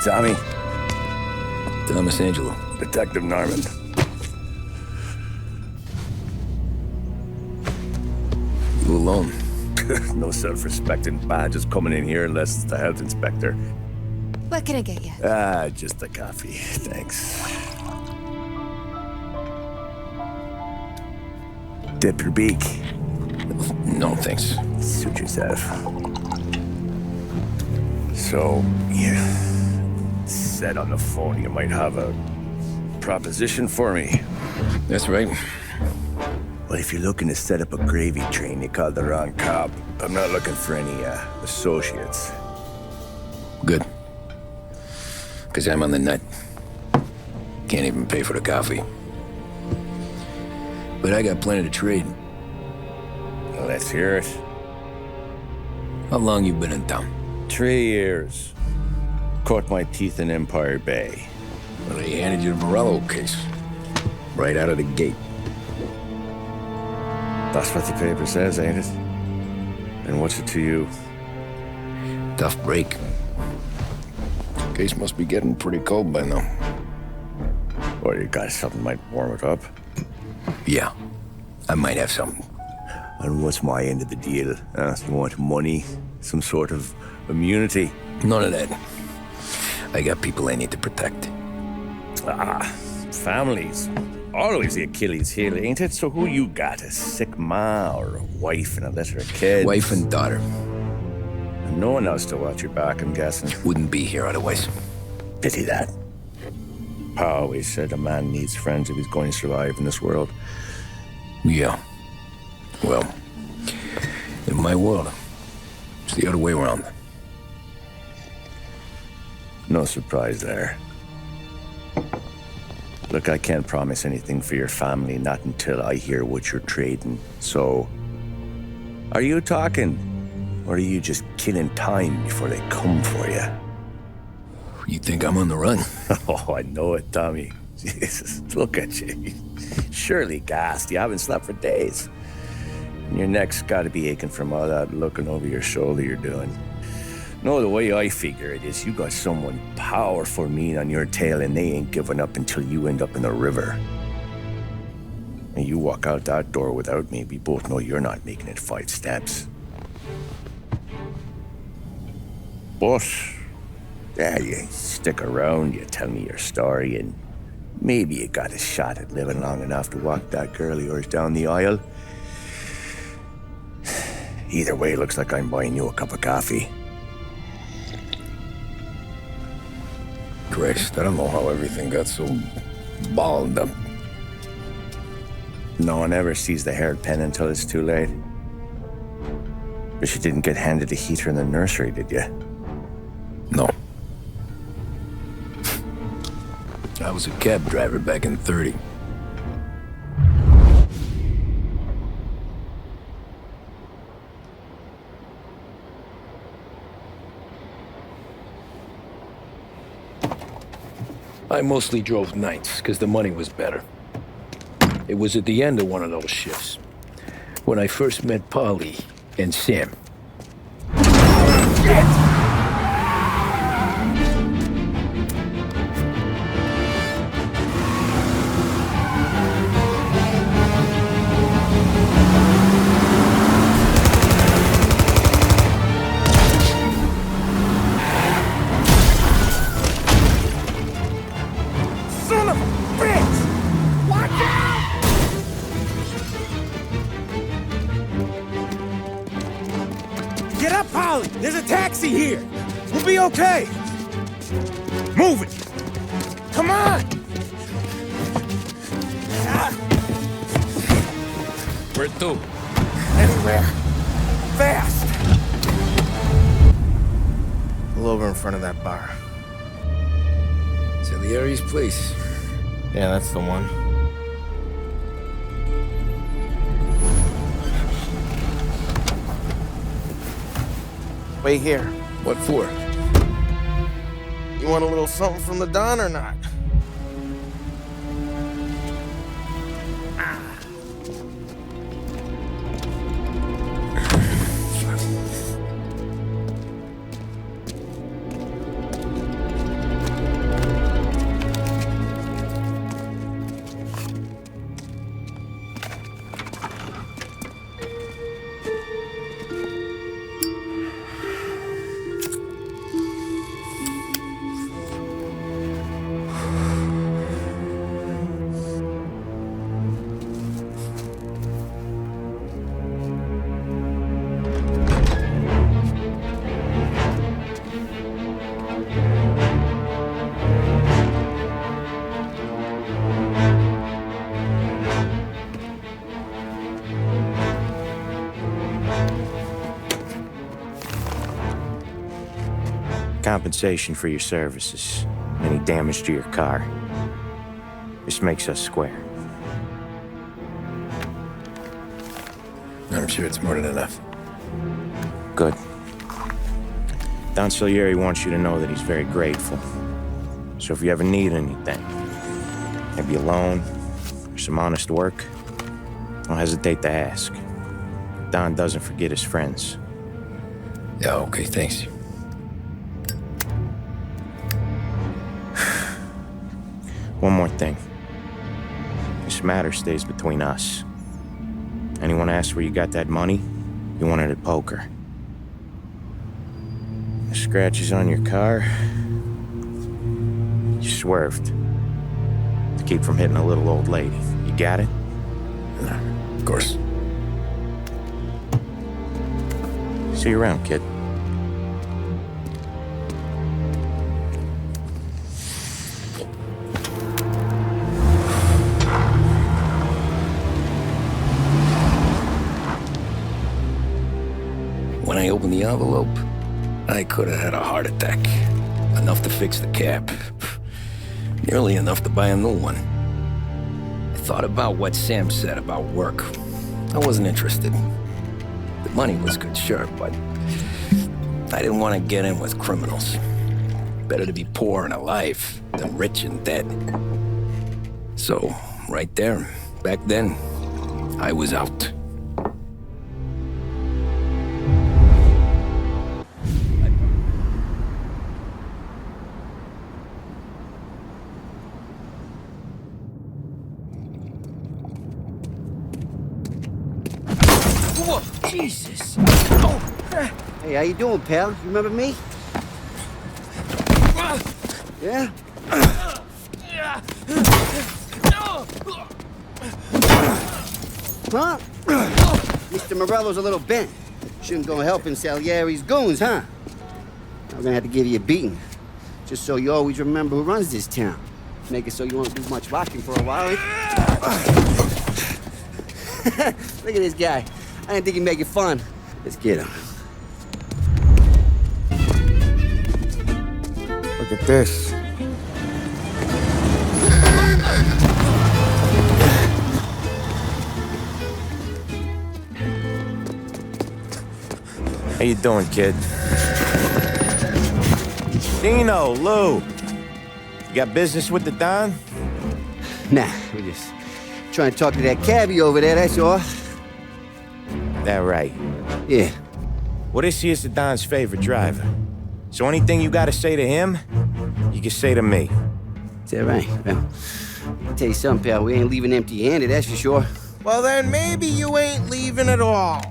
Tommy. Thomas Angelo. Detective Norman. You alone? No self-respecting badges coming in here unless it's the health inspector. What can I get you? Just a coffee. Thanks. Dip your beak. No, thanks. Suit yourself. So, you said on the phone you might have a proposition for me. That's right. Well, if you're looking to set up a gravy train, you called the wrong cop. I'm not looking for any, associates. Good. Because I'm on the nut. Can't even pay for the coffee. But I got plenty to trade. Well, let's hear it. How long you been in town? 3 years. Caught my teeth in Empire Bay. Well, they handed you the Morello case. Right out of the gate. That's what the paper says, ain't it? And what's it to you? Tough break. Case must be getting pretty cold by now. Or you got something might warm it up? Yeah, I might have something. And what's my end of the deal? You want money? Some sort of immunity? None of that. I got people I need to protect. Families. Always the Achilles heel, ain't it? So who you got? A sick ma or a wife and a litter of kids? Wife and daughter. And no one else to watch your back, I'm guessing. Wouldn't be here otherwise. Pity that. Pa always said a man needs friends if he's going to survive in this world. Yeah. Well, in my world, it's the other way around. No surprise there. Look, I can't promise anything for your family, not until I hear what you're trading. So, are you talking? Or are you just killing time before they come for you? You think I'm on the run? Oh, I know it, Tommy. Jesus, look at you. Surely gassed. You haven't slept for days. And your neck's got to be aching from all that looking over your shoulder you're doing. No, the way I figure it is you got someone powerful mean on your tail and they ain't giving up until you end up in the river. And you walk out that door without me, we both know you're not making it 5 steps. But, yeah, you stick around, you tell me your story, and maybe you got a shot at living long enough to walk that girl of yours down the aisle. Either way, looks like I'm buying you a cup of coffee. Christ, I don't know how everything got so balled up. No one ever sees the hairpin until it's too late. But you didn't get handed a heater in the nursery, did you? No. I was a cab driver back in 30. I mostly drove nights, because the money was better. It was at the end of one of those shifts, when I first met Polly and Sam. Shit! Get up, Polly! There's a taxi here! We'll be okay! Move it! Come on! Where to? Anywhere. Fast! Pull over in front of that bar. Salieri's place. Yeah, that's the one. Wait here. What for? You want a little something from the Don or not? Compensation for your services. Any damage to your car. This makes us square. I'm sure it's more than enough. Good. Don Salieri wants you to know that he's very grateful. So if you ever need anything, maybe a loan or some honest work, don't hesitate to ask. Don doesn't forget his friends. Yeah, okay, thanks. One more thing. This matter stays between us. Anyone asks where you got that money, you won it at poker. The scratches on your car, you swerved. To keep from hitting a little old lady. You got it? Of course. See you around, kid. When I opened the envelope, I could have had a heart attack. Enough to fix the cab. Nearly enough to buy a new one. I thought about what Sam said about work. I wasn't interested. The money was good, sure, but I didn't want to get in with criminals. Better to be poor and alive than rich and dead. So, right there, back then, I was out. Jesus! Hey, how you doing, pal? You remember me? Yeah? Huh? Mr. Morello's a little bent. Shouldn't go helping Salieri's goons, huh? I'm gonna have to give you a beating. Just so you always remember who runs this town. Make it so you won't do much rocking for a while. Look at this guy. I didn't think he'd make it fun. Let's get him. Look at this. How you doing, kid? Dino, Lou. You got business with the Don? Nah, we just trying to talk to that cabbie over there, that's all. That right. Yeah. Well, this here's the Don's favorite driver. So anything you gotta say to him, you can say to me. Is that right? Well, I'll tell you something, pal. We ain't leaving empty-handed, that's for sure. Well, then maybe you ain't leaving at all.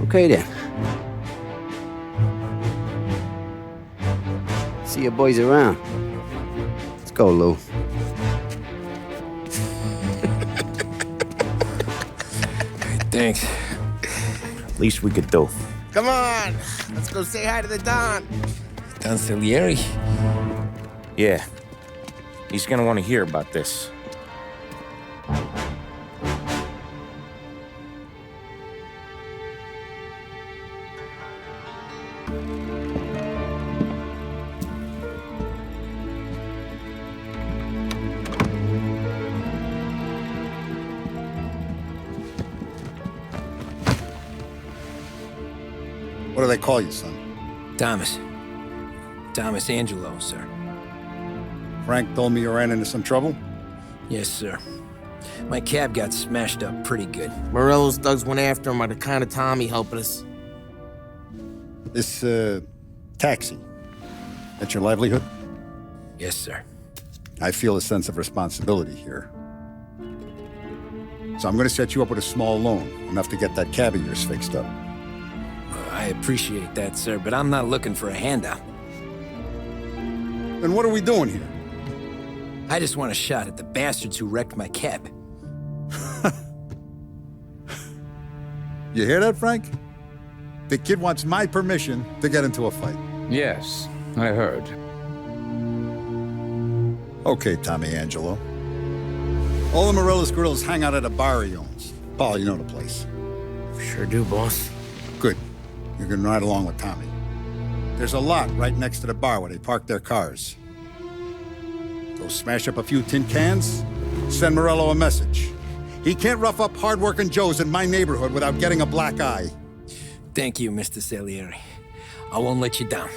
Okay, then. See you boys around. Let's go, Lou. Thanks. Least we could do. Come on, let's go say hi to the Don. Don Salieri? Yeah. He's gonna want to hear about this. What do they call you, son? Thomas. Thomas Angelo, sir. Frank told me you ran into some trouble? Yes, sir. My cab got smashed up pretty good. Morello's thugs went after him by the kind of Tommy helping us. This, taxi. That's your livelihood? Yes, sir. I feel a sense of responsibility here. So I'm gonna set you up with a small loan, enough to get that cab of yours fixed up. I appreciate that, sir, but I'm not looking for a handout. Then what are we doing here? I just want a shot at the bastards who wrecked my cab. You hear that, Frank? The kid wants my permission to get into a fight. Yes, I heard. Okay, Tommy Angelo. All the Morello's grills hang out at a bar he owns. Paul, you know the place. Sure do, boss. Good. You can ride along with Tommy. There's a lot right next to the bar where they park their cars. Go smash up a few tin cans, send Morello a message. He can't rough up hard-working Joes in my neighborhood without getting a black eye. Thank you, Mr. Salieri. I won't let you down.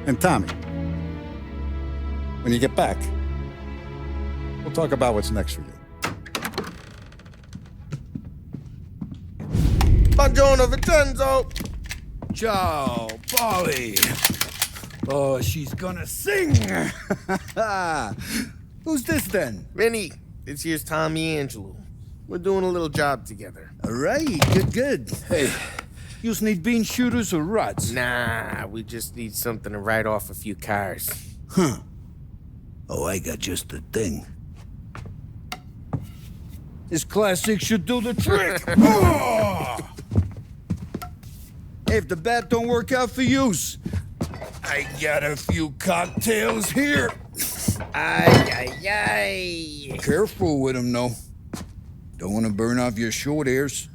And Tommy, when you get back, we'll talk about what's next for you. Buongiorno, Vincenzo. Ciao, Polly. Oh, she's gonna sing. Who's this then? Vinny, this here's Tommy Angelo. We're doing a little job together. All right, good. Hey, you need bean shooters or rods? Nah, we just need something to write off a few cars. Huh. Oh, I got just the thing. This classic should do the trick. Oh! If the bat don't work out for use, I got a few cocktails here. Ay. Careful with them, though. Don't want to burn off your short hairs.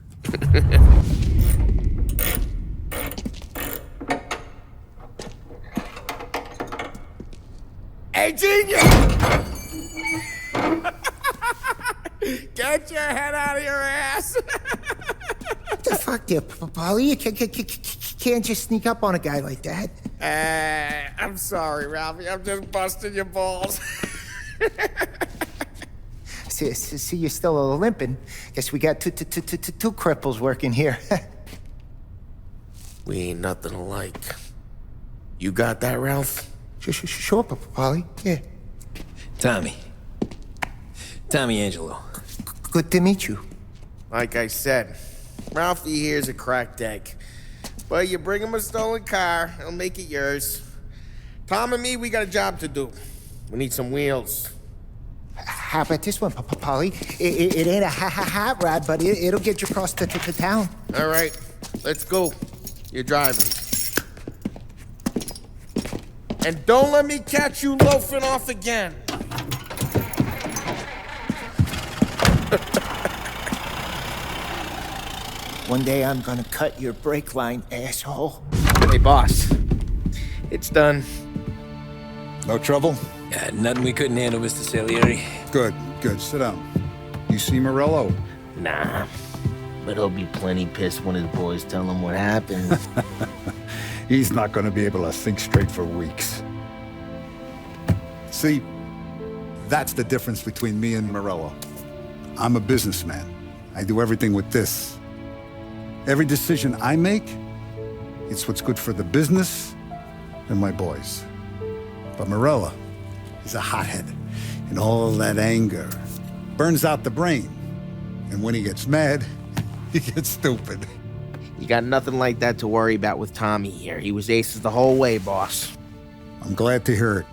Hey, genius! Get your head out of your ass! What the fuck there, Polly? You can't just sneak up on a guy like that. I'm sorry, Ralphie. I'm just busting your balls. See, you're still limping. Guess we got two cripples working here. We ain't nothing alike. You got that, Ralph? Sure, Polly. Yeah. Tommy Angelo. Good to meet you. Like I said, Ralphie here's a cracked egg. But you bring him a stolen car, he'll make it yours. Tom and me, we got a job to do. We need some wheels. How about this one, Polly? It ain't a hot rod, but it'll get you across to town. All right, let's go. You're driving. And don't let me catch you loafing off again. One day I'm gonna cut your brake line, asshole. Hey, boss. It's done. No trouble? Yeah, nothing we couldn't handle, Mr. Salieri. Good. Sit down. You see Morello? Nah, but he'll be plenty pissed when his boys tell him what happened. He's not going to be able to think straight for weeks. See, that's the difference between me and Morello. I'm a businessman. I do everything with this. Every decision I make, it's what's good for the business and my boys. But Morello is a hothead, and all that anger burns out the brain. And when he gets mad, he gets stupid. You got nothing like that to worry about with Tommy here. He was aces the whole way, boss. I'm glad to hear it.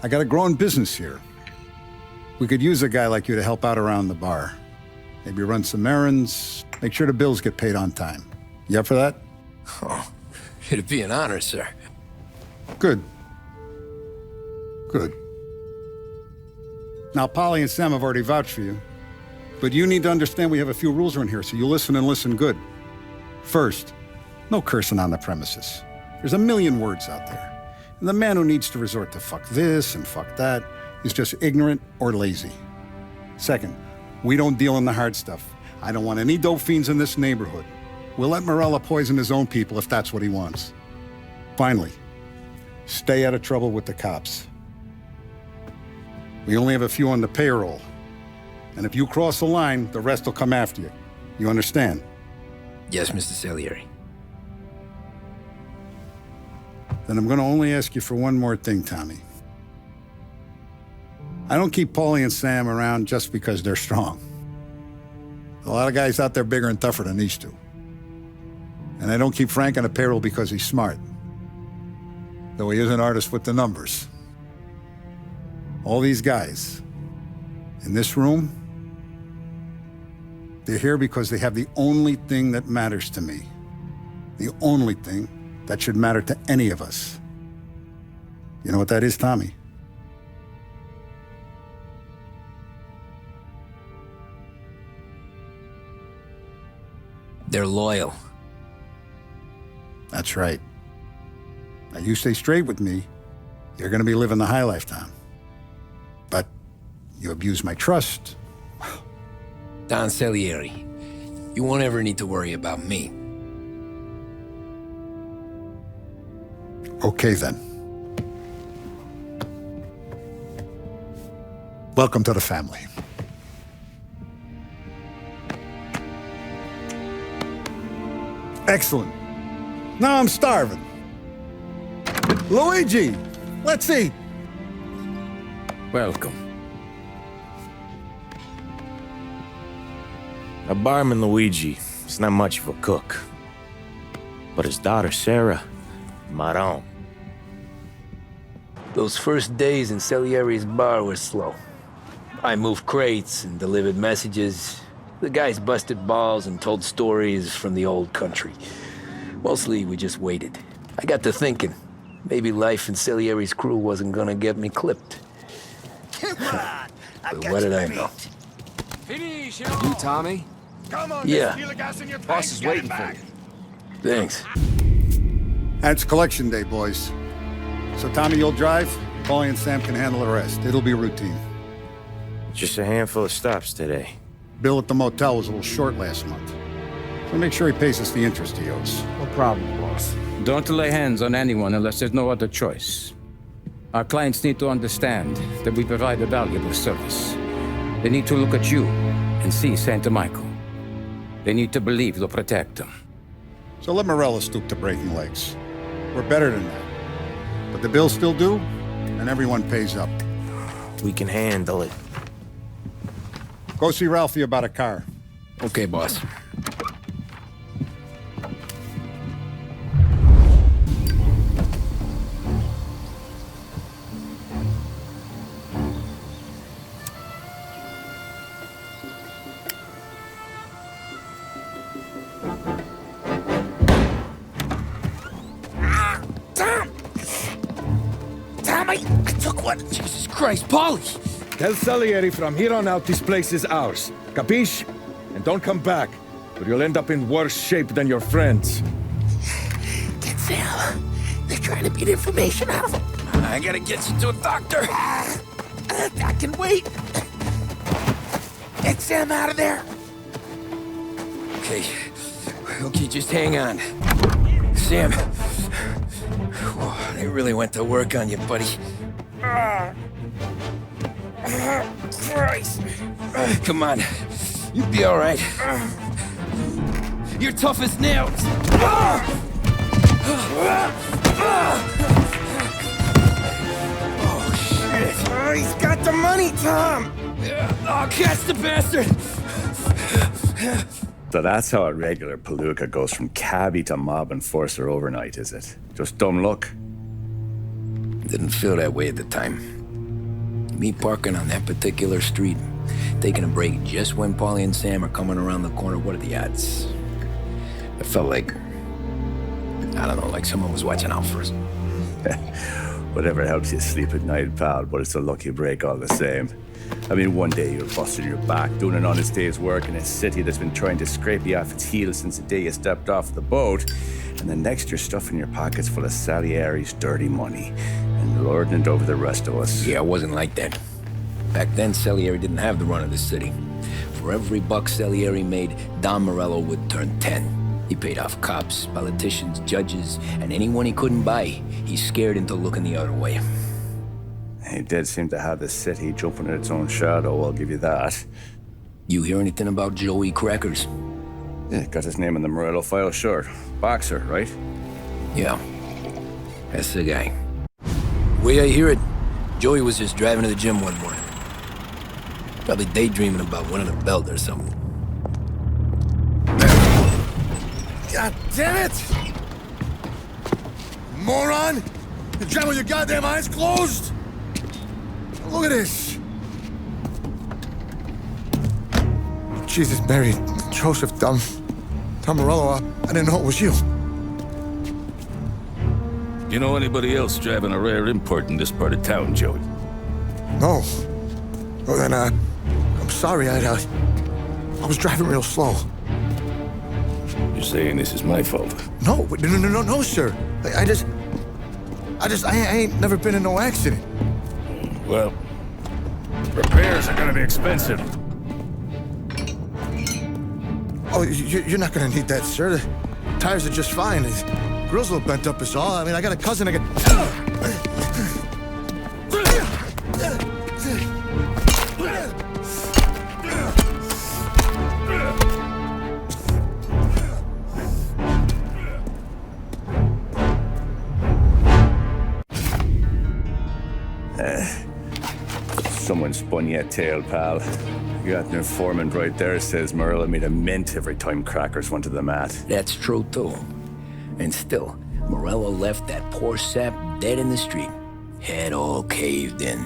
I got a growing business here. We could use a guy like you to help out around the bar. Maybe run some errands, make sure the bills get paid on time. You up for that? Oh, it'd be an honor, sir. Good. Now, Polly and Sam have already vouched for you, but you need to understand we have a few rules around here, so you listen and listen good. First, no cursing on the premises. There's a million words out there, and the man who needs to resort to fuck this and fuck that is just ignorant or lazy. Second, we don't deal in the hard stuff. I don't want any dope fiends in this neighborhood. We'll let Morello poison his own people if that's what he wants. Finally, stay out of trouble with the cops. We only have a few on the payroll. And if you cross the line, the rest will come after you. You understand? Yes, Mr. Salieri. Then I'm going to only ask you for one more thing, Tommy. I don't keep Paulie and Sam around just because they're strong. A lot of guys out there bigger and tougher than these two. And I don't keep Frank on the payroll because he's smart. Though he is an artist with the numbers. All these guys in this room, they're here because they have the only thing that matters to me. The only thing that should matter to any of us. You know what that is, Tommy? They're loyal. That's right. Now, you stay straight with me, you're gonna be living the high life, Tom. But you abuse my trust. Don Salieri, you won't ever need to worry about me. Okay, then. Welcome to the family. Excellent. Now I'm starving. Luigi, let's eat. Welcome. A barman Luigi is not much of a cook. But his daughter Sarah, Maron. Those first days in Salieri's bar were slow. I moved crates and delivered messages. The guys busted balls and told stories from the old country. Mostly, we just waited. I got to thinking, maybe life in Salieri's crew wasn't gonna get me clipped. Come on! But what did I know? You, Tommy? Yeah. Boss is waiting for you. Thanks. It's collection day, boys. So Tommy, you'll drive. Paulie and Sam can handle the rest. It'll be routine. Just a handful of stops today. Bill at the motel was a little short last month. So make sure he pays us the interest he owes. No problem, boss. Don't lay hands on anyone unless there's no other choice. Our clients need to understand that we provide a valuable service. They need to look at you and see Santa Michael. They need to believe you'll protect them. So let Morella stoop to breaking legs. We're better than that. But the bills still due, and everyone pays up. We can handle it. Go see Ralphie about a car. Okay, boss. I took one. Jesus Christ, Paulie! Tell Salieri from here on out this place is ours. Capiche? And don't come back, or you'll end up in worse shape than your friends. Get Sam. They're trying to beat information out of him. I gotta get you to a doctor. I can wait. Get Sam out of there. Okay. Okay, just hang on. Sam. Whoa, they really went to work on you, buddy. Christ. Come on. You'll be all right. You're tough as nails. Oh, shit. Oh, he's got the money, Tom. Oh, catch the bastard. So that's how a regular palooka goes from cabbie to mob enforcer overnight, is it? Just dumb luck? Didn't feel that way at the time. Me parking on that particular street, taking a break just when Paulie and Sam are coming around the corner, what are the odds? It felt like, I don't know, like someone was watching out for us. Whatever helps you sleep at night, pal, but it's a lucky break all the same. I mean, one day you're busting your back, doing an honest day's work in a city that's been trying to scrape you off its heels since the day you stepped off the boat, and the next you're stuffing your pockets full of Salieri's dirty money and lording it over the rest of us. Yeah, it wasn't like that. Back then, Salieri didn't have the run of the city. For every buck Salieri made, Don Morello would turn 10. He paid off cops, politicians, judges, and anyone he couldn't buy, he scared into looking the other way. He did seem to have the city jumping at its own shadow, I'll give you that. You hear anything about Joey Crackers? Yeah, got his name in the Morello file, sure. Boxer, right? Yeah, that's the guy. Way I hear it, Joey was just driving to the gym one morning. Probably daydreaming about winning a belt or something. God damn it! Moron! You drive with your goddamn eyes closed? Look at this! Jesus, Mary, Joseph, Tom Morello, I didn't know it was you. You know anybody else driving a rare import in this part of town, Joey? No. Well, then, I'm sorry, I was driving real slow. saying this is my fault? No, sir. I ain't never been in no accident. Well, repairs are gonna be expensive. Oh, you're not gonna need that, sir. The tires are just fine. The grill's a little bent up is all. I mean, I got a cousin Someone spun you a tail, pal. You got an informant right there says Morello made a mint every time crackers went to the mat. That's true, too. And still, Morello left that poor sap dead in the street. Head all caved in.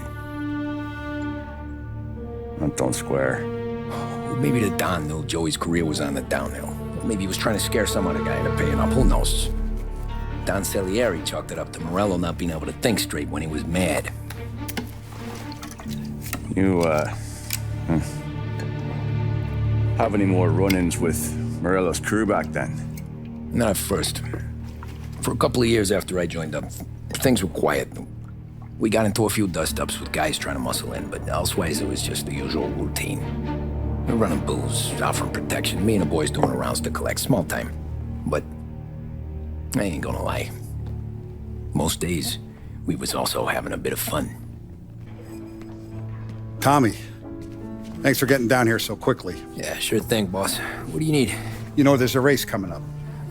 That don't square. Maybe the Don knew Joey's career was on the downhill. Or maybe he was trying to scare some other guy into paying up. Who knows? Don Salieri chalked it up to Morello not being able to think straight when he was mad. You, have any more run-ins with Morello's crew back then? Not at first. For a couple of years after I joined up, things were quiet. We got into a few dust-ups with guys trying to muscle in, but elsewise it was just the usual routine. We're running booze, offering protection, me and the boys doing rounds to collect, small time. But I ain't gonna lie. Most days, we was also having a bit of fun. Tommy, thanks for getting down here so quickly. Yeah, sure thing, boss. What do you need? You know, there's a race coming up.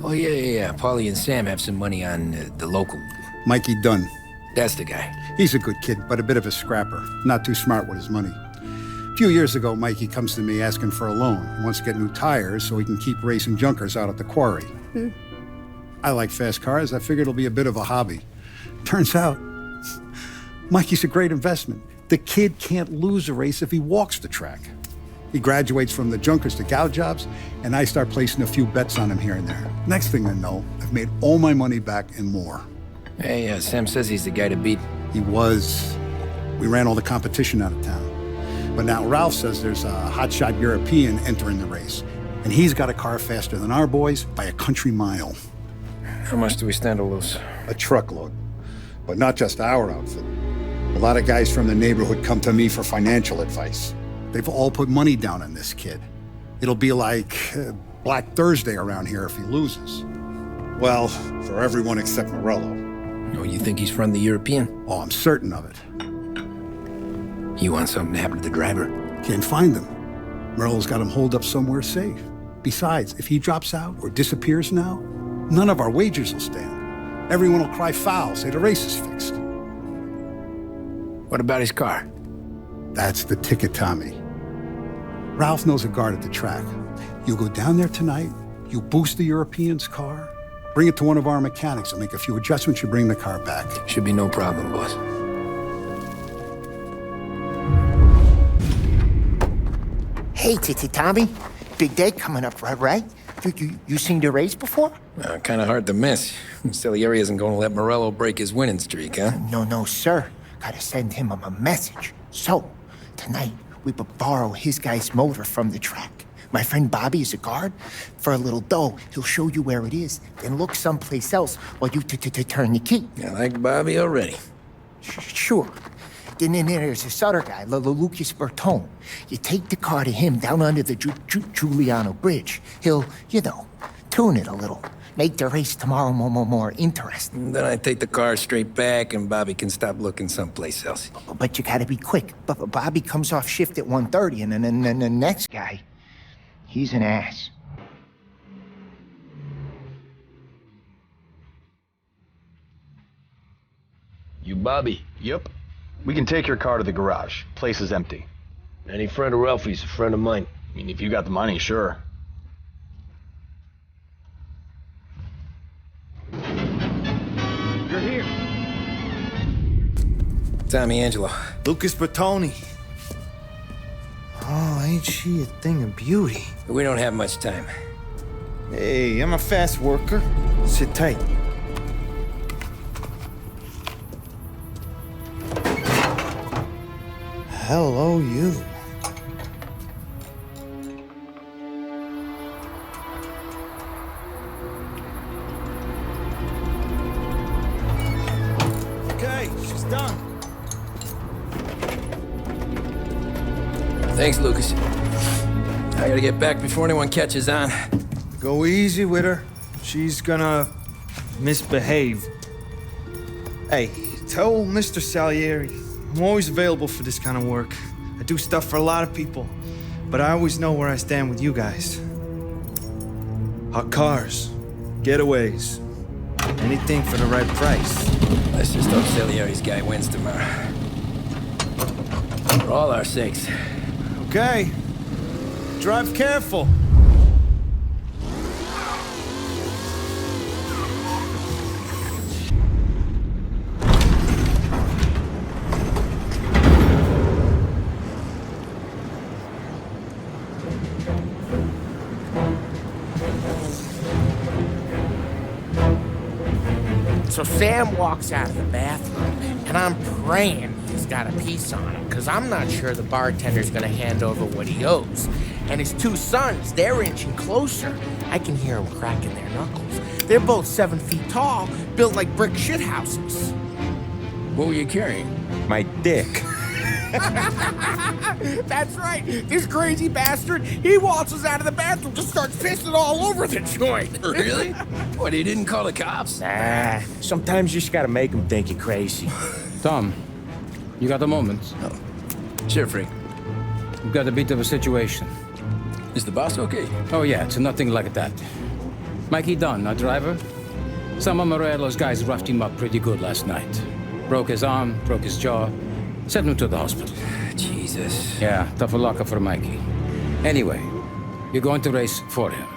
Oh, yeah. Paulie and Sam have some money on the local. Mikey Dunn. That's the guy. He's a good kid, but a bit of a scrapper. Not too smart with his money. A few years ago, Mikey comes to me asking for a loan. He wants to get new tires so he can keep racing junkers out at the quarry. I like fast cars. I figured it'll be a bit of a hobby. Turns out, Mikey's a great investment. The kid can't lose a race if he walks the track. He graduates from the junkers to gal jobs, and I start placing a few bets on him here and there. Next thing I know, I've made all my money back and more. Hey, Sam says he's the guy to beat. He was. We ran all the competition out of town. But now Ralph says there's a hotshot European entering the race, and he's got a car faster than our boys by a country mile. How much do we stand to lose? A truckload. But not just our outfit. A lot of guys from the neighborhood come to me for financial advice. They've all put money down on this kid. It'll be like Black Thursday around here if he loses. Well, for everyone except Morello. Oh, you think he's from the European? Oh, I'm certain of it. You want something to happen to the driver? Can't find him. Morello's got him holed up somewhere safe. Besides, if he drops out or disappears now, none of our wagers will stand. Everyone will cry foul, say the race is fixed. What about his car? That's the ticket, Tommy. Ralph knows a guard at the track. You go down there tonight, you boost the European's car, bring it to one of our mechanics, and make a few adjustments, you bring the car back. Should be no problem, boss. Hey, Tommy. Big day coming up, right? You seen the race before? Kind of hard to miss. Salieri isn't going to let Morello break his winning streak, huh? No, sir. Gotta send him a message. So, tonight, we borrow his guy's motor from the track. My friend Bobby is a guard. For a little dough, he'll show you where it is, then look someplace else while you turn the key. I like Bobby already. Sure. Then there's this other guy, Lucas Bertone. You take the car to him down under the Giuliano Bridge. He'll, tune it a little. Make the race tomorrow more interesting. Then I take the car straight back and Bobby can stop looking someplace else. But you gotta be quick. But Bobby comes off shift at 1:30, and then the next guy, he's an ass. You Bobby? Yep. We can take your car to the garage. Place is empty. Any friend of Ralphie's a friend of mine. I mean, if you got the money, sure. You're here. Tommy Angelo. Lucas Bertoni. Oh, ain't she a thing of beauty? We don't have much time. Hey, I'm a fast worker. Sit tight. Hello, you. Tom. Thanks, Lucas. I gotta get back before anyone catches on. Go easy with her. She's gonna misbehave. Hey, tell Mr. Salieri I'm always available for this kind of work. I do stuff for a lot of people, but I always know where I stand with you guys. Hot cars, getaways, anything for the right price. Let's just hope Salieri's guy wins tomorrow. For all our sakes. Okay. Drive careful. So Sam walks out of the bathroom, and I'm praying he's got a piece on him, because I'm not sure the bartender's gonna hand over what he owes. And his two sons, they're inching closer. I can hear them cracking their knuckles. They're both 7 feet tall, built like brick shithouses. What were you carrying? My dick. That's right. This crazy bastard, he waltzes out of the bathroom, just starts pissing all over the joint. Really? What, he didn't call the cops? Nah, sometimes you just gotta make them think you're crazy. Tom, you got a moment? Oh. Sure, Frank. We've got a bit of a situation. Is the boss okay? Oh yeah, it's nothing like that. Mikey Dunn, our driver. Some of Morello's guys roughed him up pretty good last night. Broke his arm, broke his jaw. Sent him to the hospital. Jesus. Yeah, tough luck for Mikey. Anyway, you're going to race for him.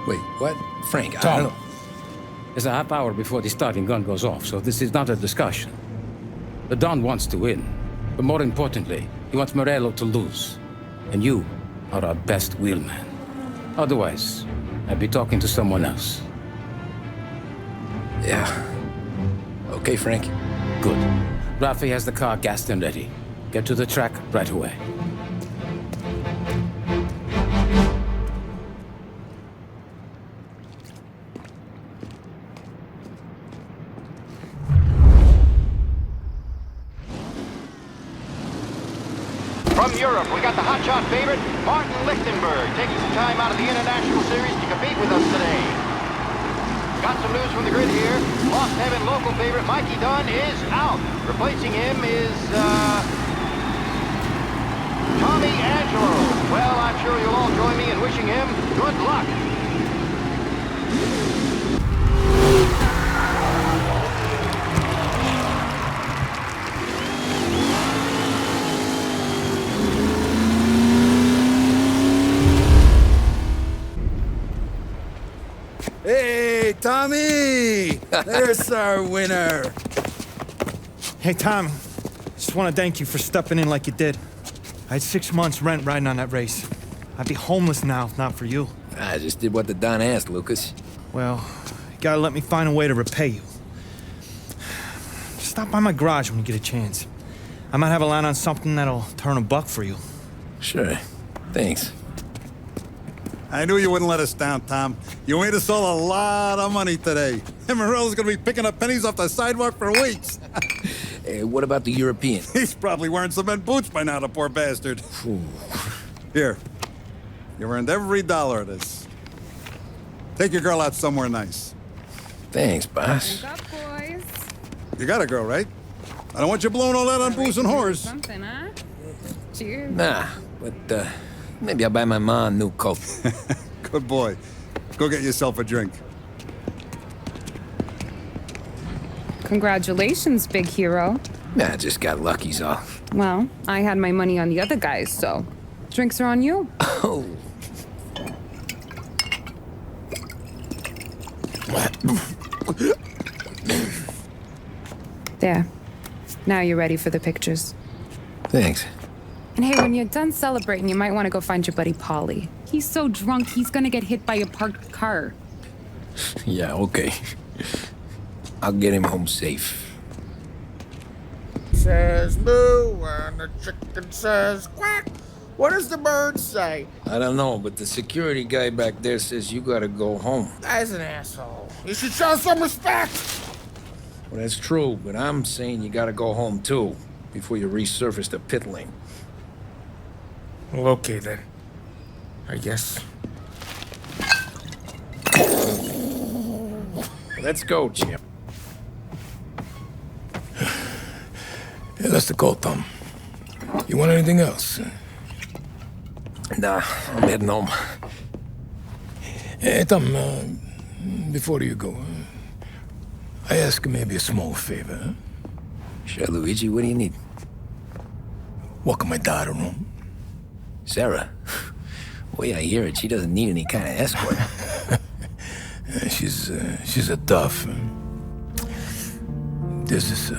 Wait, what? Frank, I Tom, don't... it's a half hour before the starting gun goes off, so this is not a discussion. The Don wants to win, but more importantly, he wants Morello to lose. And you are our best wheelman. Otherwise, I'd be talking to someone else. Yeah. Okay, Frank. Good. Rafi has the car gassed and ready. Get to the track right away. From Europe, we got the hotshot favorite, Martin Lichtenberg, taking some time out of the International Series to compete with us today. Got some news from the grid here. Lost Heaven local favorite Mikey Dunn is out. Replacing him is, Tommy Angelo. Well, I'm sure you'll all join me in wishing him good luck. Hey, Tommy! There's our winner. Hey, Tom. Just want to thank you for stepping in like you did. I had 6 months rent riding on that race. I'd be homeless now if not for you. I just did what the Don asked, Lucas. Well, you gotta let me find a way to repay you. Stop by my garage when you get a chance. I might have a line on something that'll turn a buck for you. Sure. Thanks. I knew you wouldn't let us down, Tom. You made us all a lot of money today. And Morello's gonna be picking up pennies off the sidewalk for weeks. Hey, what about the European? He's probably wearing cement boots by now, the poor bastard. Here. You earned every dollar of this. Take your girl out somewhere nice. Thanks, boss. Drink up, boys. You got a girl, right? I don't want you blowing all that on booze and whores. Something, huh? Cheers. Nah, but, maybe I'll buy my mom a new coat. Good boy. Go get yourself a drink. Congratulations, big hero. Nah, I just got lucky's all. Well, I had my money on the other guys, so drinks are on you. Oh. There. Now you're ready for the pictures. Thanks. And hey, when you're done celebrating, you might want to go find your buddy Paulie. He's so drunk, he's gonna get hit by a parked car. Yeah, okay. I'll get him home safe. Says moo and the chicken says quack. What does the bird say? I don't know, but the security guy back there says you gotta go home. Guy's an asshole. You should show some respect. What That's true, but I'm saying you gotta go home too, before you resurface the pit lane. Well, okay then. I guess. Let's go, champ. Yeah, that's the call, Tom. You want anything else? Nah, I'm heading home. Hey, Tom, before you go, I ask maybe a small favor. Huh? Sure, Luigi, what do you need? Walk my daughter home. Sarah? Way I hear it, she doesn't need any kind of escort. She's a tough. There's this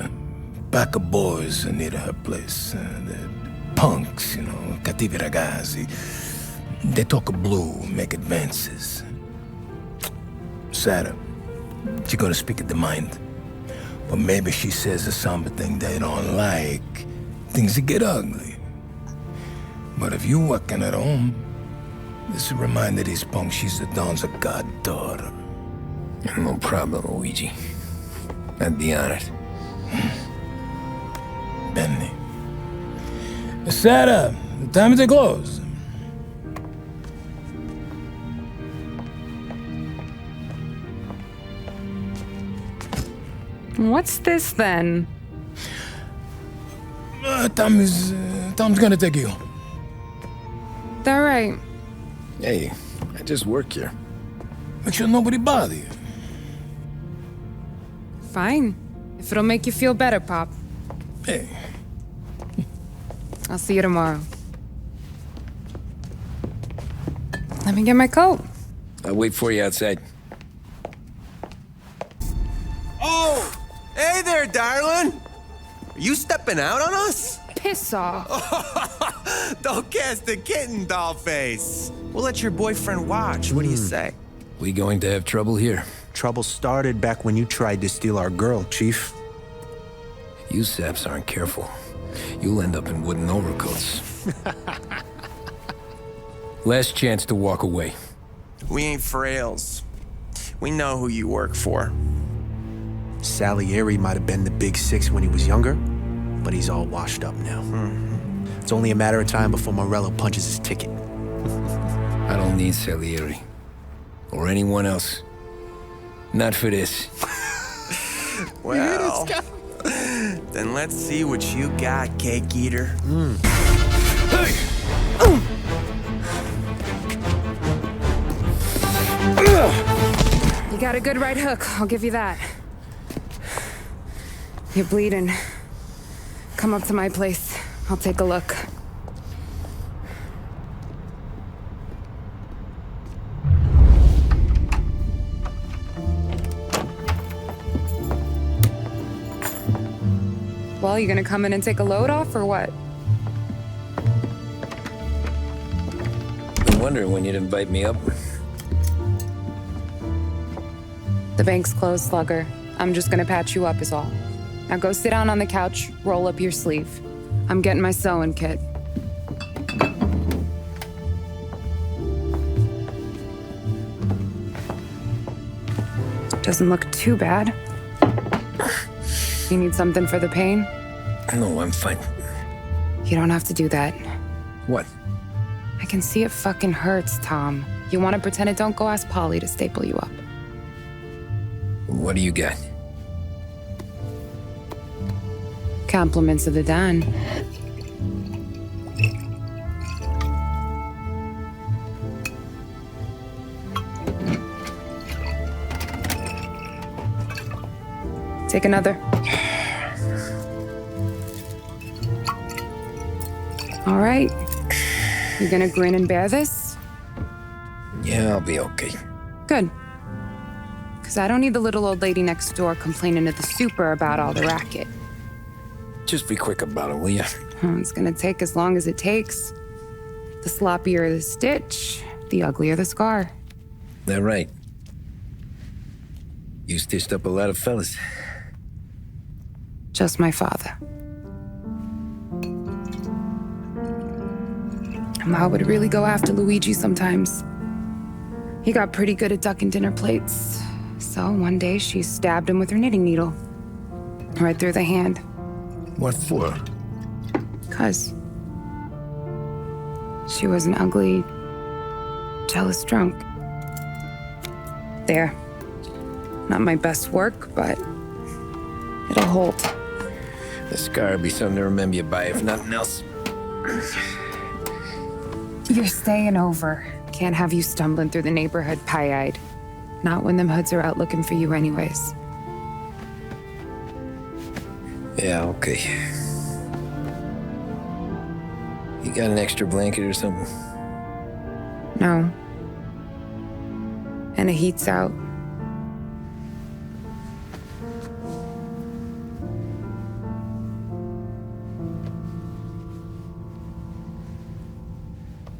pack of boys near her place. They're punks, you know, cattivi ragazzi. They talk blue, make advances. Sarah, she gonna speak at the mind. But maybe she says something they don't like. Things get ugly. But if you working at home, this will remind these punks she's the Don's a goddaughter. No problem, Luigi. I'd be honored. Benny. Sarah, the time to close. What's this then? Tom's gonna take you. All right. Hey, I just work here. Make sure nobody bother you. Fine. If it'll make you feel better, Pop. Hey. I'll see you tomorrow. Let me get my coat. I'll wait for you outside. Oh! Hey there, darling! Are you stepping out on us? Piss off. Don't cast the kitten, dollface. We'll let your boyfriend watch. What do you say? We going to have trouble here? Trouble started back when you tried to steal our girl, Chief. You saps aren't careful. You'll end up in wooden overcoats. Last chance to walk away. We ain't frails. We know who you work for. Salieri might have been the big six when he was younger, but he's all washed up now. It's only a matter of time before Morello punches his ticket. I don't need Salieri. Or anyone else. Not for this. Well, then let's see what you got, cake eater. Hey! You got a good right hook, I'll give you that. You're bleeding. Come up to my place. I'll take a look. Well, you gonna come in and take a load off, or what? Been wondering when you'd invite me up. The bank's closed, Slugger. I'm just gonna patch you up is all. Now go sit down on the couch, roll up your sleeve. I'm getting my sewing kit. Doesn't look too bad. You need something for the pain? No, I'm fine. You don't have to do that. What? I can see it fucking hurts, Tom. You want to pretend it? Don't go ask Polly to staple you up. What do you got? Compliments of the Don. Take another. All right. You gonna grin and bear this? Yeah, I'll be okay. Good. Because I don't need the little old lady next door complaining to the super about all the racket. Just be quick about it, will ya? It's gonna take as long as it takes. The sloppier the stitch, the uglier the scar. That right. You stitched up a lot of fellas. Just my father. Ma would really go after Luigi sometimes. He got pretty good at ducking dinner plates. So one day she stabbed him with her knitting needle. Right through the hand. What for? 'Cause she was an ugly, jealous drunk. There. Not my best work, but it'll hold. This scar will be something to remember you by, if nothing else. You're staying over. Can't have you stumbling through the neighborhood pie-eyed. Not when them hoods are out looking for you anyways. Yeah, okay. You got an extra blanket or something? No. And the heat's out.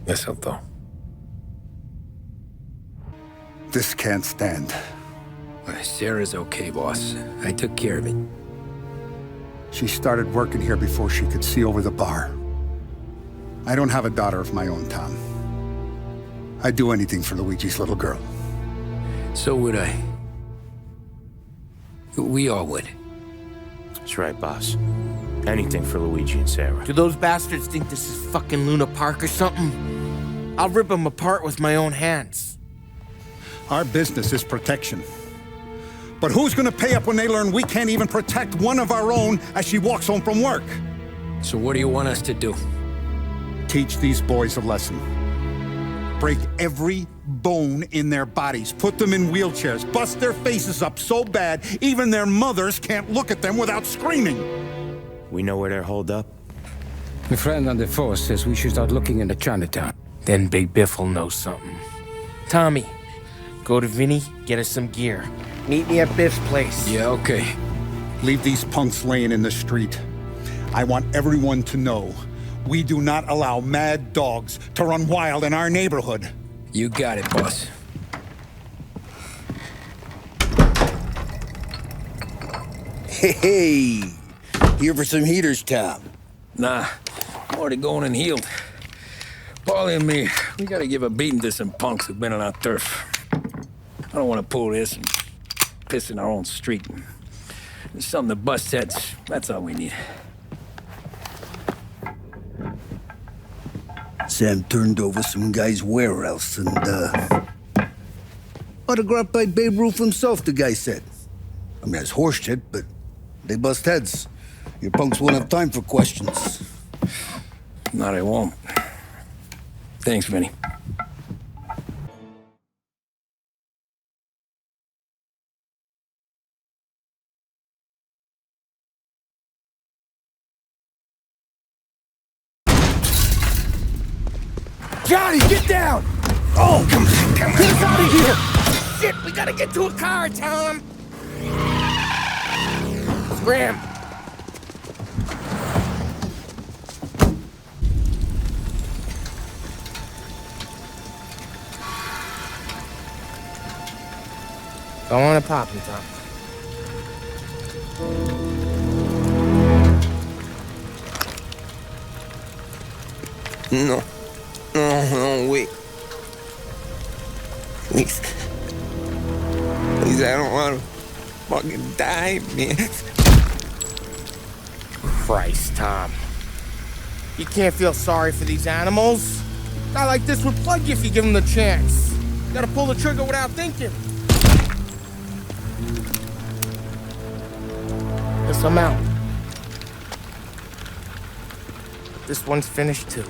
Yes, Otto. This can't stand. Sarah's okay, boss. I took care of it. She started working here before she could see over the bar. I don't have a daughter of my own, Tom. I'd do anything for Luigi's little girl. So would I. We all would. That's right, boss. Anything for Luigi and Sarah. Do those bastards think this is fucking Luna Park or something? I'll rip them apart with my own hands. Our business is protection. But who's gonna pay up when they learn we can't even protect one of our own as she walks home from work? So what do you want us to do? Teach these boys a lesson. Break every bone in their bodies, put them in wheelchairs, bust their faces up so bad even their mothers can't look at them without screaming. We know where they're holed up? My friend on the force says we should start looking into Chinatown. Then Big Biff will know something. Tommy, go to Vinny, get us some gear. Meet me at Biff's place. Yeah, okay. Leave these punks laying in the street. I want everyone to know we do not allow mad dogs to run wild in our neighborhood. You got it, boss. Hey, here for some heaters, Tom? Nah, I'm already going and healed. Paulie and me, we gotta give a beating to some punks who've been on our turf. I don't want to pull this and piss in our own street. There's something to bust heads. That's all we need. Sam turned over some guy's warehouse and, autographed by Babe Ruth himself, the guy said. I mean, that's horse shit, but they bust heads. Your punks won't have time for questions. Not I won't. Thanks, Vinny. Johnny, get down! Oh, come on. Get us out of here! Shit, we gotta get to a car, Tom! Scram! Don't wanna pop him, Tom. No. No, wait. Please. Please, I don't want to fucking die, man. Christ, Tom. You can't feel sorry for these animals. A guy like this would plug you if you give him the chance. You gotta pull the trigger without thinking. Guess I'm out. This one's finished too.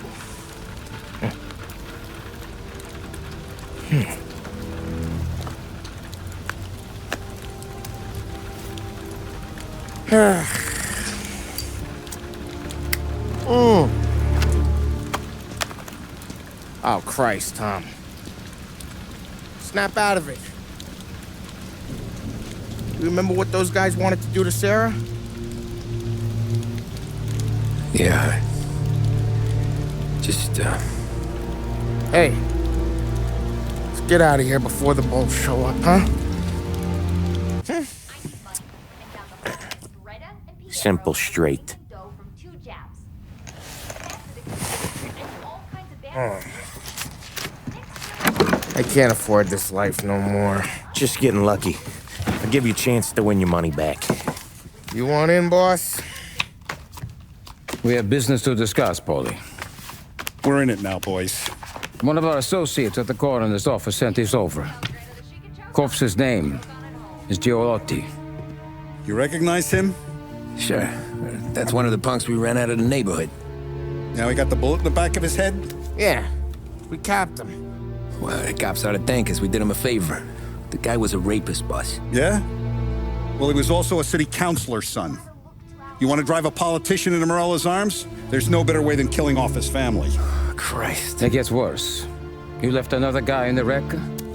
Oh, Christ, Tom. Snap out of it. You remember what those guys wanted to do to Sarah? Yeah. Just, Hey. Let's get out of here before the bulls show up, huh? Simple, straight. I can't afford this life no more. Just getting lucky. I'll give you a chance to win your money back. You want in, boss? We have business to discuss, Paulie. We're in it now, boys. One of our associates at the coroner's office sent this over. Corpse's name is Giolotti. You recognize him? Sure. That's one of the punks we ran out of the neighborhood. Now he got the bullet in the back of his head? Yeah. We capped him. Well, the cops ought to thank us. We did him a favor. The guy was a rapist, boss. Yeah? Well, he was also a city councilor's son. You want to drive a politician into Morello's arms? There's no better way than killing off his family. Christ. It gets worse. You left another guy in the wreck?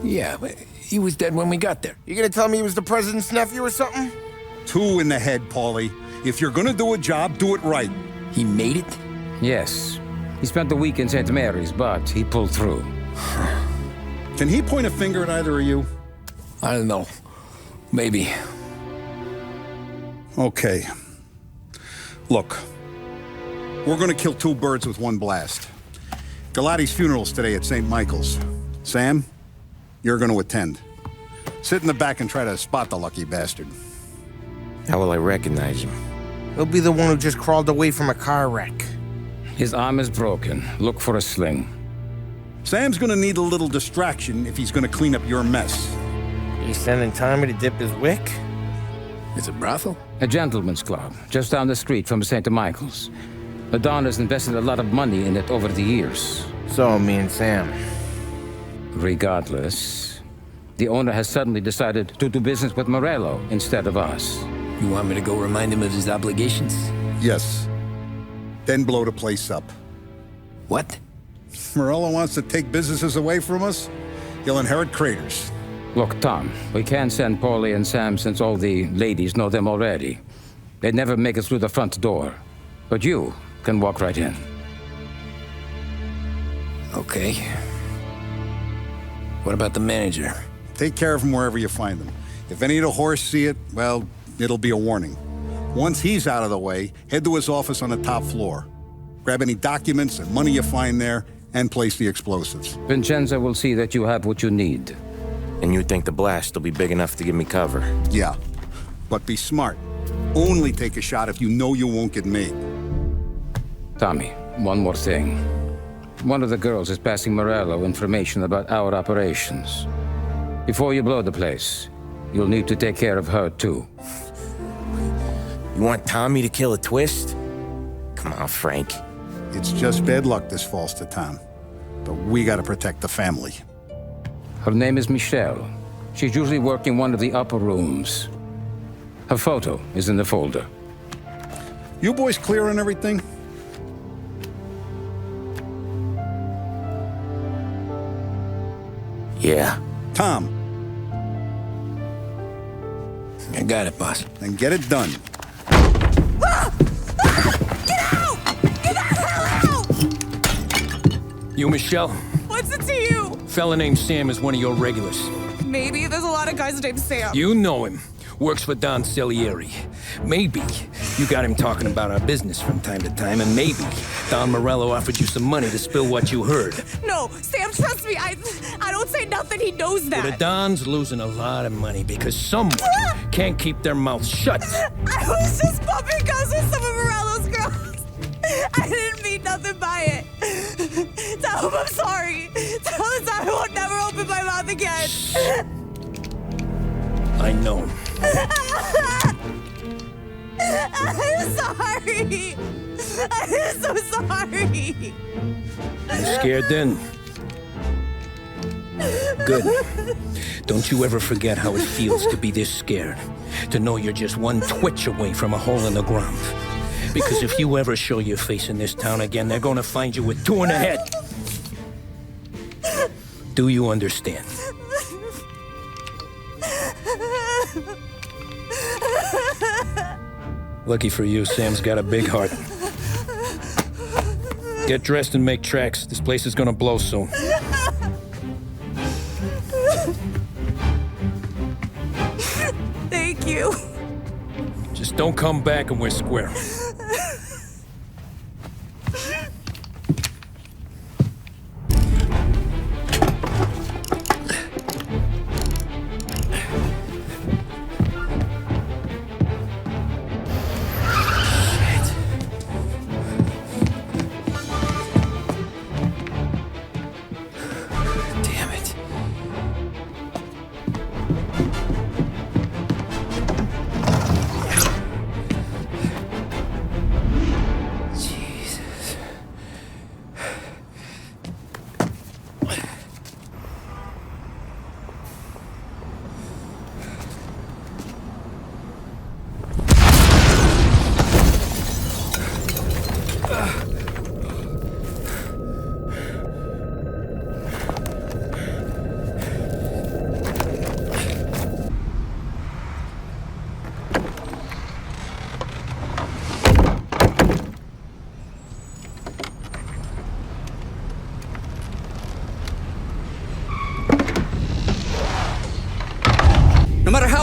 Yeah, but he was dead when we got there. You gonna tell me he was the president's nephew or something? 2 in the head, Paulie. If you're gonna do a job, do it right. He made it? Yes. He spent the week in St. Mary's, but he pulled through. Can he point a finger at either of you? I don't know. Maybe. Okay. Look. We're gonna kill 2 birds with 1 blast. Galati's funeral's today at St. Michael's. Sam, you're gonna attend. Sit in the back and try to spot the lucky bastard. How will I recognize him? He'll be the one who just crawled away from a car wreck. His arm is broken. Look for a sling. Sam's gonna need a little distraction if he's gonna clean up your mess. He's sending Tommy to dip his wick? It's a brothel? A gentleman's club, just down the street from St. Michael's. The Don has invested a lot of money in it over the years. So, me and Sam. Regardless, the owner has suddenly decided to do business with Morello instead of us. You want me to go remind him of his obligations? Yes. Then blow the place up. What? Morello wants to take businesses away from us? He'll inherit craters. Look, Tom, we can't send Paulie and Sam since all the ladies know them already. They'd never make it through the front door. But you can walk right in. Okay. What about the manager? Take care of him wherever you find him. If any of the horse see it, well, it'll be a warning. Once he's out of the way, head to his office on the top floor. Grab any documents and money you find there, and place the explosives. Vincenzo will see that you have what you need. And you think the blast will be big enough to give me cover? Yeah, but be smart. Only take a shot if you know you won't get made. Tommy, one more thing. One of the girls is passing Morello information about our operations. Before you blow the place, you'll need to take care of her, too. You want Tommy to kill a twist? Come on, Frank. It's just bad luck this falls to Tom. But we gotta protect the family. Her name is Michelle. She's usually working one of the upper rooms. Her photo is in the folder. You boys clear on everything? Yeah. Tom. I got it, boss. Then get it done. You, Michelle? What's it to you? Fella named Sam is one of your regulars. Maybe there's a lot of guys named Sam. You know him. Works for Don Salieri. Maybe you got him talking about our business from time to time, and maybe Don Morello offered you some money to spill what you heard. No, Sam, trust me. I don't say nothing. He knows that. Well, the Don's losing a lot of money because someone can't keep their mouth shut. I was just bumping guns with some of Morello's girls. I didn't mean nothing by it. Tell him I'm sorry. Tell him I won't never open my mouth again. I know him. I'm sorry. I'm so sorry. You scared then? Good. Don't you ever forget how it feels to be this scared. To know you're just one twitch away from a hole in the ground. Because if you ever show your face in this town again, they're gonna find you with 2 in the head. Do you understand? Lucky for you, Sam's got a big heart. Get dressed and make tracks. This place is gonna blow soon. Thank you. Just don't come back and we're square.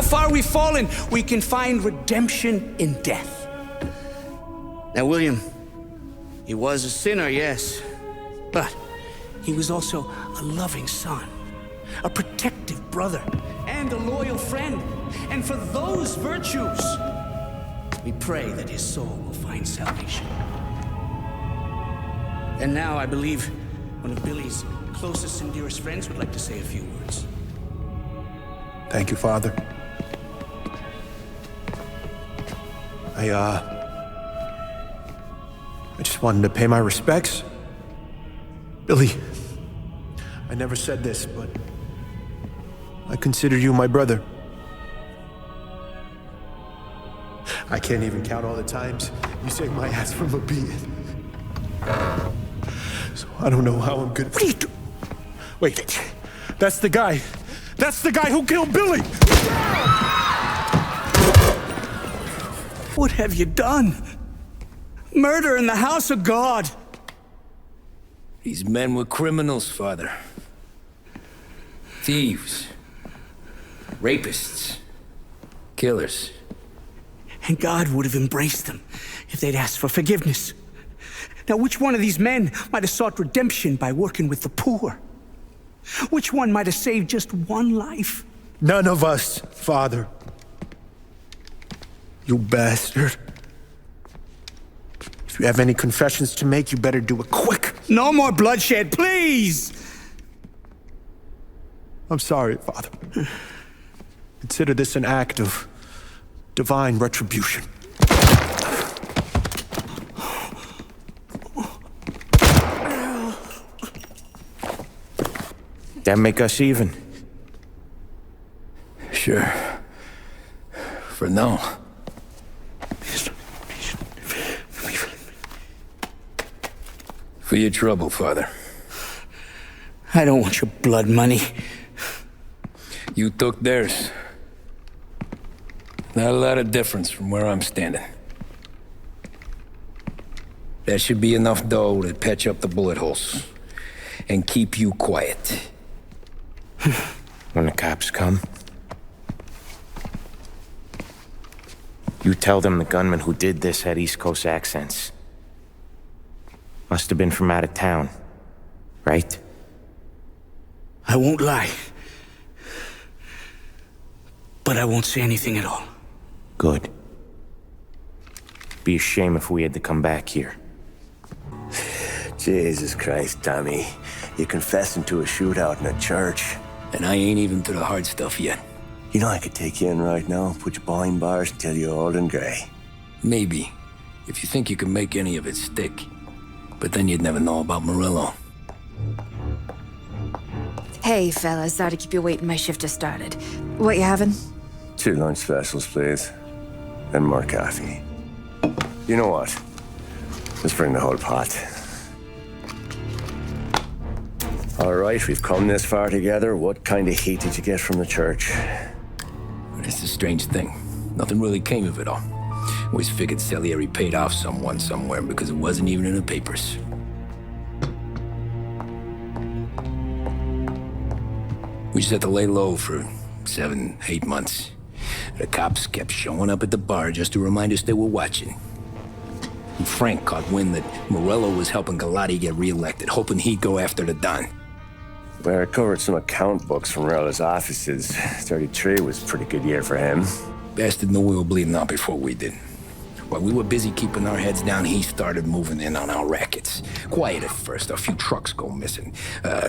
how far we've fallen, we can find redemption in death. Now, William, he was a sinner, yes. But he was also a loving son, a protective brother, and a loyal friend. And for those virtues, we pray that his soul will find salvation. And now I believe one of Billy's closest and dearest friends would like to say a few words. Thank you, Father. I just wanted to pay my respects. Billy, I never said this, but I consider you my brother. I can't even count all the times you saved my ass from a beating. So I don't know how I'm good. What are you doing? Wait, that's the guy. That's the guy who killed Billy! What have you done? Murder in the house of God! These men were criminals, Father. Thieves. Rapists. Killers. And God would have embraced them if they'd asked for forgiveness. Now, which one of these men might have sought redemption by working with the poor? Which one might have saved just one life? None of us, Father. You bastard. If you have any confessions to make, you better do it quick. No more bloodshed, please! I'm sorry, Father. Consider this an act of divine retribution. That make us even? Sure. For now. For your trouble, Father. I don't want your blood money. You took theirs. Not a lot of difference from where I'm standing. That should be enough dough to patch up the bullet holes and keep you quiet. When the cops come, you tell them the gunman who did this had East Coast accents. Must have been from out of town, right? I won't lie. But I won't say anything at all. Good. Be a shame if we had to come back here. Jesus Christ, Tommy. You're confessing to a shootout in a church. And I ain't even to the hard stuff yet. You know I could take you in right now, put you behind bars until you're old and gray. Maybe. If you think you can make any of it stick. But then you'd never know about Morello. Hey, fellas. Sorry to keep you waiting. My shift just started. What you having? 2 lunch specials, please. And more coffee. You know what? Let's bring the whole pot. All right, we've come this far together. What kind of heat did you get from the church? It's a strange thing. Nothing really came of it all. Always figured Salieri paid off someone somewhere because it wasn't even in the papers. We just had to lay low for 7, 8 months. The cops kept showing up at the bar just to remind us they were watching. And Frank caught wind that Morello was helping Galati get reelected, hoping he'd go after the Don. Well, I recovered some account books from Morello's offices. 33 was a pretty good year for him. Bastard knew we were bleeding out before we did. While we were busy keeping our heads down, he started moving in on our rackets. Quiet at first, a few trucks go missing.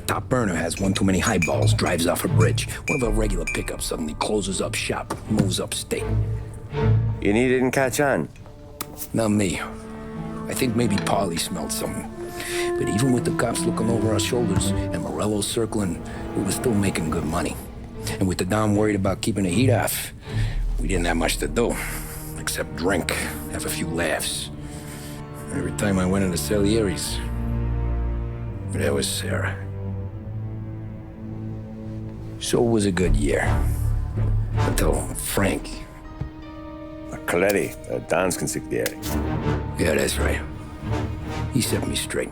Top burner has one too many highballs, drives off a bridge. One of our regular pickups suddenly closes up shop, moves upstate. And he didn't catch on? Not me. I think maybe Paulie smelled something. But even with the cops looking over our shoulders and Morello circling, we were still making good money. And with the Don worried about keeping the heat off, we didn't have much to do. Except drink, have a few laughs. Every time I went into Salieri's, there was Sarah. So it was a good year. Until Frank. Coletti, Don's consigliere. Yeah, that's right. He set me straight.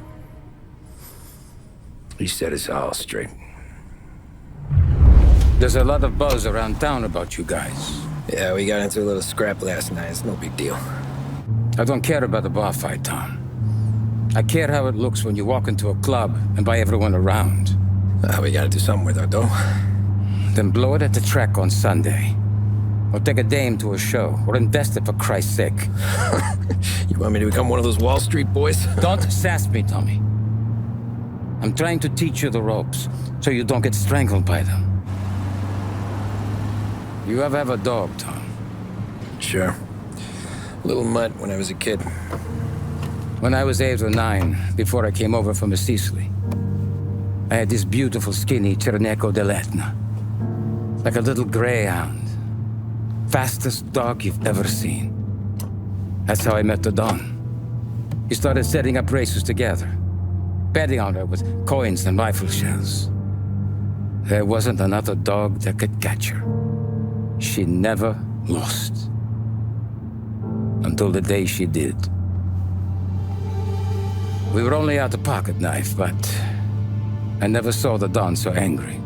He set us all straight. There's a lot of buzz around town about you guys. Yeah, we got into a little scrap last night. It's no big deal. I don't care about the bar fight, Tom. I care how it looks when you walk into a club and by everyone around. We gotta do something with our dough. Then blow it at the track on Sunday. Or take a dame to a show. Or invest it, for Christ's sake. You want me to become one of those Wall Street boys? Don't sass me, Tommy. I'm trying to teach you the ropes, so you don't get strangled by them. You ever have a dog, Tom? Sure. Little mutt when I was a kid. When I was 8 or 9, before I came over from Sicily, I had this beautiful, skinny Cerneco dell'Etna. Like a little greyhound. Fastest dog you've ever seen. That's how I met the Don. We started setting up races together. Betting on her with coins and rifle shells. There wasn't another dog that could catch her. She never lost. Until the day she did. We were only out a pocket knife, but I never saw the Don so angry.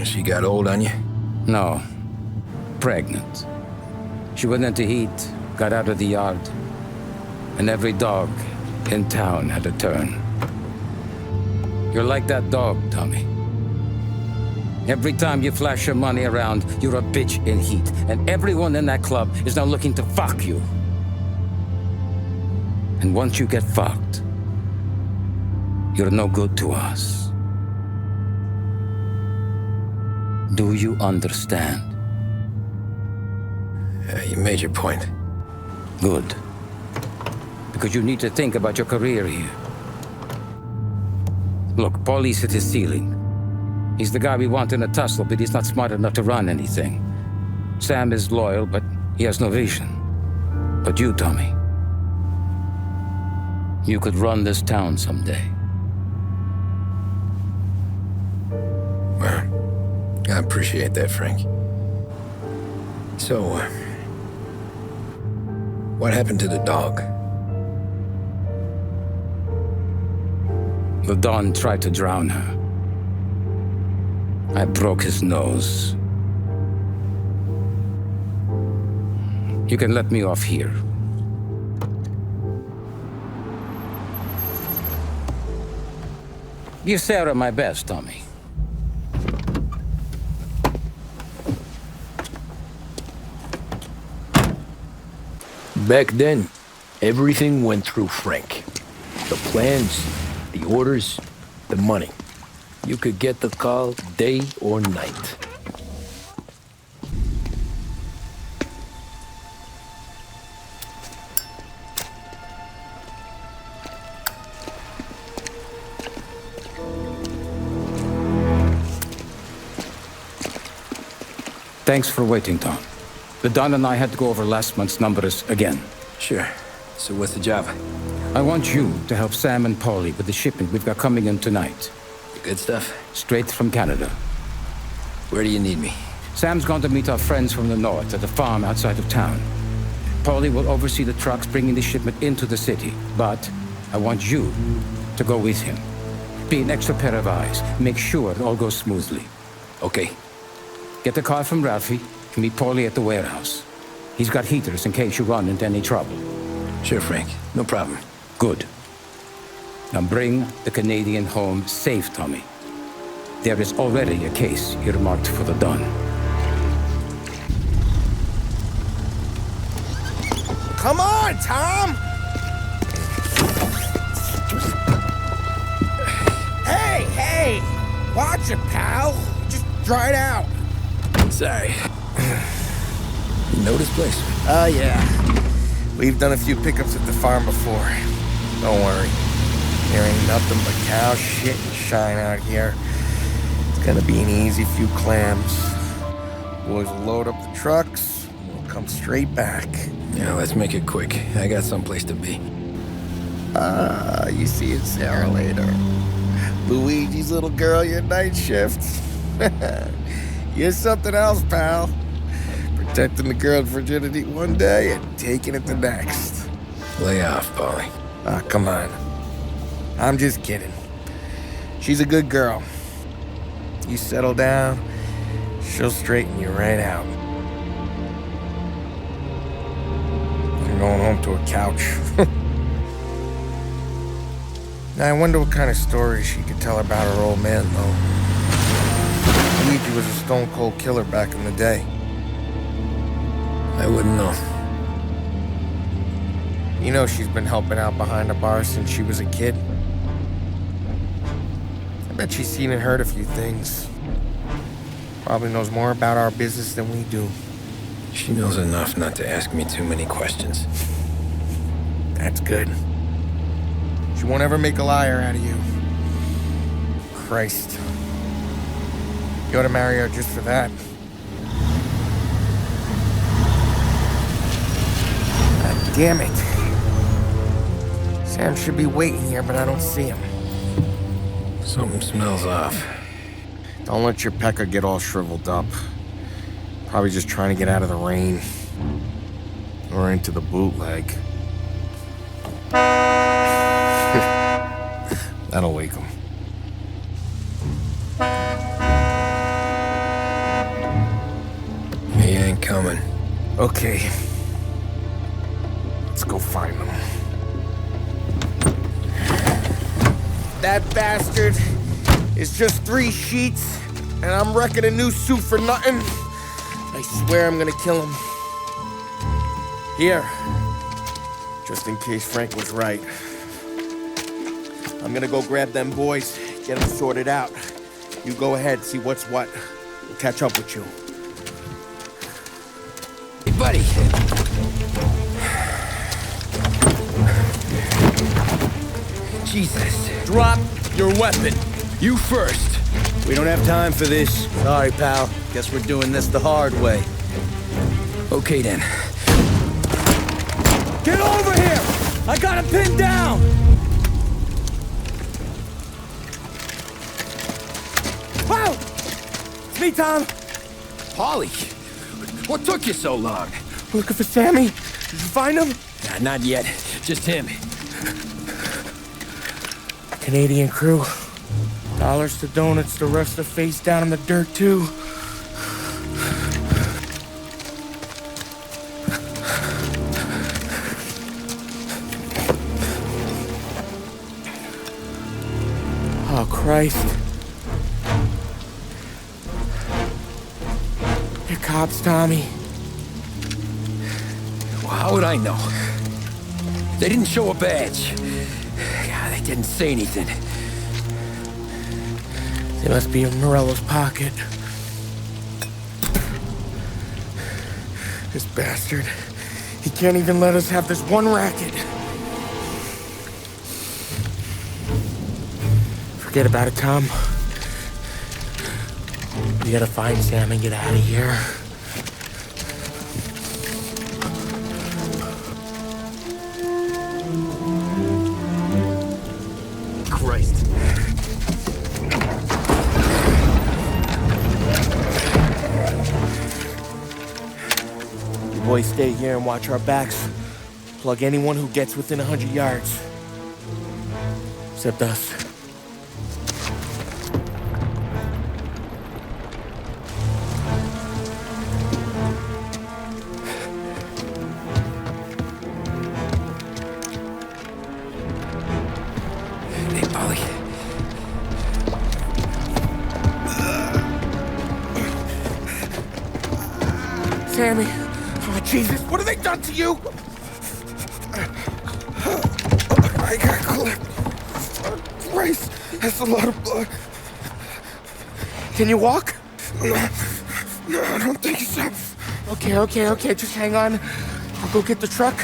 She got old on you? No. Pregnant. She went into heat, got out of the yard, and every dog in town had a turn. You're like that dog, Tommy. Every time you flash your money around, you're a bitch in heat, and everyone in that club is now looking to fuck you. And once you get fucked, you're no good to us. Do you understand? You made your point. Good. Because you need to think about your career here. Look, Paulie's at his ceiling. He's the guy we want in a tussle, but he's not smart enough to run anything. Sam is loyal, but he has no vision. But you, Tommy, you could run this town someday. Well, I appreciate that, Frank. So, what happened to the dog? The Don tried to drown her. I broke his nose. You can let me off here. Give Sarah my best, Tommy. Back then, everything went through Frank. The plans, the orders, the money. You could get the call day or night. Thanks for waiting, Tom. The Don and I had to go over last month's numbers again. Sure. So what's the job? I want you to help Sam and Paulie with the shipment we've got coming in tonight. Good stuff? Straight from Canada. Where do you need me? Sam's going to meet our friends from the north at the farm outside of town. Paulie will oversee the trucks bringing the shipment into the city, but I want you to go with him. Be an extra pair of eyes. Make sure it all goes smoothly. Okay. Get the car from Ralphie and meet Paulie at the warehouse. He's got heaters in case you run into any trouble. Sure, Frank. No problem. Good. Now bring the Canadian home safe, Tommy. There is already a case earmarked for the Don. Come on, Tom! Hey! Watch it, pal. Just dry it out. Sorry. You know this place? Yeah. We've done a few pickups at the farm before. Don't worry. There ain't nothing but cow shit and shine out here. It's gonna be an easy few clams. Boys will load up the trucks, and we'll come straight back. Yeah, let's make it quick. I got someplace to be. You see Sarah later. Luigi's little girl, your night shift. You're something else, pal. Protecting the girl's virginity one day and taking it the next. Lay off, Paulie. Come on. I'm just kidding. She's a good girl. You settle down, She'll straighten you right out. I'm going home to a couch. Now, I wonder what kind of stories she could tell about her old man, though. Luigi was a stone-cold killer back in the day. I wouldn't know. You know she's been helping out behind the bar since she was a kid. I bet she's seen and heard a few things. Probably knows more about our business than we do. She knows enough not to ask me too many questions. That's good. She won't ever make a liar out of you. Christ. You ought to marry her just for that. God damn it. Sam should be waiting here, but I don't see him. Something smells off. Don't let your pecker get all shriveled up. Probably just trying to get out of the rain. Or into the bootleg. That'll wake him. He ain't coming. Okay. Let's go find him. That bastard is just 3 sheets, and I'm wrecking a new suit for nothing. I swear I'm gonna kill him. Here. Just in case Frank was right. I'm gonna go grab them boys, get them sorted out. You go ahead, see what's what. We'll catch up with you. Hey, buddy. Jesus. Drop your weapon. You first. We don't have time for this. Sorry, pal. Guess we're doing this the hard way. Okay, then. Get over here! I got him pinned down! Wow! It's me, Tom. Polly, what took you so long? Looking for Sammy? Did you find him? Nah, not yet. Just him. Canadian crew. Dollars to donuts, the rest of face down in the dirt, too. Oh, Christ. They're cops, Tommy. Well, how would I know? They didn't show a badge. Yeah, they didn't say anything. They must be in Morello's pocket. This bastard. He can't even let us have this one racket. Forget about it, Tom. We gotta find Sam and get out of here. Christ. You boys stay here and watch our backs. Plug anyone who gets within 100 yards. Except us. Hey, Polly. Sammy. Oh, Jesus, what have they done to you? I got clipped. Christ, that's a lot of blood. Can you walk? No, I don't think so. Okay, just hang on. I'll go get the truck,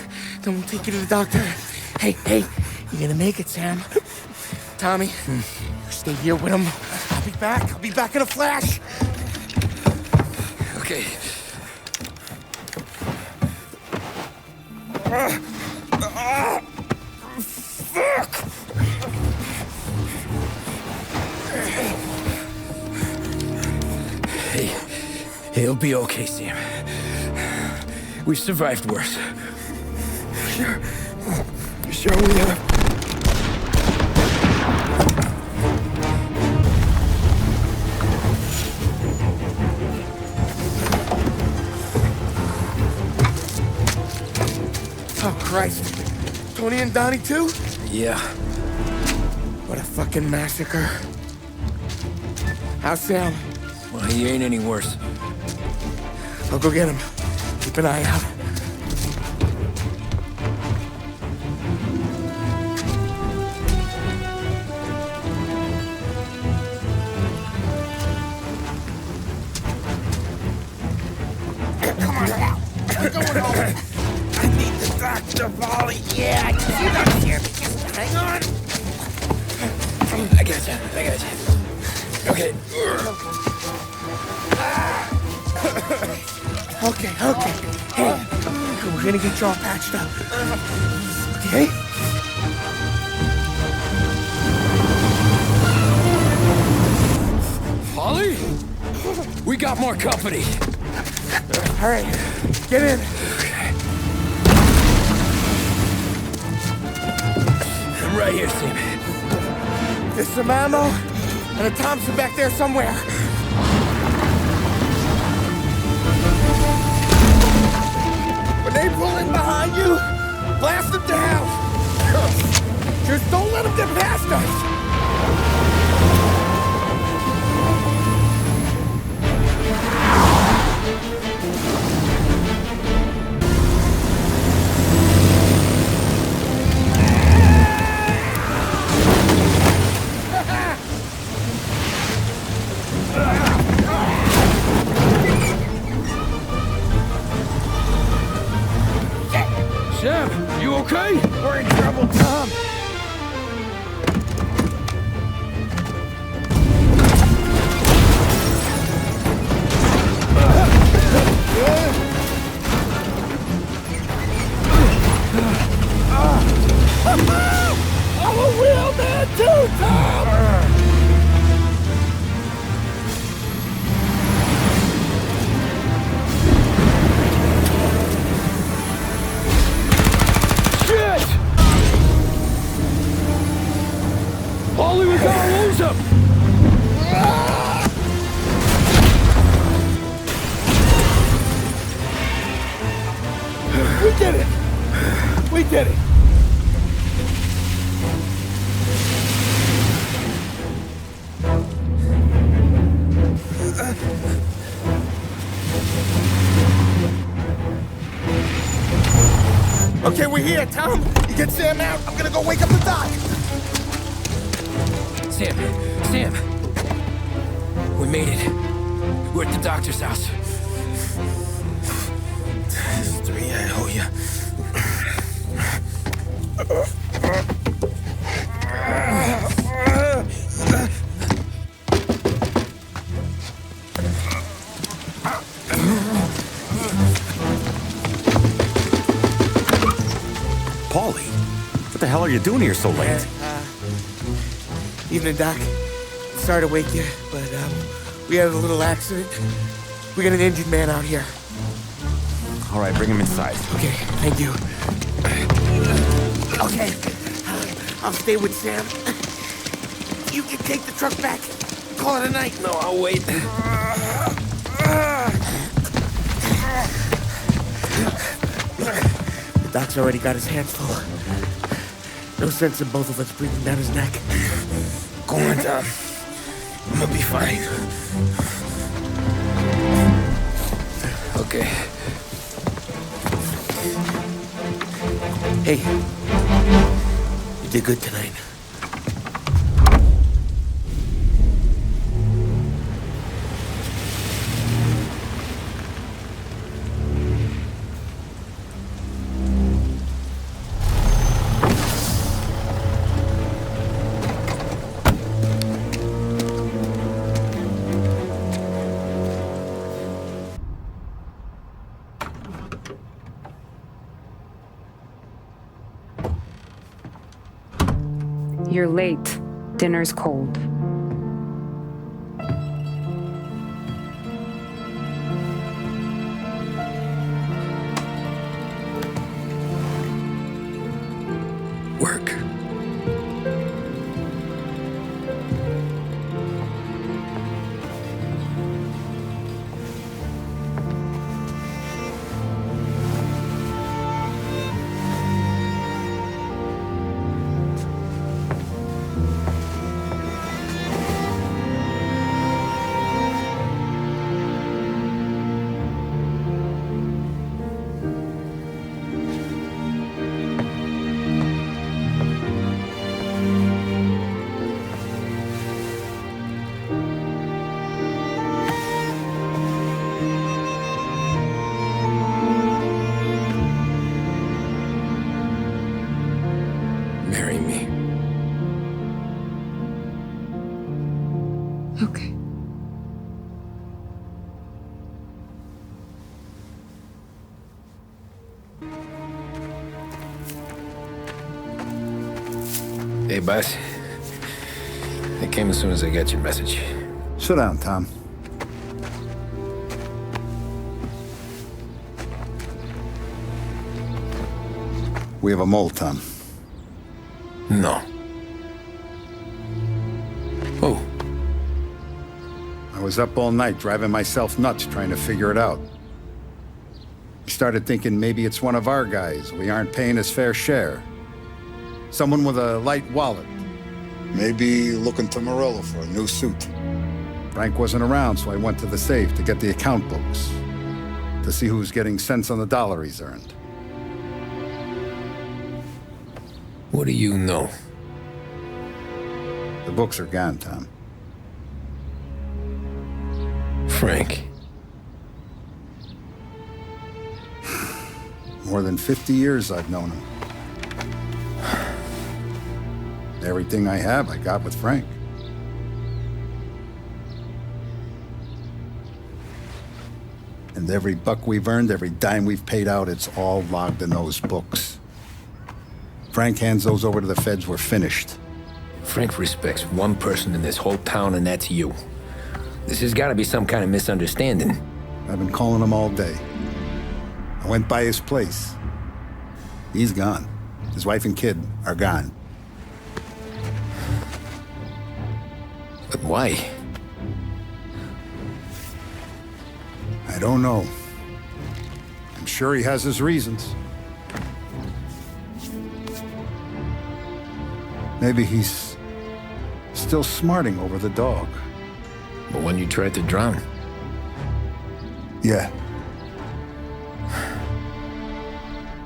then we'll take you to the doctor. Hey, you're gonna make it, Sam. Tommy, stay here with him. I'll be back in a flash. Okay. Fuck! Hey, he'll be okay, Sam. We've survived worse. Sure we have. Christ. Tony and Donnie too? Yeah. What a fucking massacre. How's Sam? Well, he ain't any worse. I'll go get him. Keep an eye out. Come on now. We're going home. I need the doctor, Polly. Yeah, I can see that here. Just hang on. I gotcha. Okay. Okay. Hey, we're gonna get you all patched up. Okay? Polly? We got more company. All right, get in. I'm right here, Sam. There's some ammo and a Thompson back there somewhere. When they pull in behind you, blast them down. Just don't let them get past us. Sam, you okay? We're in trouble, Tom. I'm a real man too, Tom! Shit! Polly, we gotta lose him! We did it! We did it! Okay, we're here, Tom. You get Sam out. I'm gonna go wake up the doc. Sam! We made it. We're at the doctor's house. This is 3, I owe you. Paulie, what the hell are you doing here so late? Evening, Doc. Sorry to wake you, but we had a little accident. We got an injured man out here. All right, bring him inside. Okay, thank you. Okay, I'll stay with Sam. You can take the truck back. Call it a night. No, I'll wait. The doc's already got his hands full. No sense in both of us breathing down his neck. Go on, Tom. I'm gonna be fine. Okay. Hey, you did good tonight. You're late. Dinner's cold. Work. me. Okay. Hey, boss. I came as soon as I got your message. Sit down, Tom. We have a mole, Tom. No. Who? I was up all night driving myself nuts trying to figure it out. I started thinking maybe it's one of our guys. We aren't paying his fair share. Someone with a light wallet. Maybe looking to Morello for a new suit. Frank wasn't around, so I went to the safe to get the account books. To see who's getting cents on the dollar he's earned. What do you know? The books are gone, Tom. Frank. More than 50 years I've known him. Everything I have, I got with Frank. And every buck we've earned, every dime we've paid out, it's all logged in those books. Frank hands those over to the feds, we're finished. Frank respects one person in this whole town, and that's you. This has got to be some kind of misunderstanding. I've been calling him all day. I went by his place. He's gone. His wife and kid are gone. But why? I don't know. I'm sure he has his reasons. Maybe he's still smarting over the dog. The one you tried to drown? Yeah.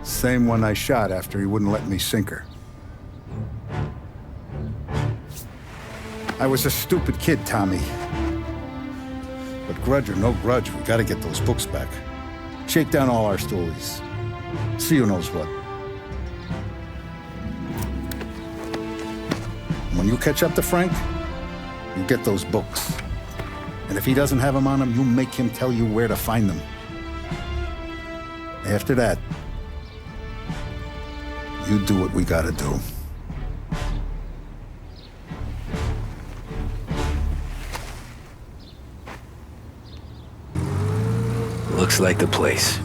Same one I shot after he wouldn't let me sink her. I was a stupid kid, Tommy. But grudge or no grudge, we gotta get those books back. Shake down all our stories. See who knows what. When you catch up to Frank, you get those books. And if he doesn't have them on him, you make him tell you where to find them. After that, you do what we gotta do. Looks like the place.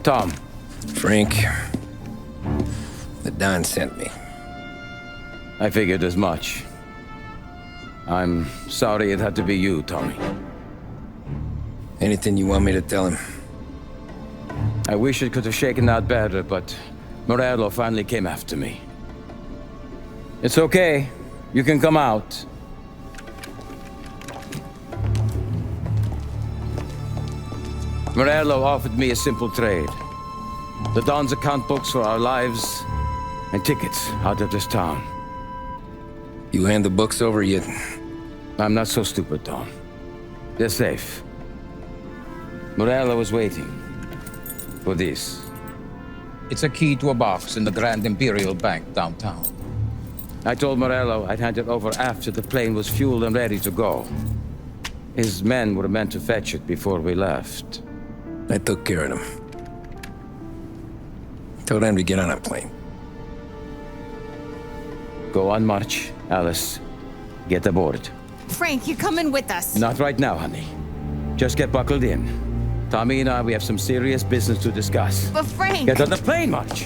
Tom. Frank. The Don sent me. I figured as much. I'm sorry it had to be you, Tommy. Anything you want me to tell him? I wish it could have shaken out better, but Morello finally came after me. It's okay. You can come out. Morello offered me a simple trade. The Don's account books for our lives and tickets out of this town. You hand the books over yet? I'm not so stupid, Tom. They're safe. Morello was waiting for this. It's a key to a box in the Grand Imperial Bank downtown. I told Morello I'd hand it over after the plane was fueled and ready to go. His men were meant to fetch it before we left. I took care of them. Told them to get on a plane. Go on, March. Alice, get aboard. Frank, you're coming with us. Not right now, honey. Just get buckled in. Tommy and I, we have some serious business to discuss. But Frank! Get on the plane, March!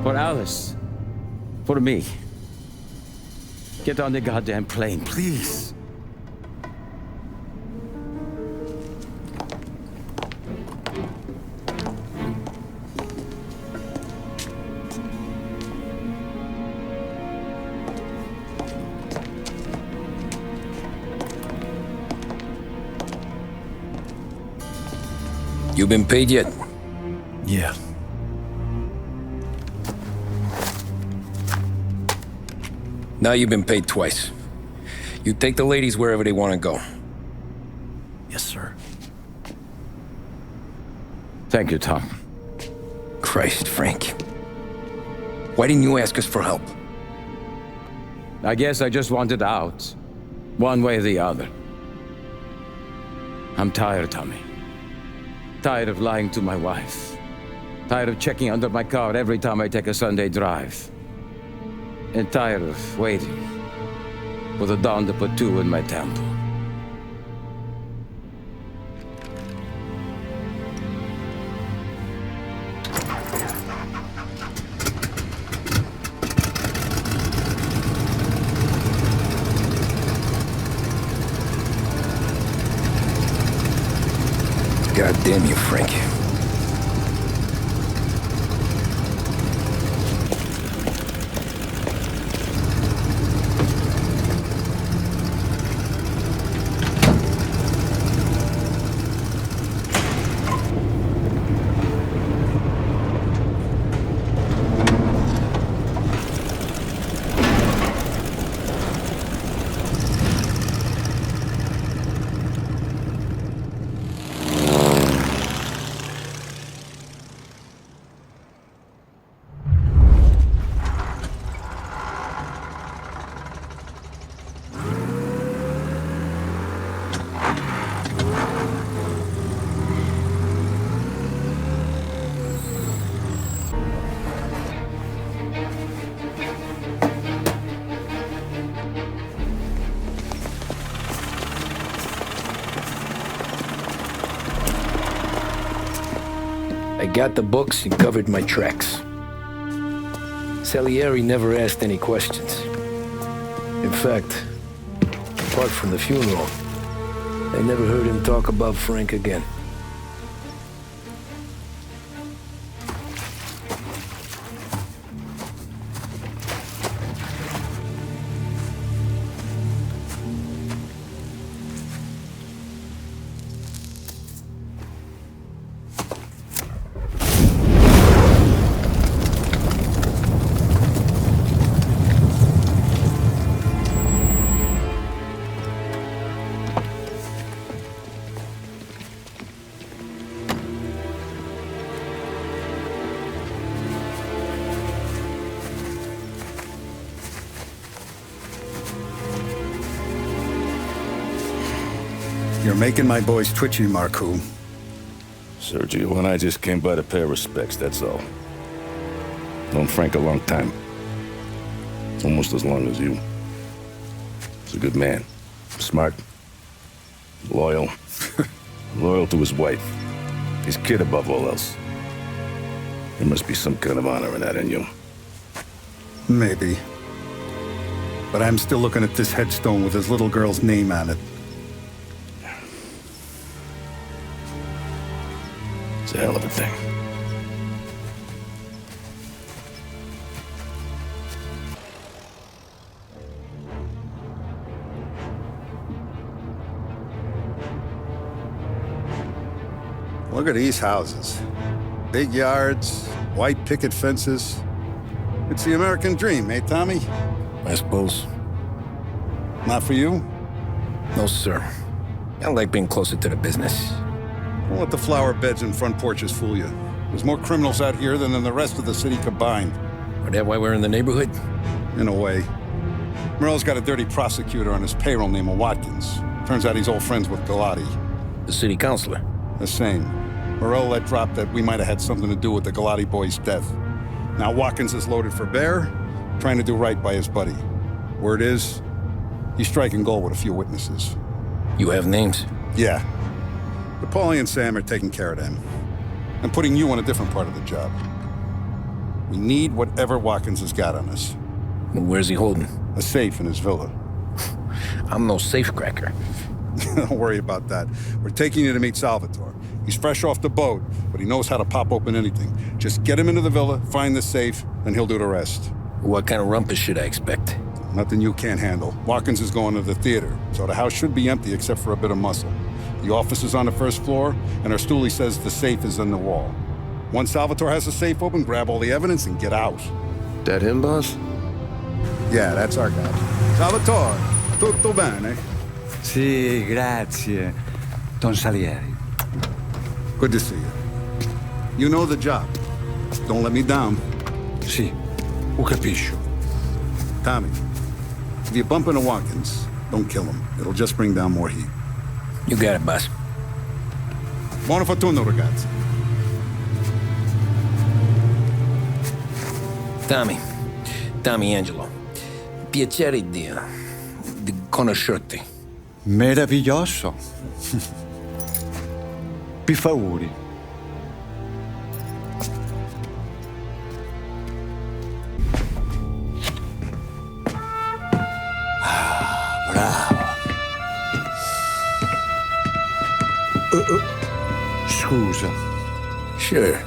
For Alice. For me. Get on the goddamn plane, please. You been paid yet? Yeah. Now you've been paid twice. You take the ladies wherever they want to go. Yes, sir. Thank you, Tom. Christ, Frank. Why didn't you ask us for help? I guess I just wanted out. One way or the other. I'm tired, Tommy. Tired of lying to my wife. Tired of checking under my car every time I take a Sunday drive. And tired of waiting for the dawn to put two in my temple. God damn you, Frank. I got the books and covered my tracks. Salieri never asked any questions. In fact, apart from the funeral, I never heard him talk about Frank again. You're making my boys twitchy, Marku. Sergio and I just came by to pay respects, that's all. Known Frank a long time. Almost as long as you. He's a good man. Smart. Loyal. Loyal to his wife. His kid above all else. There must be some kind of honor in that in you. Maybe. But I'm still looking at this headstone with his little girl's name on it. It's a hell of a thing. Look at these houses. Big yards, white picket fences. It's the American dream, eh, Tommy? I suppose. Not for you? No, sir. I like being closer to the business. Don't let the flower beds and front porches fool you. There's more criminals out here than in the rest of the city combined. Is that why we're in the neighborhood? In a way. Morello's got a dirty prosecutor on his payroll named Watkins. Turns out he's old friends with Galati. The city councilor? The same. Morello let drop that we might have had something to do with the Galati boy's death. Now Watkins is loaded for bear, trying to do right by his buddy. Word is, he's striking gold with a few witnesses. You have names? Yeah. But Paulie and Sam are taking care of them. I'm putting you on a different part of the job. We need whatever Watkins has got on us. Where's he holding? A safe in his villa. I'm no safecracker. Don't worry about that. We're taking you to meet Salvatore. He's fresh off the boat, but he knows how to pop open anything. Just get him into the villa, find the safe, and he'll do the rest. What kind of rumpus should I expect? Nothing you can't handle. Watkins is going to the theater, so the house should be empty except for a bit of muscle. The office is on the first floor, and our stoolie says the safe is in the wall. Once Salvatore has the safe open, grab all the evidence and get out. That him, boss? Yeah, that's our guy. Salvatore, tutto bene? Sì, grazie, Don Salieri. Good to see you. You know the job. Don't let me down. Sì, ho capisco. Tommy, if you bump into Watkins, don't kill him. It'll just bring down more heat. You got it, boss. Buona fortuna, ragazzi. Tommy Angelo. Piacere di conoscerti. Meraviglioso. Per favore. Bravo. Scusa. Sure.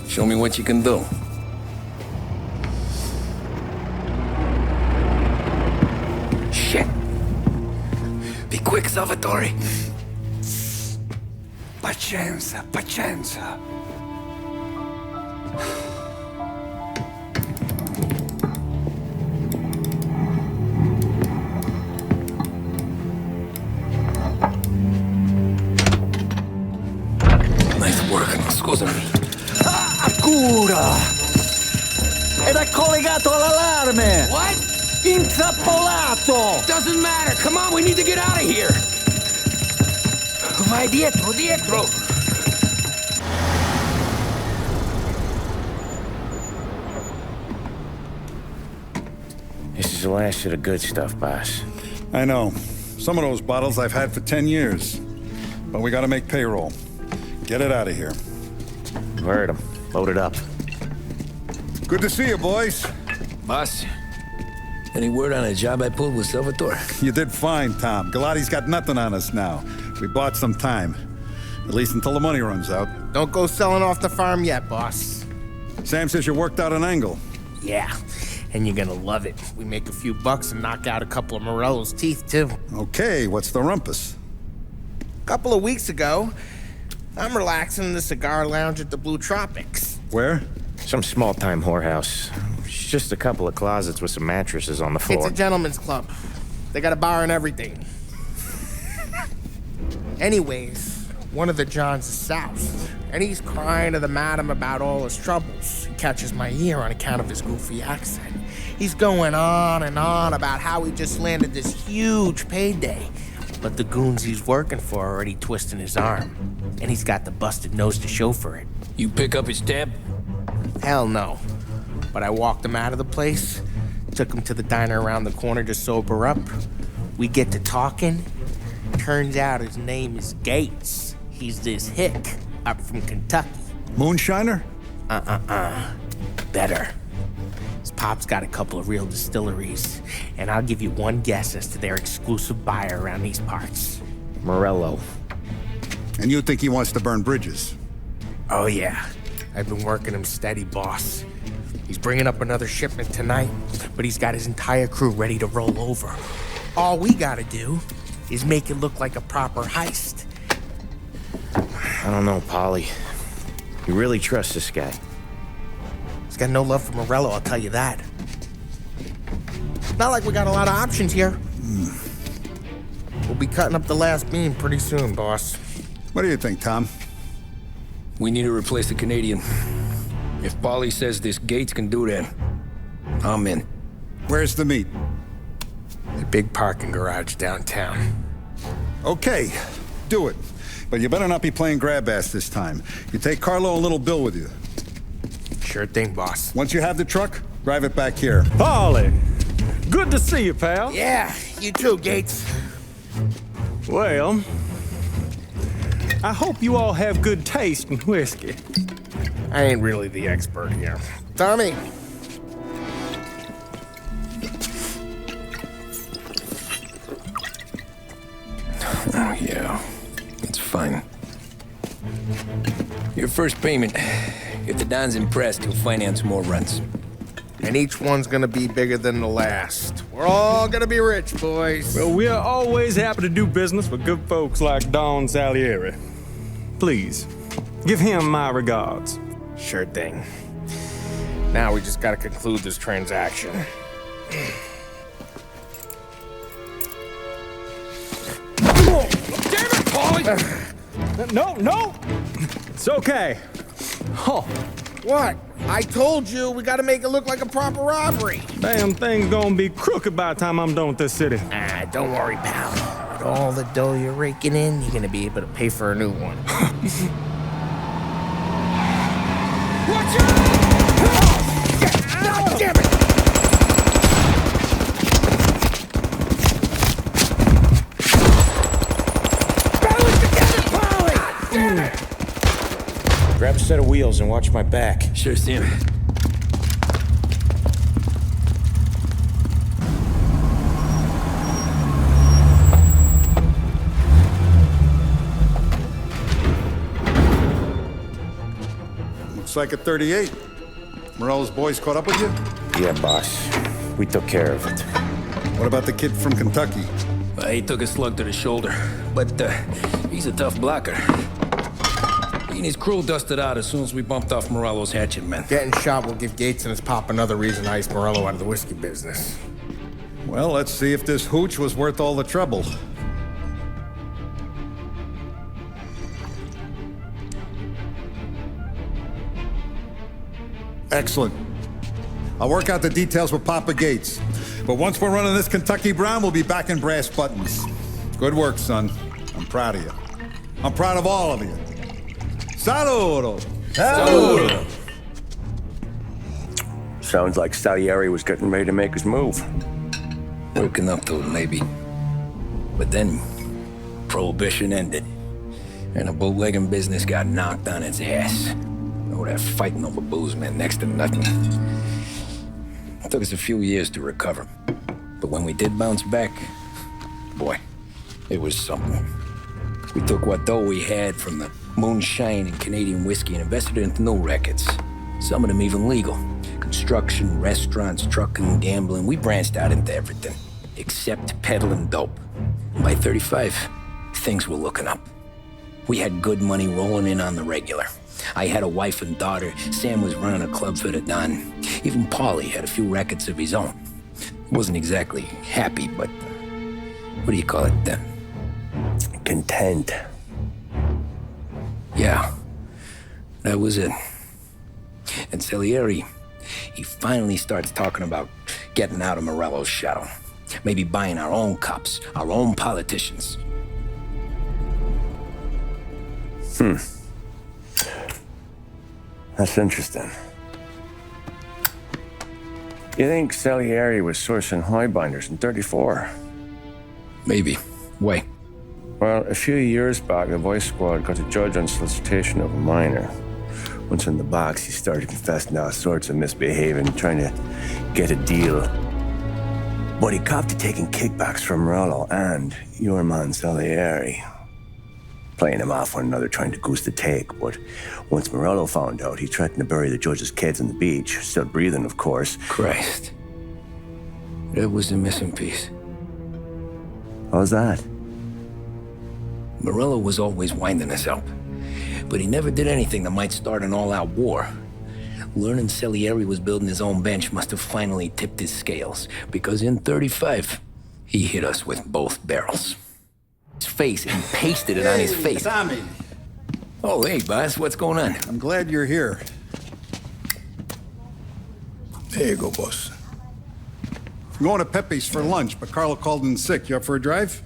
Show me what you can do. Shit. Be quick, Salvatore. Pazienza, pazienza. Nice work, scusami. Cura! Era collegato all'allarme! What? Intrappolato! Doesn't matter. Come on, we need to get out of here. Vai dietro, dietro. This is the last of the good stuff, boss. I know. Some of those bottles I've had for 10 years. But we gotta make payroll. Get it out of here. Heard him. Load it up. Good to see you, boys. Boss, any word on a job I pulled with Salvatore? You did fine, Tom. Galati's got nothing on us now. We bought some time. At least until the money runs out. Don't go selling off the farm yet, boss. Sam says you worked out an angle. Yeah, and you're gonna love it. We make a few bucks and knock out a couple of Morello's teeth, too. Okay, what's the rumpus? A couple of weeks ago, I'm relaxing in the cigar lounge at the Blue Tropics. Where? Some small-time whorehouse. It's just a couple of closets with some mattresses on the floor. It's a gentleman's club. They got a bar and everything. Anyways, one of the Johns is south, and he's crying to the madam about all his troubles. He catches my ear on account of his goofy accent. He's going on and on about how he just landed this huge payday, but the goons he's working for are already twisting his arm, and he's got the busted nose to show for it. You pick up his tab? Hell no. But I walked him out of the place, took him to the diner around the corner to sober up. We get to talking. Turns out his name is Gates. He's this hick up from Kentucky. Moonshiner? Better. His pop's got a couple of real distilleries, and I'll give you one guess as to their exclusive buyer around these parts. Morello. And you think he wants to burn bridges? Oh, yeah. I've been working him steady, boss. He's bringing up another shipment tonight, but he's got his entire crew ready to roll over. All we gotta do is make it look like a proper heist. I don't know, Polly. You really trust this guy? He's got no love for Morello, I'll tell you that. Not like we got a lot of options here. We'll be cutting up the last beam pretty soon, boss. What do you think, Tom? We need to replace the Canadian. If Polly says this Gates can do that, I'm in. Where's the meet? The big parking garage downtown. Okay, do it. But you better not be playing grab ass this time. You take Carlo and Little Bill with you. Sure thing, boss. Once you have the truck, drive it back here. Polly! Good to see you, pal. Yeah, you too, Gates. Well, I hope you all have good taste in whiskey. I ain't really the expert here. Tommy. Oh, yeah. It's fine. Your first payment. If the Don's impressed, he'll finance more runs. And each one's gonna be bigger than the last. We're all gonna be rich, boys. Well, we're always happy to do business with good folks like Don Salieri. Please, give him my regards. Sure thing. Now we just gotta conclude this transaction. Damn it, Paulie! No! It's okay. Oh. What? I told you we gotta make it look like a proper robbery. Damn thing's gonna be crooked by the time I'm done with this city. Ah, don't worry, pal. With all the dough you're raking in, you're gonna be able to pay for a new one. Watch out! Oh, damn it! Grab a set of wheels and watch my back. Sure, Sam. Looks like a 38. Morello's boys caught up with you? Yeah, boss. We took care of it. What about the kid from Kentucky? He took a slug to the shoulder, but he's a tough blocker. He and his crew dusted out as soon as we bumped off Morello's hatchet men. Getting shot will give Gates and his pop another reason to ice Morello out of the whiskey business. Well, let's see if this hooch was worth all the trouble. Excellent. I'll work out the details with Papa Gates. But once we're running this Kentucky Brown, we'll be back in brass buttons. Good work, son. I'm proud of you. I'm proud of all of you. Saludo! Saludo! Sounds like Salieri was getting ready to make his move. Working up to it, maybe. But then, Prohibition ended. And the bootlegging business got knocked on its ass. Oh, that fighting over booze meant next to nothing. It took us a few years to recover. But when we did bounce back, boy, it was something. We took what dough we had from the moonshine and Canadian whiskey and invested it into new rackets. Some of them even legal. Construction, restaurants, trucking, gambling. We branched out into everything, except peddling dope. By 35, things were looking up. We had good money rolling in on the regular. I had a wife and daughter. Sam was running a club for the Don. Even Paulie had a few rackets of his own. Wasn't exactly happy, but what do you call it then? Content. Yeah, that was it. And Salieri, he finally starts talking about getting out of Morello's shadow. Maybe buying our own cops, our own politicians. That's interesting. You think Salieri was sourcing highbinders in 34? Maybe. Why? Well, a few years back, the Vice Squad got a judge on solicitation of a minor. Once in the box, he started confessing all sorts of misbehaving, trying to get a deal. But he copped to taking kickbacks from Morello and your man Salieri. Playing them off one another, trying to goose the take. But once Morello found out, he threatened to bury the judge's kids on the beach. Still breathing, of course. Christ. That was the missing piece. How's that? Morello was always winding us up. But he never did anything that might start an all-out war. Learning Salieri was building his own bench must have finally tipped his scales. Because in 35, he hit us with both barrels. His face and pasted it on his face. Tommy. Oh, hey, boss, what's going on? I'm glad you're here. There you go, boss. I'm going to Pepe's for lunch, but Carlo called in sick. You up for a drive?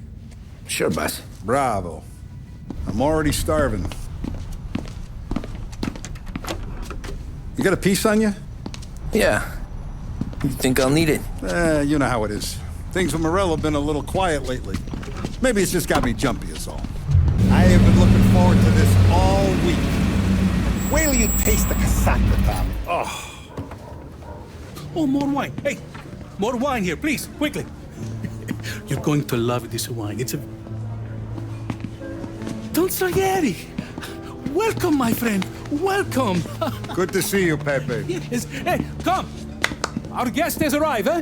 Sure, boss. Bravo. I'm already starving. You got a piece on you? Yeah. You think I'll need it? You know how it is. Things with Morello have been a little quiet lately. Maybe it's just got me jumpy is all. I have been looking forward to Wait till you taste the casaca, Tom. Oh. Oh, more wine. Hey, more wine here, please, quickly. You're going to love this wine. It's a... Don Salieri! Welcome, my friend. Welcome. Good to see you, Pepe. Yes. Hey, come. Our guest has arrived, eh?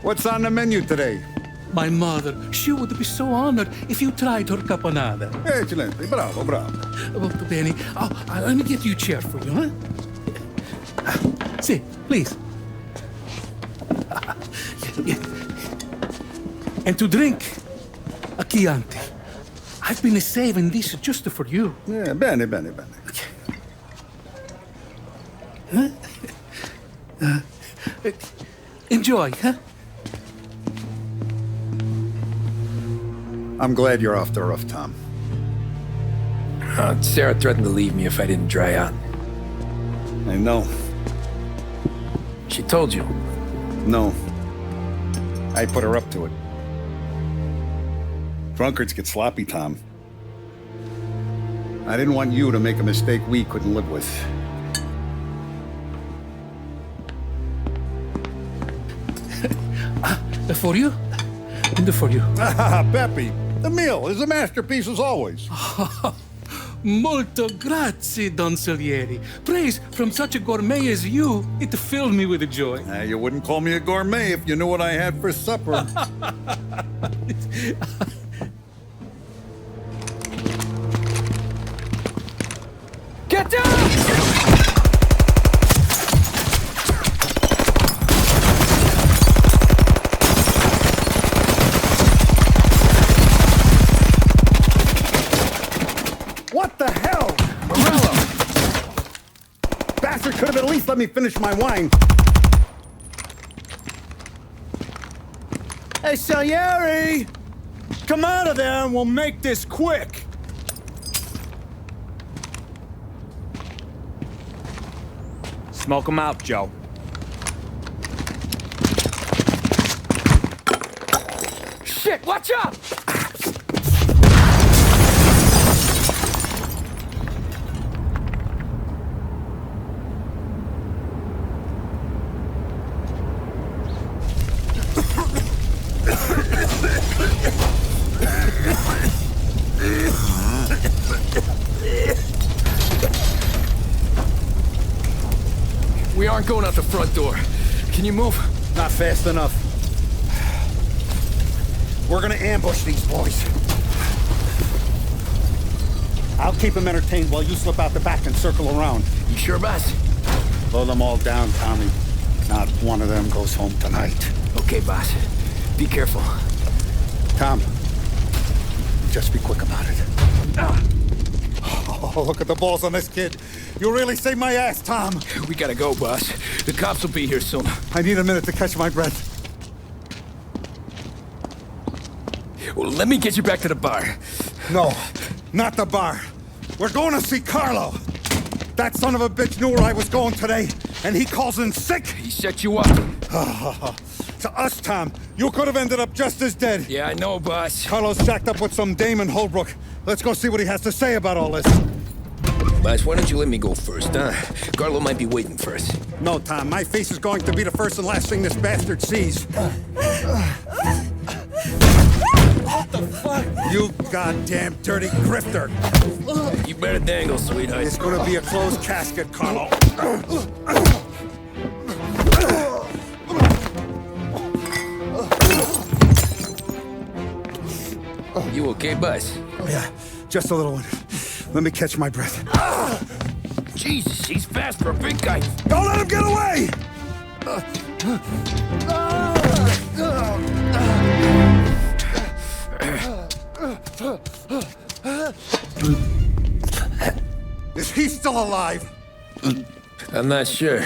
What's on the menu today? My mother, she would be so honored if you tried her caponata. Excellent. Bravo, bravo. Molto bene. Oh, let me get you a chair for you, huh? See, please. And to drink, a Chianti. I've been saving this just for you. Yeah, bene, bene, bene. Huh? Enjoy, huh? I'm glad you're off the roof, Tom. Sarah threatened to leave me if I didn't dry out. I know. She told you? No. I put her up to it. Drunkards get sloppy, Tom. I didn't want you to make a mistake we couldn't live with. For you? And for you. Pepe, the meal is a masterpiece as always. Molto grazie, Don Salieri. Praise from such a gourmet as you, it filled me with joy. You wouldn't call me a gourmet if you knew what I had for supper. Get down! What the hell? Morello! Bastard could have at least let me finish my wine. Hey, Salieri! Come out of there and we'll make this quick. Smoke him out, Joe. Shit, watch out! We aren't going out the front door. Can you move? Not fast enough. We're gonna ambush these boys. I'll keep them entertained while you slip out the back and circle around. You sure, boss? Blow them all down, Tommy. Not one of them goes home tonight. Okay, boss. Be careful. Tom, just be quick about it. Oh, look at the balls on this kid. You really saved my ass, Tom. We gotta go, boss. The cops will be here soon. I need a minute to catch my breath. Well, let me get you back to the bar. No, not the bar. We're going to see Carlo. That son of a bitch knew where I was going today, and he calls in sick. He set you up. To us, Tom, you could have ended up just as dead. Yeah, I know, boss. Carlo's jacked up with some dame in Holbrook. Let's go see what he has to say about all this. Boss, why don't you let me go first, huh? Carlo might be waiting for us. No, Tom, my face is going to be the first and last thing this bastard sees. What the fuck? You goddamn dirty grifter. You better dangle, sweetheart. It's gonna be a closed casket, Carlo. You okay, boss? Yeah, just a little one. Let me catch my breath. Jesus, he's fast for a big guy. Don't let him get away! Is he still alive? I'm not sure.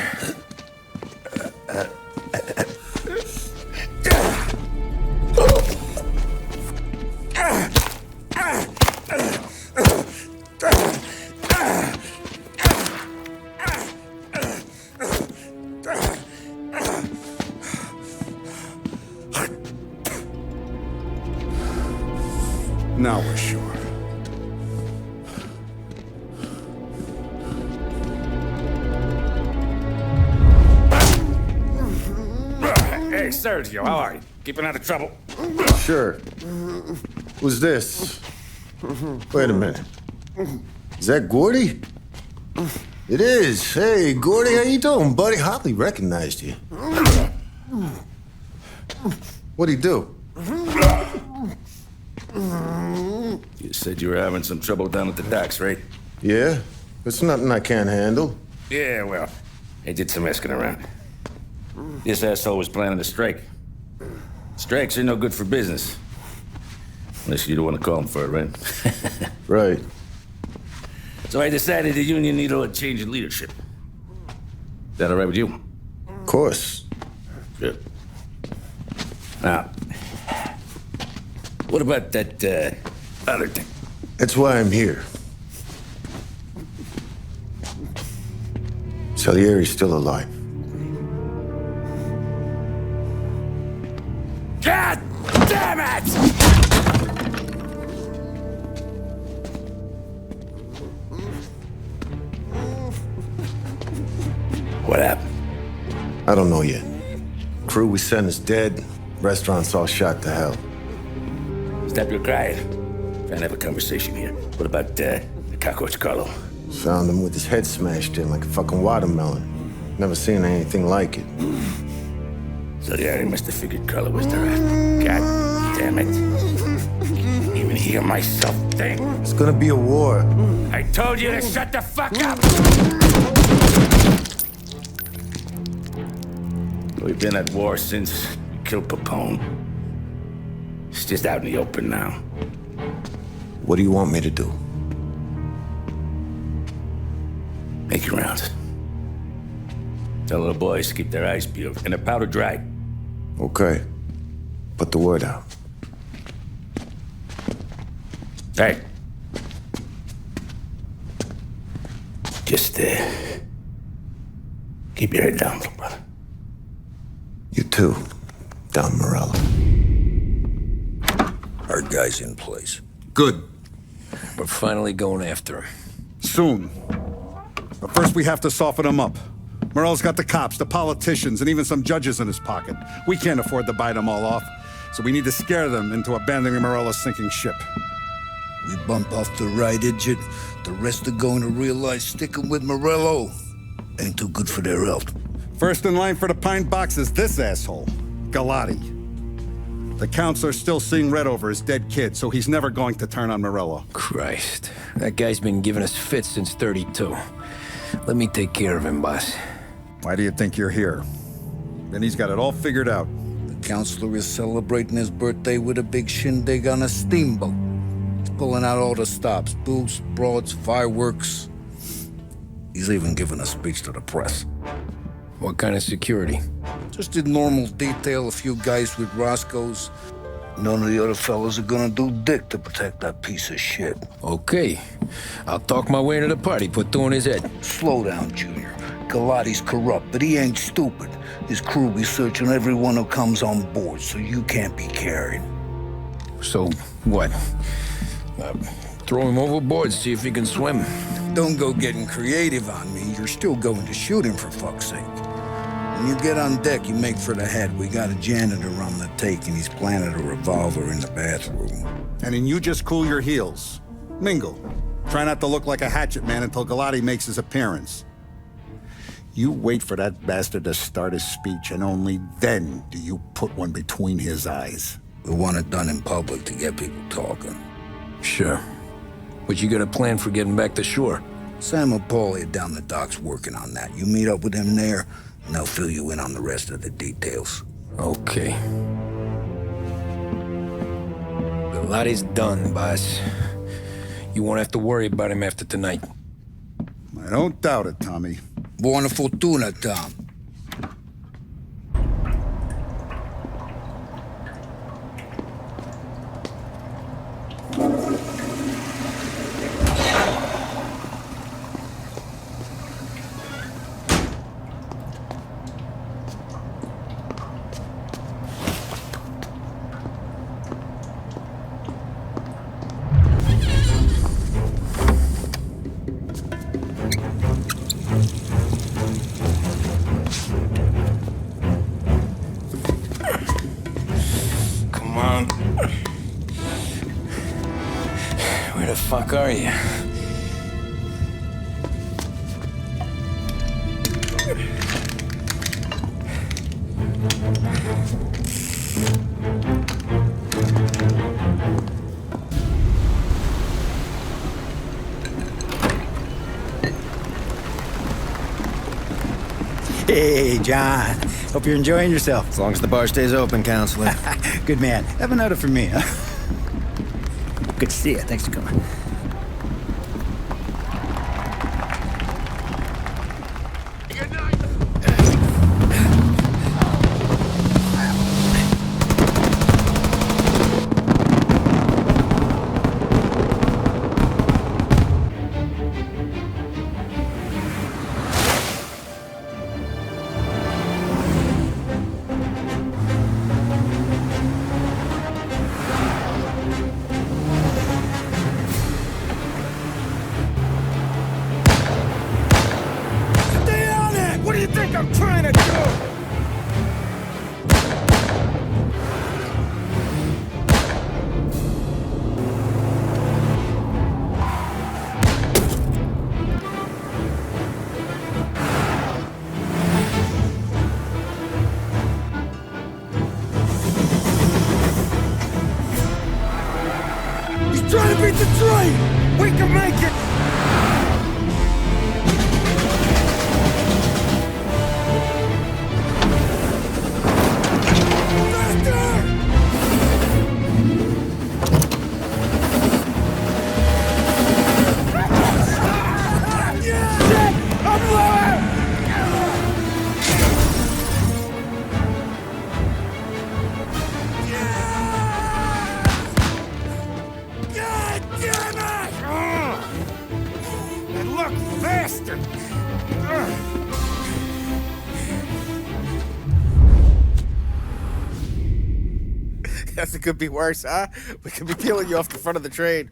Now we're sure. Sergio. How are you? Keeping out of trouble? Sure. Who's this? Wait a minute. Is that Gordy? It is. Hey, Gordy, how you doing, buddy? Hardly recognized you. What'd he do? You said you were having some trouble down at the docks, right? Yeah? It's nothing I can't handle. Yeah, well, I did some asking around. This asshole was planning a strike. Strikes are no good for business. Unless you don't want to call him for it, right? Right. So I decided the union needed a change in leadership. Is that all right with you? Of course. Good. Now, what about that other thing? That's why I'm here. Salieri's still alive. God damn it! What happened? I don't know yet. Crew we sent is dead. Restaurant's all shot to hell. Stop your crying. Trying to have a conversation here. What about the cockroach Carlo? Found him with his head smashed in like a fucking watermelon. Never seen anything like it. Salieri must have figured Carlo was the rat. God damn it. Can't even hear myself think. It's gonna be a war. I told you to shut the fuck up! We've been at war since we killed Papone. It's just out in the open now. What do you want me to do? Make your rounds. Tell little boys to keep their eyes peeled and their powder dry. Okay. Put the word out. Hey. Just, keep your head down, little brother. You too, Don Morello. Our guy's in place. Good. We're finally going after him. Soon. But first we have to soften him up. Morello's got the cops, the politicians, and even some judges in his pocket. We can't afford to bite them all off, so we need to scare them into abandoning Morello's sinking ship. We bump off the right idiot. The rest are going to realize sticking with Morello ain't too good for their health. First in line for the pine box is this asshole, Galati. The counselor's still seeing red over his dead kid, so he's never going to turn on Morello. Christ. That guy's been giving us fits since 32. Let me take care of him, boss. Why do you think you're here? Then he's got it all figured out. The counselor is celebrating his birthday with a big shindig on a steamboat. He's pulling out all the stops, booze, broads, fireworks. He's even giving a speech to the press. What kind of security? Just did normal detail, a few guys with Roscoe's. None of the other fellas are gonna do dick to protect that piece of shit. Okay. I'll talk my way into the party, put two in his head. Slow down, Junior. Galati's corrupt, but he ain't stupid. His crew be searching everyone who comes on board, so you can't be carried. So, what? Throw him overboard, see if he can swim. Don't go getting creative on me. You're still going to shoot him, for fuck's sake. When you get on deck, you make for the head. We got a janitor on the take, and he's planted a revolver in the bathroom. And then you just cool your heels. Mingle. Try not to look like a hatchet man until Galati makes his appearance. You wait for that bastard to start his speech, and only then do you put one between his eyes. We want it done in public to get people talking. Sure. But you got a plan for getting back to shore? Sam and Paulie are down the docks working on that. You meet up with them there, and they'll fill you in on the rest of the details. Okay. Galati's done, boss. You won't have to worry about him after tonight. I don't doubt it, Tommy. Buona fortuna, Tom. fuck are you? Hey, John. Hope you're enjoying yourself. As long as the bar stays open, counselor. Good man. Have a note from me, huh? Good to see you. Thanks for coming. What do you think I'm trying to do? He's trying to beat the train! We can make it! Faster! Guess it could be worse, huh? We could be peeling you off the front of the train.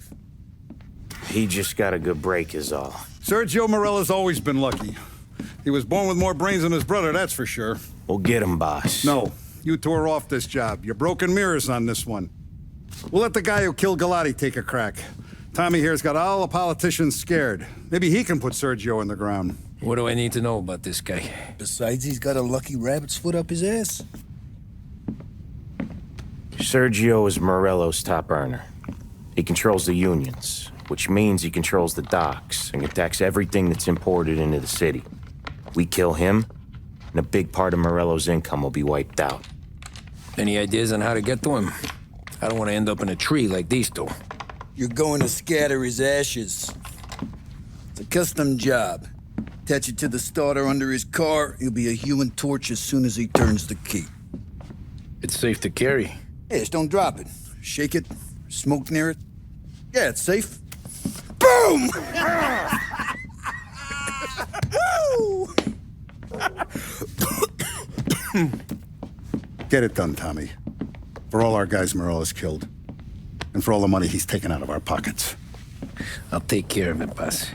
He just got a good break is all. Sergio Morella's always been lucky. He was born with more brains than his brother, that's for sure. We'll get him, boss. No, you tore off this job. You're broken mirrors on this one. We'll let the guy who killed Galati take a crack. Tommy here's got all the politicians scared. Maybe he can put Sergio in the ground. What do I need to know about this guy? Besides, he's got a lucky rabbit's foot up his ass. Sergio is Morello's top earner. He controls the unions, which means he controls the docks and attacks everything that's imported into the city. We kill him, and a big part of Morello's income will be wiped out. Any ideas on how to get to him? I don't want to end up in a tree like these two. You're going to scatter his ashes. It's a custom job. Attach it to the starter under his car. He'll be a human torch as soon as he turns the key. It's safe to carry. Hey, just don't drop it. Shake it, smoke near it. Yeah, it's safe. Boom! Get it done, Tommy. For all our guys Morella's killed. And for all the money he's taken out of our pockets. I'll take care of it, boss.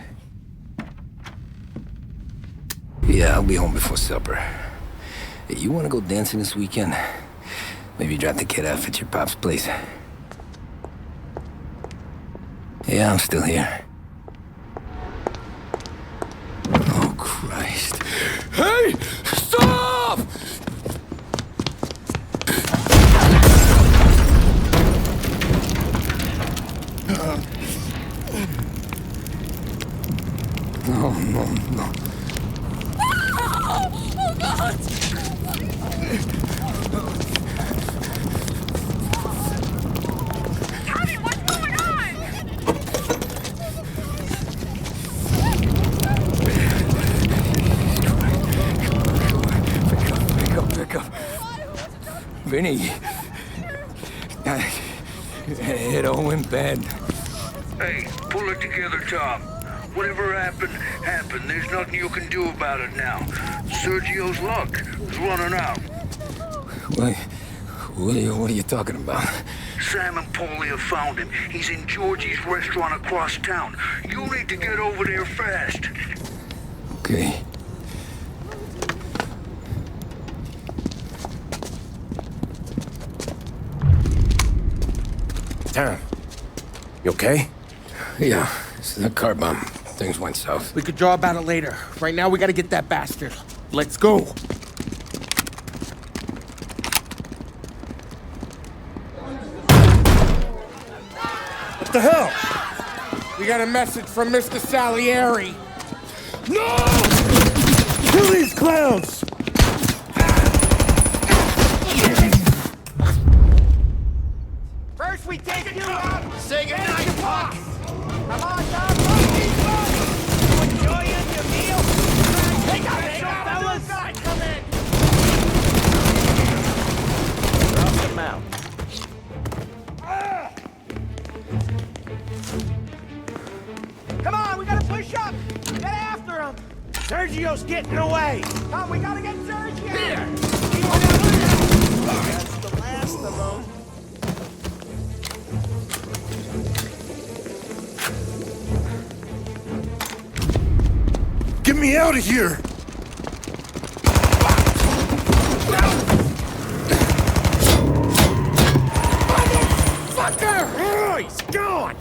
Yeah, I'll be home before supper. Hey, you want to go dancing this weekend? Maybe drop the kid off at your pop's place. Yeah, I'm still here. Oh, Christ. Hey! Stop! No, no, no. Oh, God! Tommy, what's going on? Pick up. Vinny. It all went bad. Hey, pull it together, Tom. Whatever happened, happened. There's nothing you can do about it now. Sergio's luck is running out. What are you talking about? Sam and Paulie have found him. He's in Georgie's restaurant across town. You need to get over there fast. Okay. Tom, you okay? Yeah, it's the car bomb. Things went south. We could draw about it later. Right now, we gotta get that bastard. Let's go. What the hell? We got a message from Mr. Salieri. No! Kill these clowns! First we take you out. Say goodnight, Puck. Come on, Tom. You enjoying your meal? Take out, fellas. Come in. Drop them out. Come on, we gotta push up. Get after him. Sergio's getting away. Tom, we gotta get Sergio. Here. That's the last of them. Get me out of here! Motherfucker! Oh, he's gone!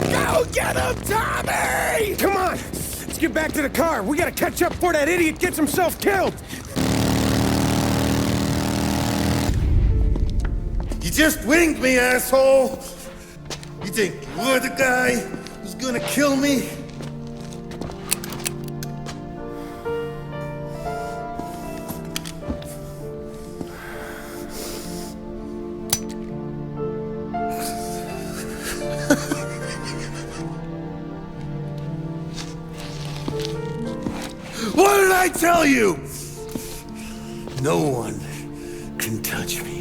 Go get him, Tommy! Come on! Let's get back to the car. We gotta catch up before that idiot gets himself killed! You just winged me, asshole! You think you're the guy who's gonna kill me? What did I tell you? No one can touch me.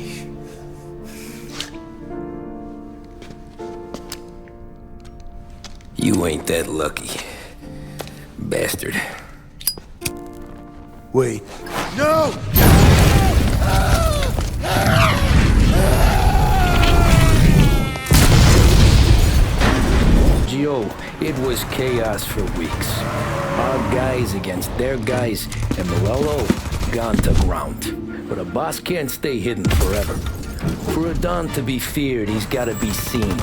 You ain't that lucky, bastard. Wait. No! Gio, it was chaos for weeks. Our guys against their guys, and Morello gone to ground. But a boss can't stay hidden forever. For a Don to be feared, he's gotta be seen.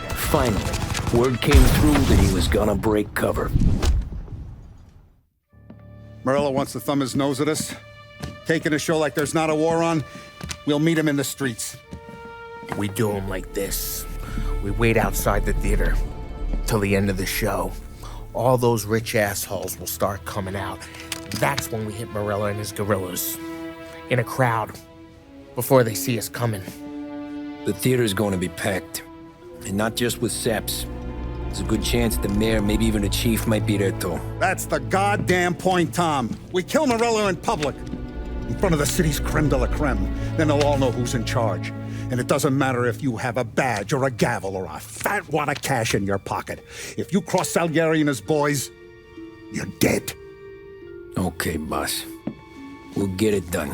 Finally, word came through that he was gonna break cover. Morello wants to thumb his nose at us. Taking a show like there's not a war on, we'll meet him in the streets. We do him like this. We wait outside the theater till the end of the show. All those rich assholes will start coming out. That's when we hit Morello and his guerrillas. In a crowd. Before they see us coming. The theater's going to be packed. And not just with saps. There's a good chance the mayor, maybe even the chief, might be there too. That's the goddamn point, Tom. We kill Morello in public. In front of the city's creme de la creme. Then they'll all know who's in charge. And it doesn't matter if you have a badge or a gavel or a fat wad of cash in your pocket. If you cross Salieri and his boys, you're dead. Okay, boss. We'll get it done.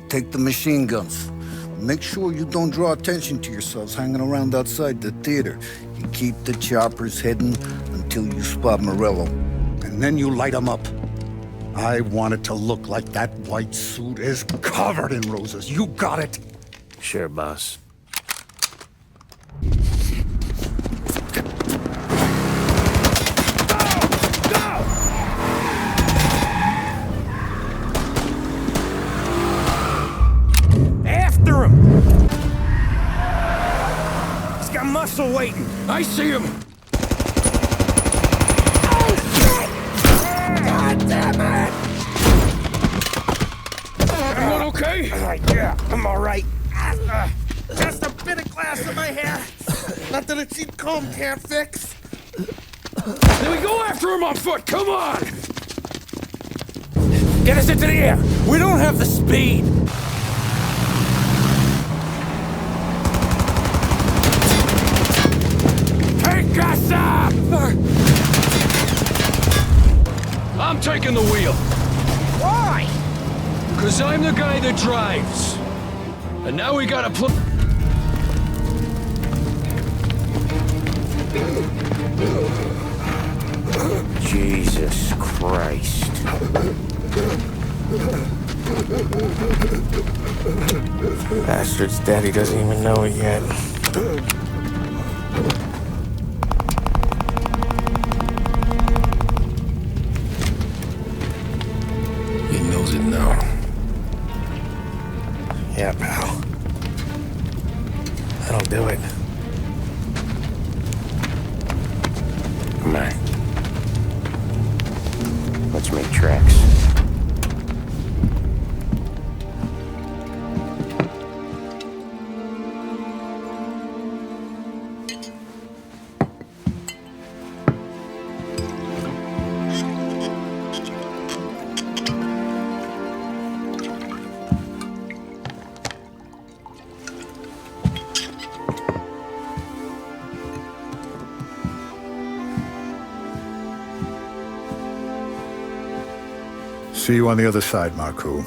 Take the machine guns. Make sure you don't draw attention to yourselves hanging around outside the theater. You keep the choppers hidden until you spot Morello. And then you light them up. I want it to look like that white suit is covered in roses. You got it? Sure, boss. After him! He's got muscle waiting. I see him! Oh, shit! God damn it! Everyone okay? Yeah, I'm all right. Just a bit of glass in my hair. Nothing a cheap comb can't fix. Then we go after him on foot, come on! Get us into the air. We don't have the speed. Take us up! I'm taking the wheel. Why? Because I'm the guy that drives. And now we gotta put... Jesus Christ. Bastard's daddy doesn't even know it yet. He knows it now. Yeah, pal. That'll do it. Come on. Let's make tracks. See you on the other side, Marku.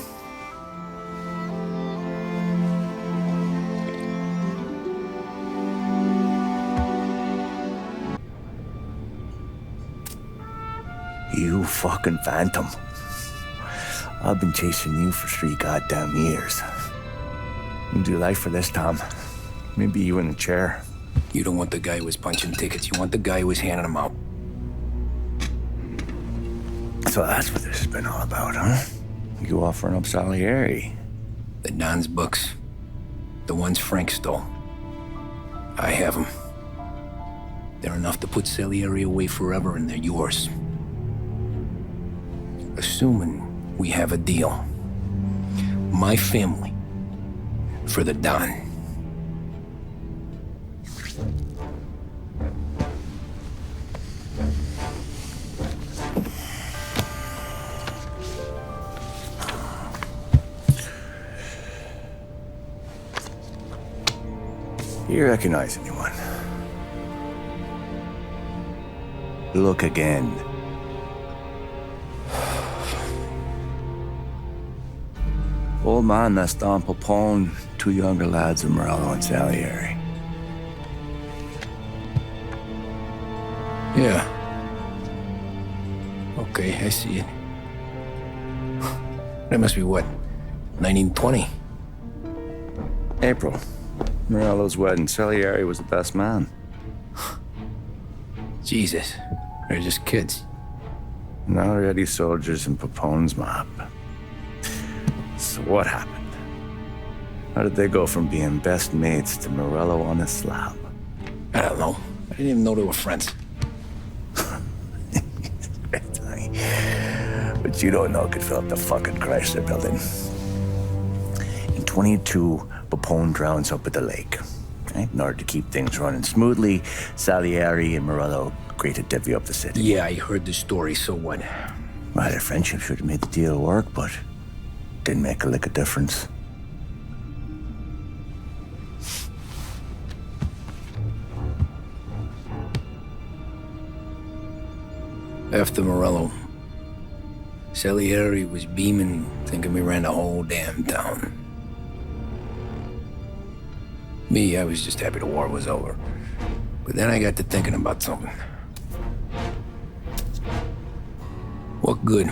You fucking phantom. I've been chasing you for 3 goddamn years. You do life for this, Tom. Maybe you in a chair. You don't want the guy who was punching tickets. You want the guy who was handing them out. So that's what this has been all about, huh? You offering up Salieri. The Don's books. The ones Frank stole. I have them. They're enough to put Salieri away forever, and they're yours. Assuming we have a deal. My family for the Don. You recognize anyone? Look again. Old man that's Don Popone, 2 younger lads of Morello and Salieri. Yeah. Okay, I see it. That must be what? 1920? April. Morello's wedding. Salieri was the best man. Jesus. They're just kids. Now already soldiers in Papone's mob. So what happened? How did they go from being best mates to Morello on a slab? I don't know. I didn't even know they were friends. But you don't know could fill up the fucking Chrysler building. In 22, Papone drowns up at the lake. Right? In order to keep things running smoothly, Salieri and Morello agreed to divvy up the city. Yeah, I heard the story, so what? Well, their friendship should have made the deal work, but didn't make a lick of difference. After Morello, Salieri was beaming, thinking we ran the whole damn town. Me, I was just happy the war was over. But then I got to thinking about something. What good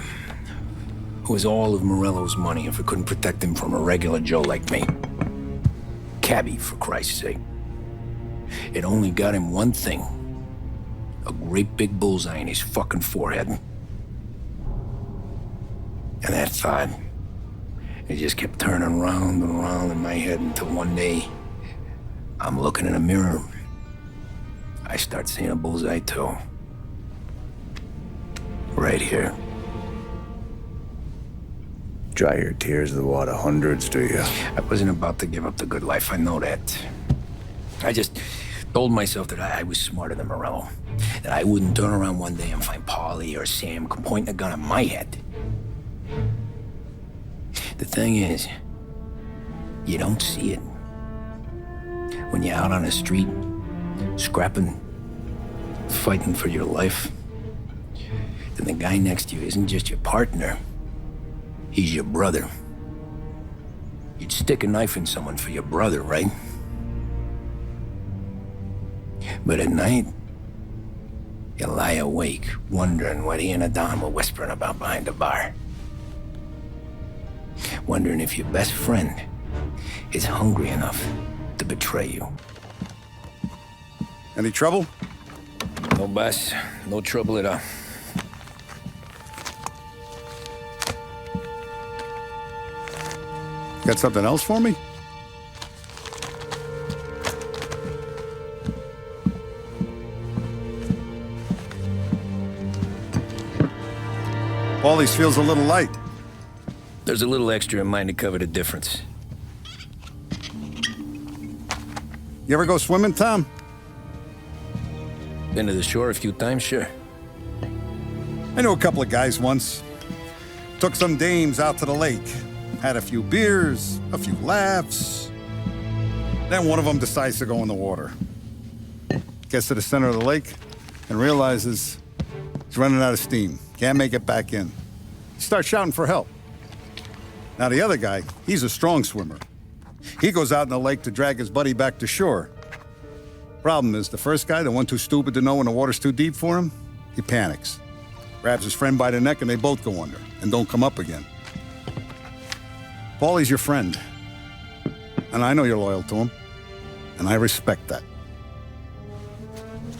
was all of Morello's money if it couldn't protect him from a regular Joe like me? Cabbie, for Christ's sake. It only got him one thing. A great big bullseye in his fucking forehead. And that thought, it just kept turning round and round in my head until one day, I'm looking in a mirror. I start seeing a bullseye too. Right here. Dry your tears of the water hundreds, do you? I wasn't about to give up the good life, I know that. I just told myself that I was smarter than Morello. That I wouldn't turn around one day and find Paulie or Sam pointing a gun at my head. The thing is, you don't see it. When you're out on the street, scrapping, fighting for your life, then the guy next to you isn't just your partner, he's your brother. You'd stick a knife in someone for your brother, right? But at night, you lie awake, wondering what he and Adon were whispering about behind the bar. Wondering if your best friend is hungry enough to betray you. Any trouble? No, boss. No trouble at all. Got something else for me? Paulie's feels a little light. There's a little extra in mine to cover the difference. You ever go swimming, Tom? Been to the shore a few times, sure. I knew a couple of guys once. Took some dames out to the lake. Had a few beers, a few laughs. Then one of them decides to go in the water. Gets to the center of the lake and realizes he's running out of steam. Can't make it back in. He starts shouting for help. Now the other guy, he's a strong swimmer. He goes out in the lake to drag his buddy back to shore. Problem is, the first guy, the one too stupid to know when the water's too deep for him, he panics. Grabs his friend by the neck and they both go under and don't come up again. Paulie's your friend. And I know you're loyal to him. And I respect that.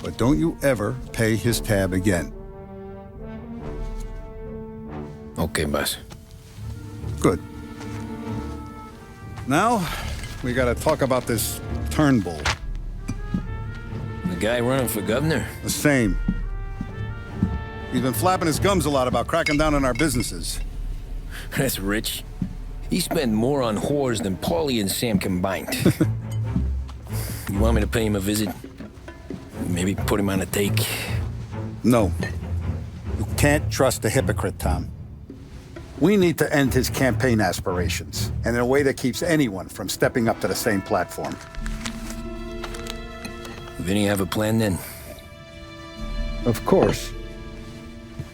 But don't you ever pay his tab again. Okay, boss. Good. Now, we gotta talk about this Turnbull. The guy running for governor? The same. He's been flapping his gums a lot about cracking down on our businesses. That's rich. He spent more on whores than Paulie and Sam combined. You want me to pay him a visit? Maybe put him on a take? No. You can't trust a hypocrite, Tom. We need to end his campaign aspirations, and in a way that keeps anyone from stepping up to the same platform. Vinny have a plan then? Of course.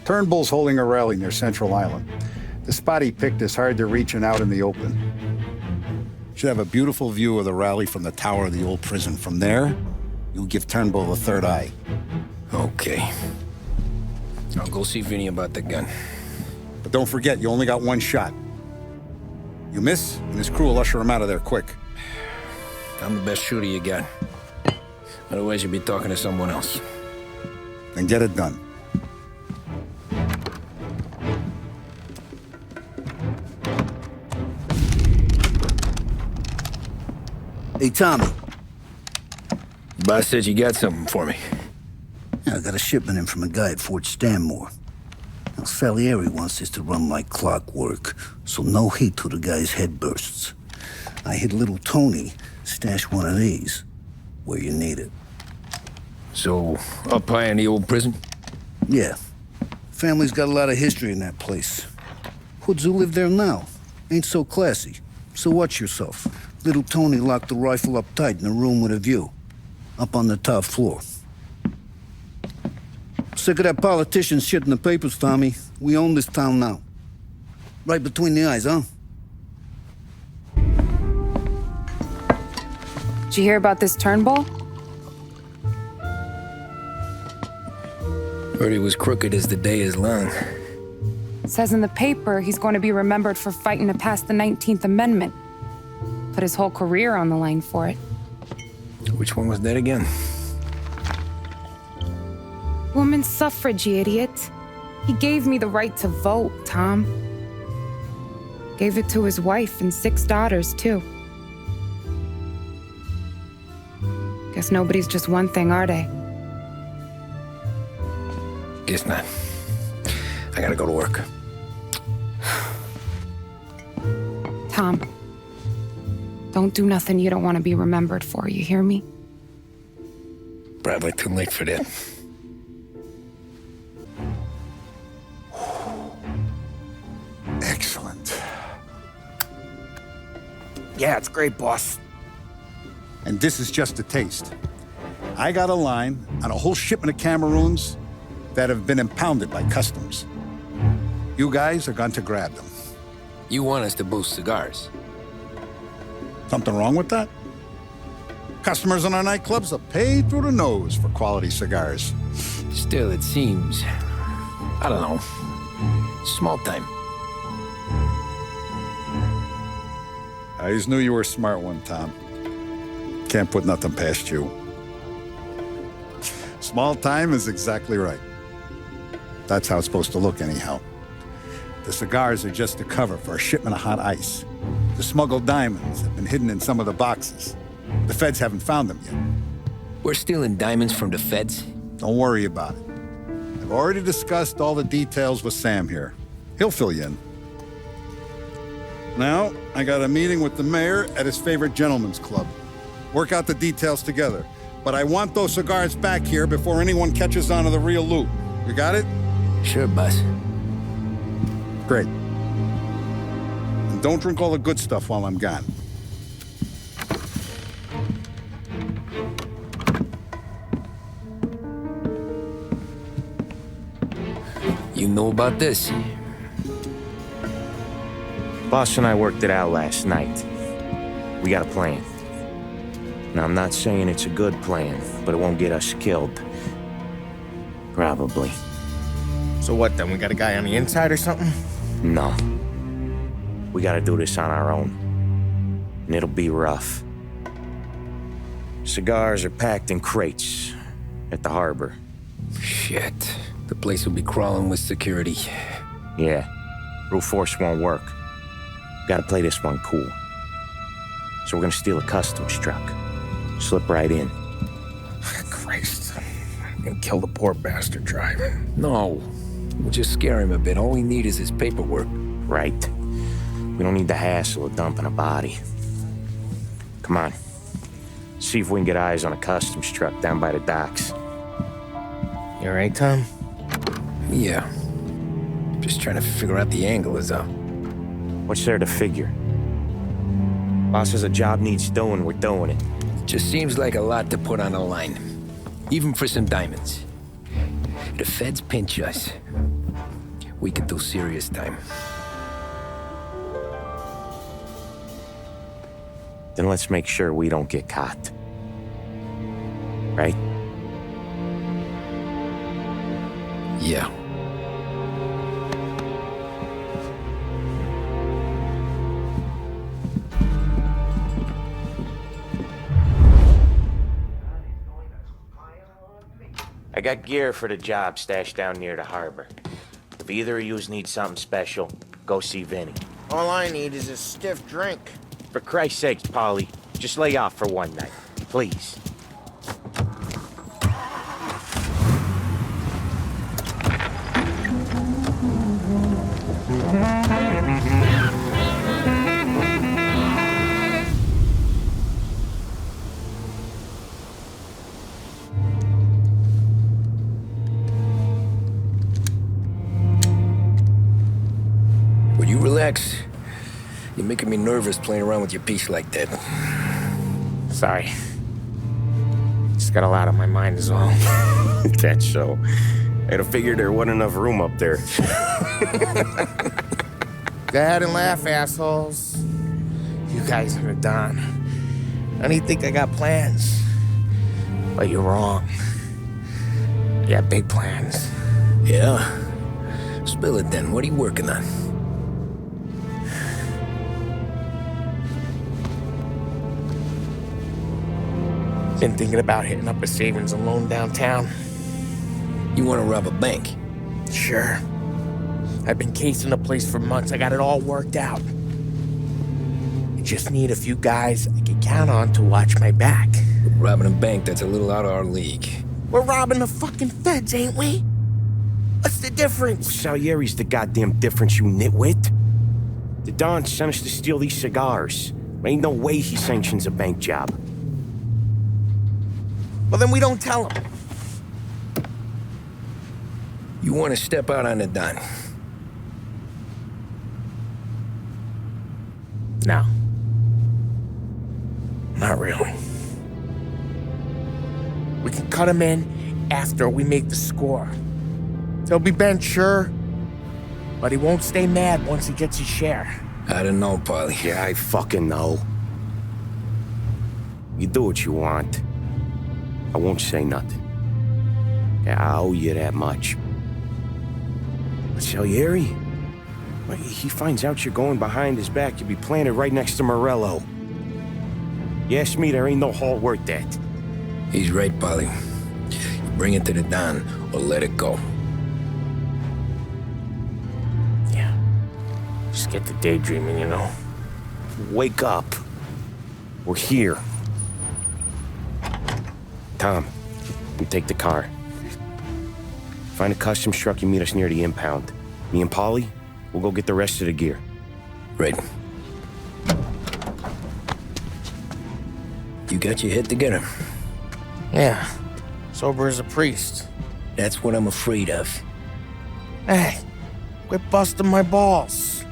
Turnbull's holding a rally near Central Island. The spot he picked is hard to reach and out in the open. Should have a beautiful view of the rally from the tower of the old prison. From there, you'll give Turnbull the third eye. Okay. I'll go see Vinny about the gun. But don't forget, you only got one shot. You miss, and his crew will usher him out of there quick. I'm the best shooter you got. Otherwise, you'd be talking to someone else. Then get it done. Hey, Tommy. Boss said you got something for me. Yeah, I got a shipment in from a guy at Fort Stanmore. Now, Salieri wants this to run like clockwork, so no heat till the guy's head bursts. I hit little Tony, stash one of these where you need it. So, up high in the old prison? Yeah. Family's got a lot of history in that place. Hoods who live there now ain't so classy. So watch yourself. Little Tony locked the rifle up tight in a room with a view. Up on the top floor. Sick of that politician shit in the papers, Tommy. We own this town now. Right between the eyes, huh? Did you hear about this Turnbull? Heard he was crooked as the day is long. It says in the paper he's going to be remembered for fighting to pass the 19th Amendment. Put his whole career on the line for it. Which one was that again? Women's suffrage, you idiot. He gave me the right to vote, Tom. Gave it to his wife and 6 daughters, too. Guess nobody's just one thing, are they? Guess not. I gotta go to work. Tom, don't do nothing you don't want to be remembered for, you hear me? Probably too late for that. Excellent. Yeah, it's great, boss. And this is just a taste. I got a line on a whole shipment of Cameroons that have been impounded by customs. You guys are going to grab them. You want us to boost cigars? Something wrong with that? Customers in our nightclubs are paid through the nose for quality cigars. Still, it seems... I don't know. Small time. I just knew you were a smart one, Tom. Can't put nothing past you. Small time is exactly right. That's how it's supposed to look anyhow. The cigars are just a cover for a shipment of hot ice. The smuggled diamonds have been hidden in some of the boxes. The feds haven't found them yet. We're stealing diamonds from the feds? Don't worry about it. I've already discussed all the details with Sam here. He'll fill you in. Now, I got a meeting with the mayor at his favorite gentleman's club. Work out the details together. But I want those cigars back here before anyone catches on to the real loot. You got it? Sure, boss. Great. And don't drink all the good stuff while I'm gone. You know about this? Boss and I worked it out last night. We got a plan. Now, I'm not saying it's a good plan, but it won't get us killed. Probably. So what then? We got a guy on the inside or something? No. We gotta do this on our own. And it'll be rough. Cigars are packed in crates at the harbor. Shit. The place will be crawling with security. Yeah. Brute force won't work. Gotta play this one cool. So we're gonna steal a customs truck. Slip right in. Christ. I'm gonna kill the poor bastard driver. No. We'll just scare him a bit. All we need is his paperwork. Right. We don't need the hassle of dumping a body. Come on. See if we can get eyes on a customs truck down by the docks. You all right, Tom? Yeah. Just trying to figure out the angle is up. What's there to figure? Boss says a job needs doing, we're doing it. Just seems like a lot to put on the line. Even for some diamonds. If the feds pinch us, we could do serious time. Then let's make sure we don't get caught. Right? Yeah. I got gear for the job stashed down near the harbor. If either of yous need something special, go see Vinny. All I need is a stiff drink. For Christ's sakes, Polly, just lay off for one night, please. Would you relax? You're making me nervous playing around with your piece like that. Sorry. Just got a lot on my mind as well. That's so. I'd have figured there wasn't enough room up there. Go ahead and laugh, assholes. You guys are done. I don't think I got plans. But you're wrong. I got big plans. Yeah? Spill it then. What are you working on? Been thinking about hitting up a savings and loan downtown. You want to rob a bank? Sure. I've been casing the place for months. I got it all worked out. I just need a few guys I can count on to watch my back. Robbing a bank, that's a little out of our league. We're robbing the fucking feds, ain't we? What's the difference? Salieri's the goddamn difference, you nitwit. The Don sent us to steal these cigars. There ain't no way he sanctions a bank job. Well, then we don't tell him. You want to step out on the Don? No. Not really. We can cut him in after we make the score. He'll be bent, sure, but he won't stay mad once he gets his share. I don't know, Polly. Yeah, I fucking know. You do what you want. I won't say nothing. Yeah, I owe you that much. But Salieri, But he finds out you're going behind his back, you'll be planted right next to Morello. You ask me, there ain't no haul worth that. He's right, Polly. You bring it to the Don or let it go. Yeah. Just get to daydreaming, you know. Wake up. We're here. Tom, you take the car. Find a customs truck and meet us near the impound. Me and Polly, we'll go get the rest of the gear. Right. You got your head together. Yeah. Sober as a priest. That's what I'm afraid of. Hey, quit busting my balls.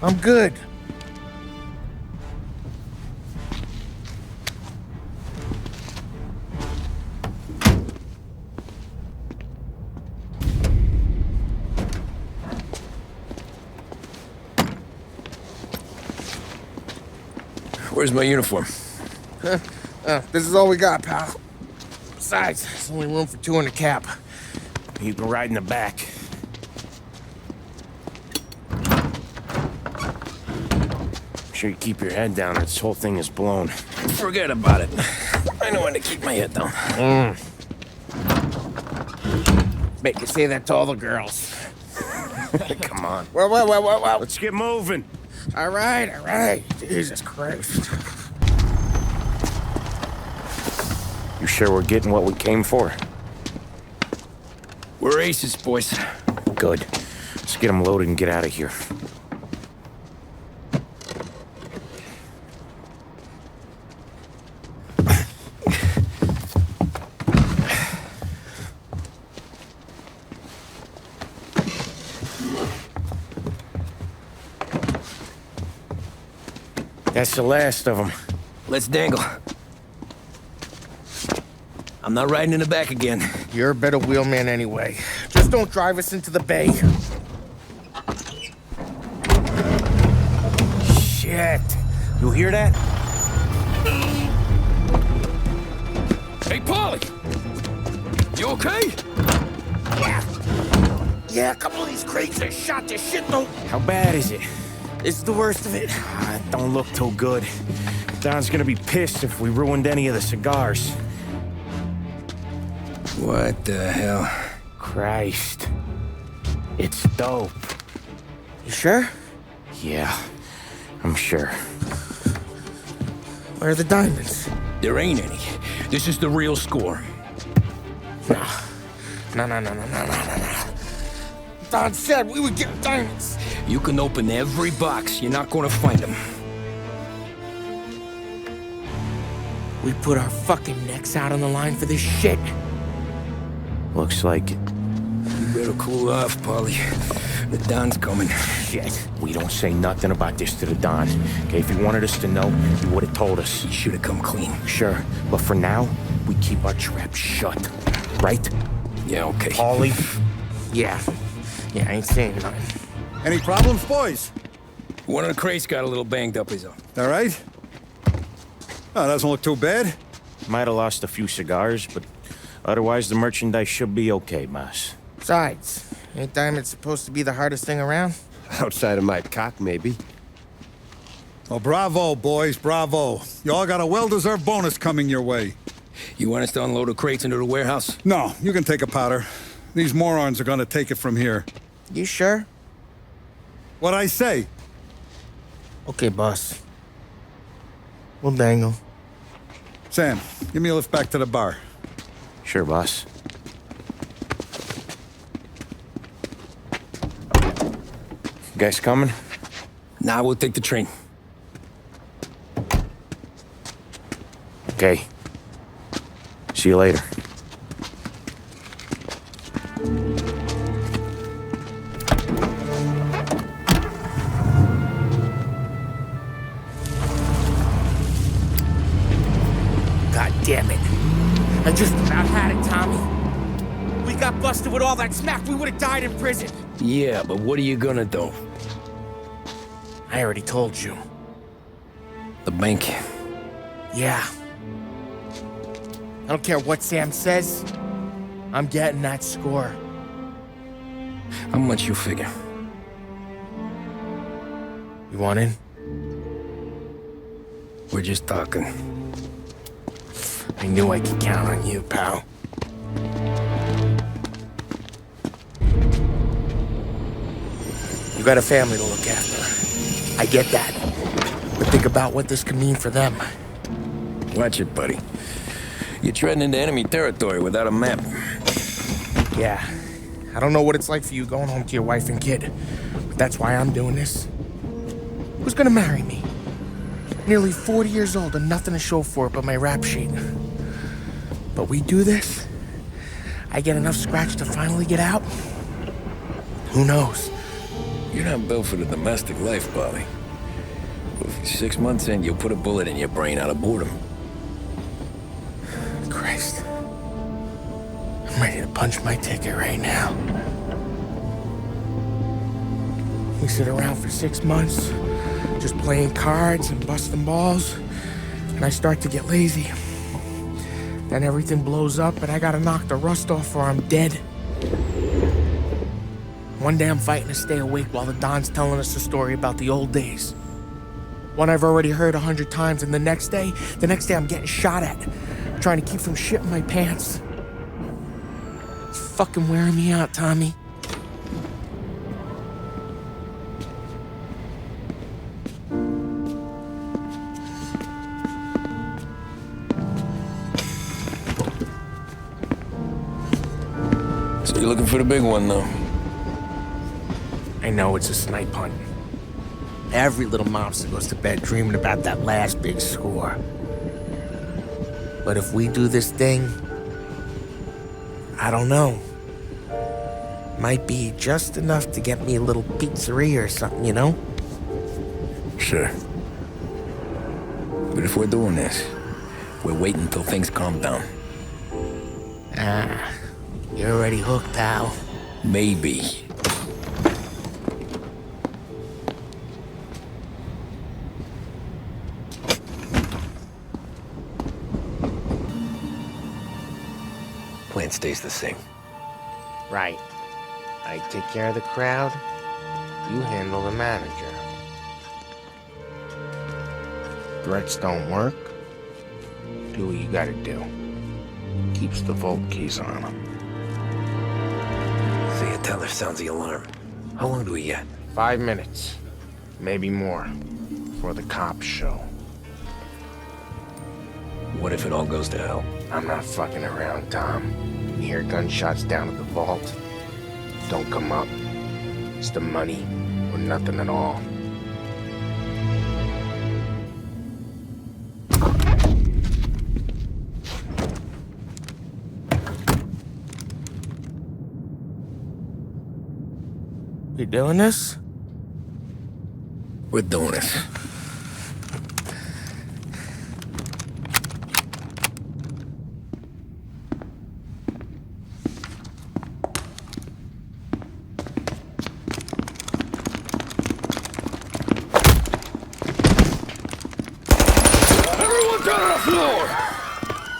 I'm good. Where's my uniform? This is all we got, pal. Besides, there's only room for 2 in the cab. You can ride in the back. Make sure you keep your head down or this whole thing is blown. Forget about it. I know when to keep my head down. Bet you say that to all the girls. Come on. Well. Let's get moving. All right. Jesus Christ. You sure we're getting what we came for? We're aces, boys. Good. Let's get them loaded and get out of here. That's the last of them. Let's dangle. I'm not riding in the back again. You're a better wheelman anyway. Just don't drive us into the bay. Shit. You hear that? Hey, Polly! You okay? Yeah, a couple of these crates that shot this shit though. How bad is it? It's the worst of it. Don't look too good. Don's gonna be pissed if we ruined any of the cigars. What the hell? Christ. It's dope. You sure? Yeah, I'm sure. Where are the diamonds? There ain't any. This is the real score. No. Don said we would get diamonds. You can open every box. You're not gonna find them. We put our fucking necks out on the line for this shit. Looks like it. You better cool off, Polly. The Don's coming. Shit. We don't say nothing about this to the Don. Okay, if he wanted us to know, he would have told us. He should have come clean. Sure, but for now, we keep our trap shut. Right? Yeah, okay. Polly? Yeah, I ain't saying nothing. Any problems, boys? One of the crates got a little banged up, is all. All right? Oh, doesn't look too bad. Might have lost a few cigars, but otherwise the merchandise should be okay, boss. Besides, ain't diamonds supposed to be the hardest thing around? Outside of my cock, maybe. Well, bravo, boys, bravo. You all got a well-deserved bonus coming your way. You want us to unload the crates into the warehouse? No, you can take a powder. These morons are gonna take it from here. You sure? What'd I say? Okay, boss. We'll dangle. Sam, give me a lift back to the bar. Sure, boss. You guys coming? Nah, we'll take the train. Okay. See you later. God damn it. I just about had it, Tommy. We got busted with all that smack. We would have died in prison. Yeah, but what are you gonna do? I already told you. The bank. Yeah. I don't care what Sam says. I'm getting that score. How much you figure? You want in? We're just talking. I knew I could count on you, pal. You got a family to look after. I get that. But think about what this could mean for them. Watch it, buddy. You're treading into enemy territory without a map. Yeah. I don't know what it's like for you going home to your wife and kid. But that's why I'm doing this. Who's gonna marry me? Nearly 40 years old and nothing to show for it but my rap sheet. But we do this, I get enough scratch to finally get out? Who knows? You're not built for the domestic life, Bobby. If you're 6 months in, you'll put a bullet in your brain out of boredom. Christ. I'm ready to punch my ticket right now. We sit around for 6 months, just playing cards and busting balls, and I start to get lazy. Then everything blows up and I gotta knock the rust off or I'm dead. One day I'm fighting to stay awake while the Don's telling us a story about the old days. One I've already heard 100 times, and the next day I'm getting shot at, trying to keep from shitting my pants. It's fucking wearing me out, Tommy. So you're looking for the big one, though? I know it's a snipe hunt. Every little mobster goes to bed dreaming about that last big score. But if we do this thing, I don't know. Might be just enough to get me a little pizzeria or something, you know? Sure. But if we're doing this, we're waiting until things calm down. Ah, you're already hooked, pal. Maybe. Plan stays the same. Right. I take care of the crowd, you handle the manager. Threats don't work, do what you gotta do. Keeps the vault keys on him. See a teller sounds the alarm. How long do we get? 5 minutes, maybe more, before the cops show. What if it all goes to hell? I'm not fucking around, Tom. You hear gunshots down at the vault? Don't come up. It's the money, or nothing at all. We doing this? We're doing this. Everyone down on the floor!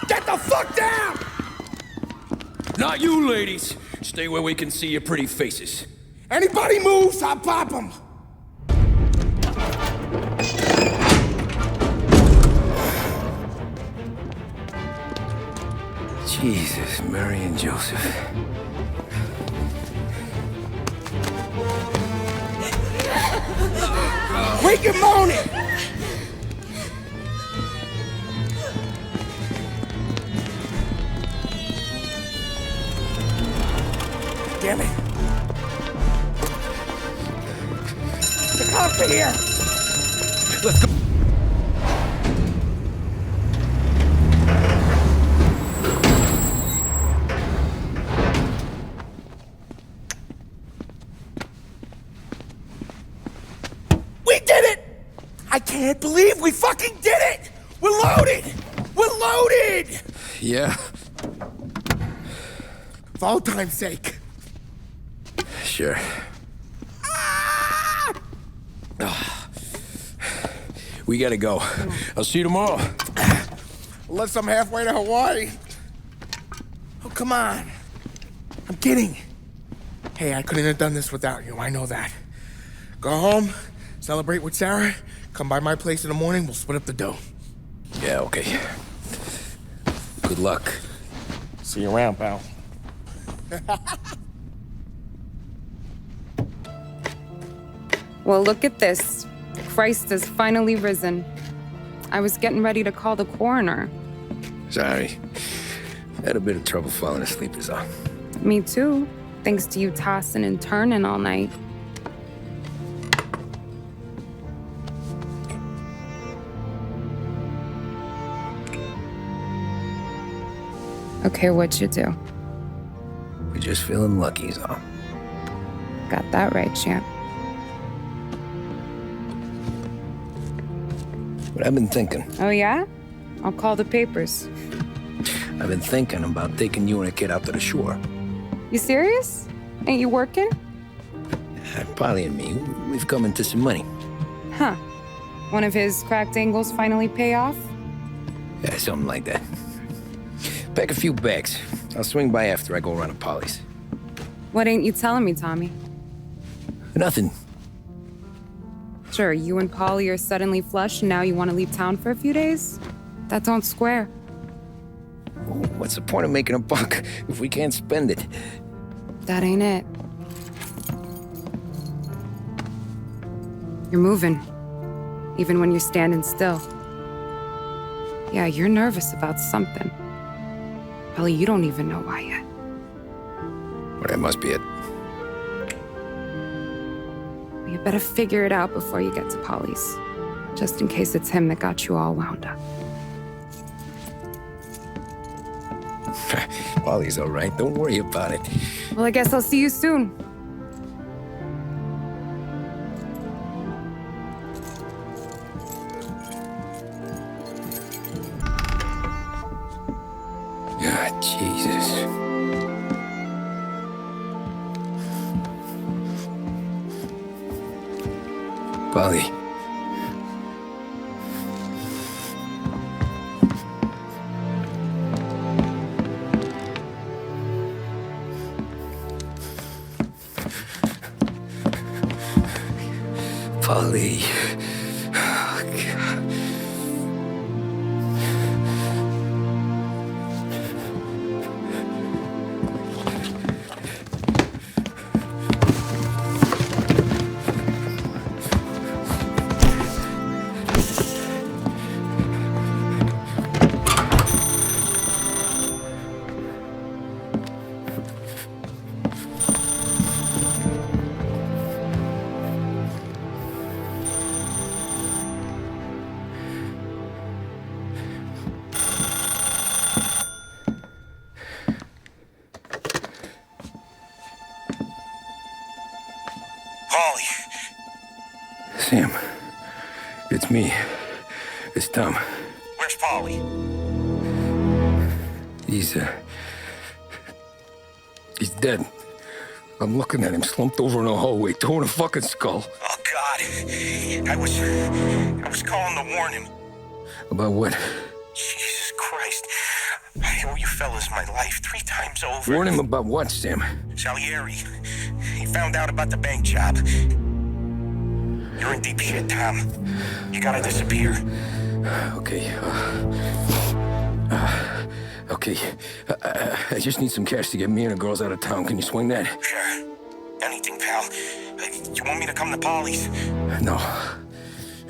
Get the fuck down! Not you, ladies. Stay where we can see your pretty faces. Anybody moves, I'll pop them! Jesus, Mary and Joseph. Quick and moaning! Damn it. The cops are here! Let's go. We did it! I can't believe we fucking did it! We're loaded! We're loaded! Yeah? For all time's sake. Sure. We gotta go. I'll see you tomorrow. Unless I'm halfway to Hawaii. Oh, come on. I'm kidding. Hey, I couldn't have done this without you. I know that. Go home, celebrate with Sarah, come by my place in the morning, we'll split up the dough. Yeah, okay. Good luck. See you around, pal. Well, look at this. Christ has finally risen. I was getting ready to call the coroner. Sorry. Had a bit of trouble falling asleep is all. Me too, thanks to you tossing and turning all night. Okay, what'd you do? We're just feeling lucky is all. Got that right, champ. But I've been thinking. Oh, yeah? I'll call the papers. I've been thinking about taking you and a kid out to the shore. You serious? Ain't you working? Polly and me, we've come into some money. Huh. One of his cracked angles finally pay off? Yeah, something like that. Pack a few bags. I'll swing by after I go around to Polly's. What ain't you telling me, Tommy? Nothing. Sure, you and Polly are suddenly flush and now you want to leave town for a few days? That don't square. What's the point of making a buck if we can't spend it? That ain't it. You're moving, even when you're standing still. Yeah, you're nervous about something. Probably you don't even know why yet. Well, that must be it. You better figure it out before you get to Polly's, just in case it's him that got you all wound up. Polly's all right. Don't worry about it. Well, I guess I'll see you soon. Ah, Jesus. Polly. Polly. Oh, God. Polly. Sam, it's me. It's Tom. Where's Polly? He's dead. I'm looking at him slumped over in the hallway, torn a fucking skull. Oh, God. I was calling to warn him. About what? Jesus Christ. I owe you fellas my life 3 times over. Warn him about what, Sam? Salieri. He found out about the bank job. You're in deep shit, Tom. You gotta disappear. Okay. Okay. I just need some cash to get me and the girls out of town. Can you swing that? Sure. Anything, pal. You want me to come to Polly's? No.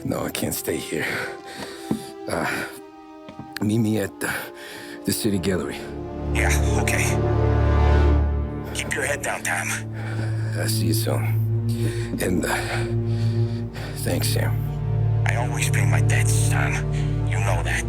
No, I can't stay here. Meet me at the city gallery. Yeah, okay. Keep your head down, Tom. I'll see you soon. And, thanks, Sam. I always pay my debts, Tom. You know that.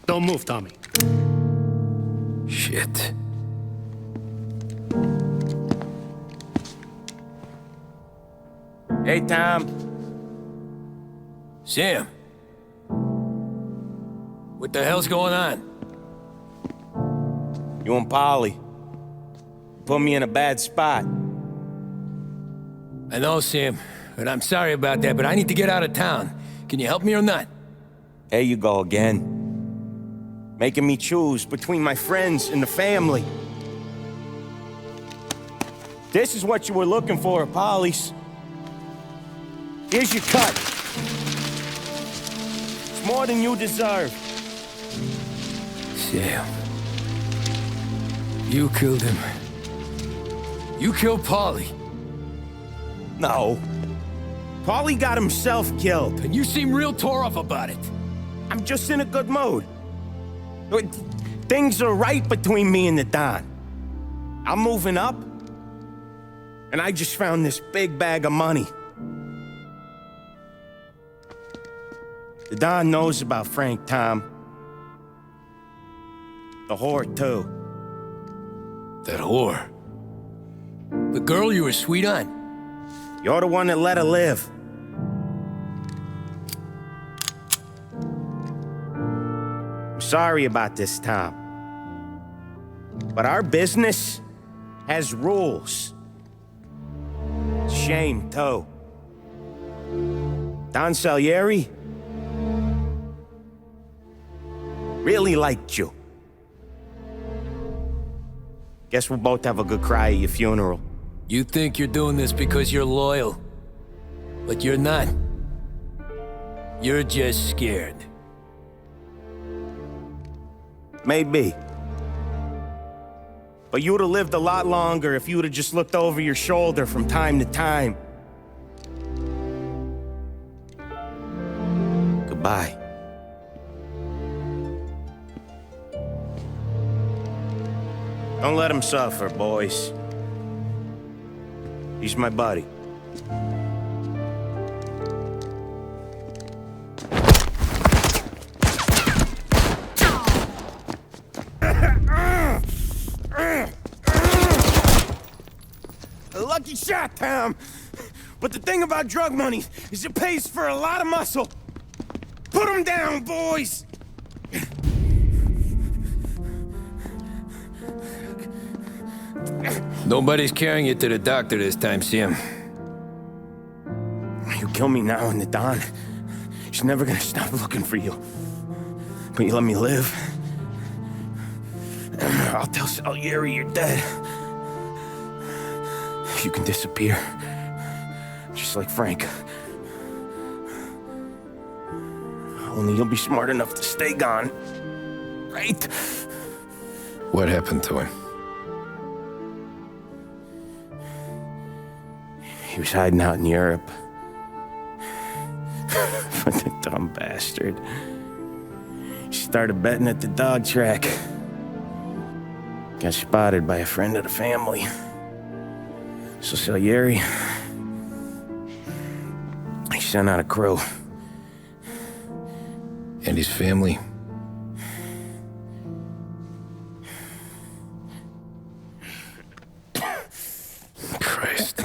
Don't move, Tommy. Shit. Hey, Tom. Sam. What the hell's going on? You and Polly put me in a bad spot. I know, Sam, and I'm sorry about that, but I need to get out of town. Can you help me or not? There you go again. Making me choose between my friends and the family. This is what you were looking for, Polly's. Here's your cut. It's more than you deserve. Sam. You killed him. You killed Polly. No. Polly got himself killed. And you seem real tore up about it. I'm just in a good mood. Things are right between me and the Don. I'm moving up, and I just found this big bag of money. The Don knows about Frank, Tom. The whore, too. That whore? The girl you were sweet on? You're the one that let her live. I'm sorry about this, Tom. But our business has rules. Shame, too. Don Salieri really liked you. Guess we'll both have a good cry at your funeral. You think you're doing this because you're loyal, but you're not. You're just scared. Maybe. But you would have lived a lot longer if you would have just looked over your shoulder from time to time. Goodbye. Don't let him suffer, boys. He's my buddy. A lucky shot, Tom. But the thing about drug money is it pays for a lot of muscle. Put him down, boys! Nobody's carrying you to the doctor this time, Sam. You kill me now and the Don. She's never gonna stop looking for you. But you let me live. I'll tell Salieri you're dead. You can disappear. Just like Frank. Only you'll be smart enough to stay gone. Right? What happened to him? He was hiding out in Europe. But the dumb bastard. He started betting at the dog track. Got spotted by a friend of the family. So Salieri, he sent out a crew. And his family? Christ.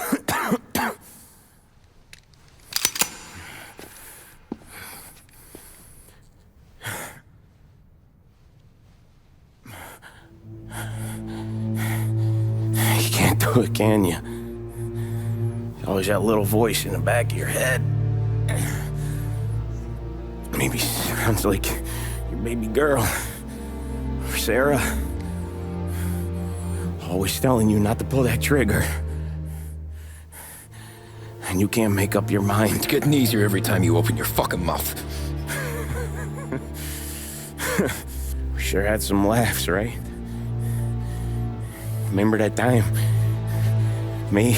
You can't do it, can you? Always that little voice in the back of your head. Maybe sounds like your baby girl. Or Sarah. Always telling you not to pull that trigger. And you can't make up your mind. It's getting easier every time you open your fucking mouth. We sure had some laughs, right? Remember that time? Me,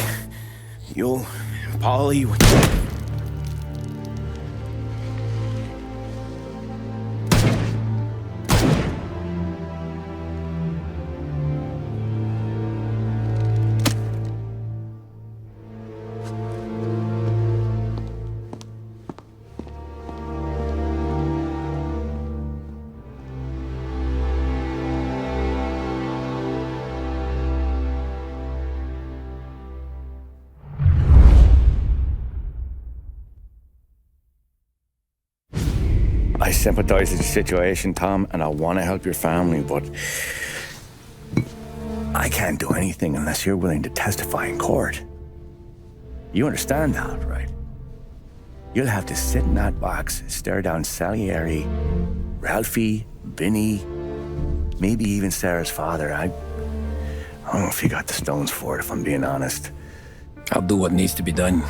you, and Polly. sympathize with your situation, Tom, and I want to help your family, but I can't do anything unless you're willing to testify in court. You understand that, right? You'll have to sit in that box, stare down Salieri, Ralphie, Vinny, maybe even Sarah's father. I don't know if you got the stones for it, if I'm being honest. I'll do what needs to be done.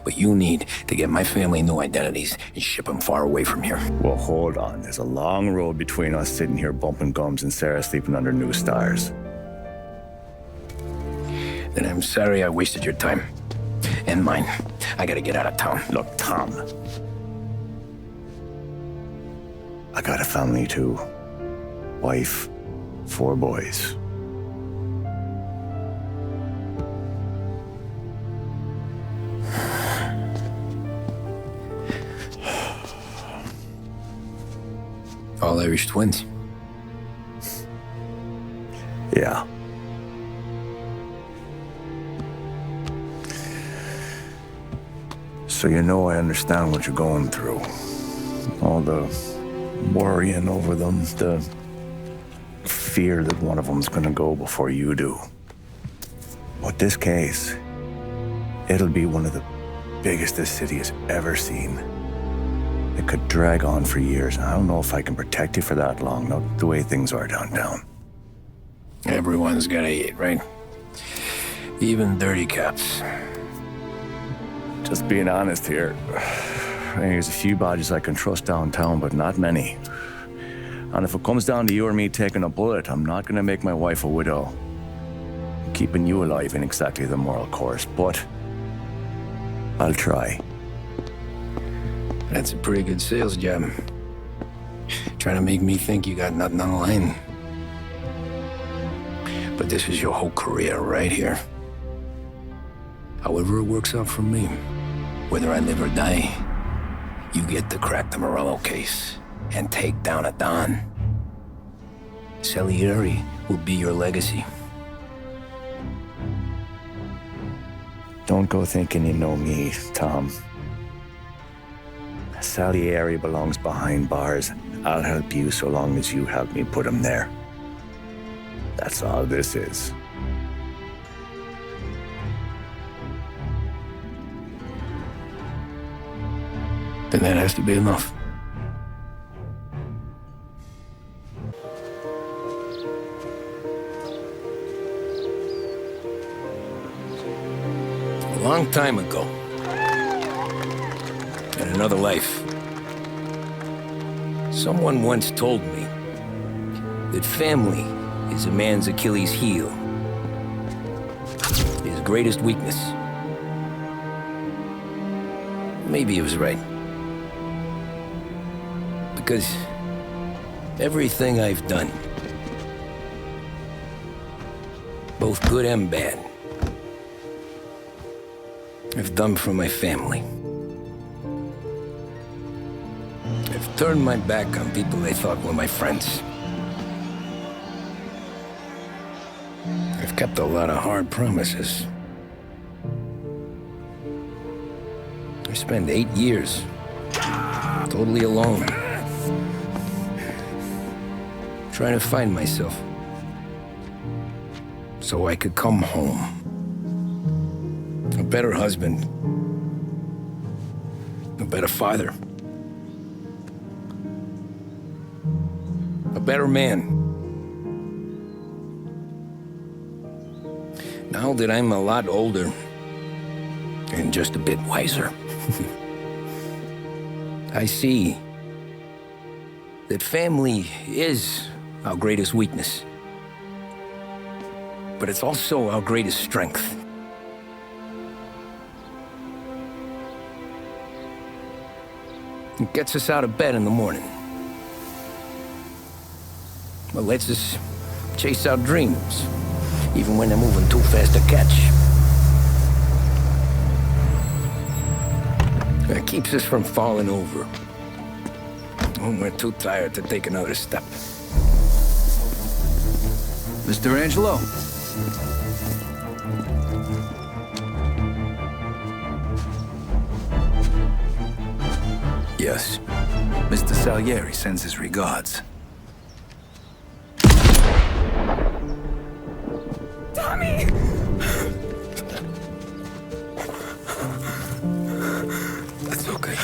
But you need to get my family new identities and ship them far away from here. Well, hold on. There's a long road between us sitting here bumping gums and Sarah sleeping under new stars. Then I'm sorry I wasted your time. And mine. I gotta get out of town. Look, Tom. I got a family too. Wife, 4 boys. All Irish twins. Yeah. So you know I understand what you're going through. All the worrying over them, the fear that one of them's gonna go before you do. But this case, it'll be one of the biggest this city has ever seen. It could drag on for years. I don't know if I can protect you for that long, not the way things are downtown. Everyone's gotta eat, right? Even dirty cops. Just being honest here. There's a few bodies I can trust downtown, but not many. And if it comes down to you or me taking a bullet, I'm not gonna make my wife a widow. Keeping you alive ain't exactly the moral course, but I'll try. That's a pretty good sales job. Trying to make me think you got nothing on the line. But this is your whole career right here. However it works out for me, whether I live or die, you get to crack the Morello case and take down a Don. Salieri will be your legacy. Don't go thinking you know me, Tom. Salieri belongs behind bars. I'll help you so long as you help me put him there. That's all this is. Then that has to be enough. A long time ago, in another life, someone once told me that family is a man's Achilles heel, his greatest weakness. Maybe he was right. Because everything I've done, both good and bad, I've done for my family. I've turned my back on people they thought were my friends. I've kept a lot of hard promises. I spent 8 years totally alone, trying to find myself so I could come home. A better husband, a better father, a better man. Now that I'm a lot older and just a bit wiser, I see that family is our greatest weakness, but it's also our greatest strength. It gets us out of bed in the morning. It lets us chase our dreams, even when they're moving too fast to catch. It keeps us from falling over when we're too tired to take another step. Mr. Angelo. Yes. Mr. Salieri sends his regards. Tommy! That's okay.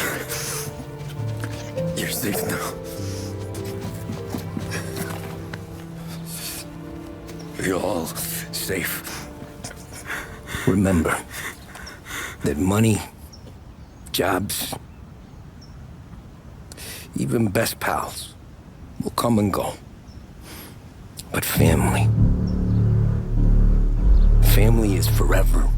You're safe now. You're all safe. Remember that money, jobs, even best pals will come and go. But family is forever.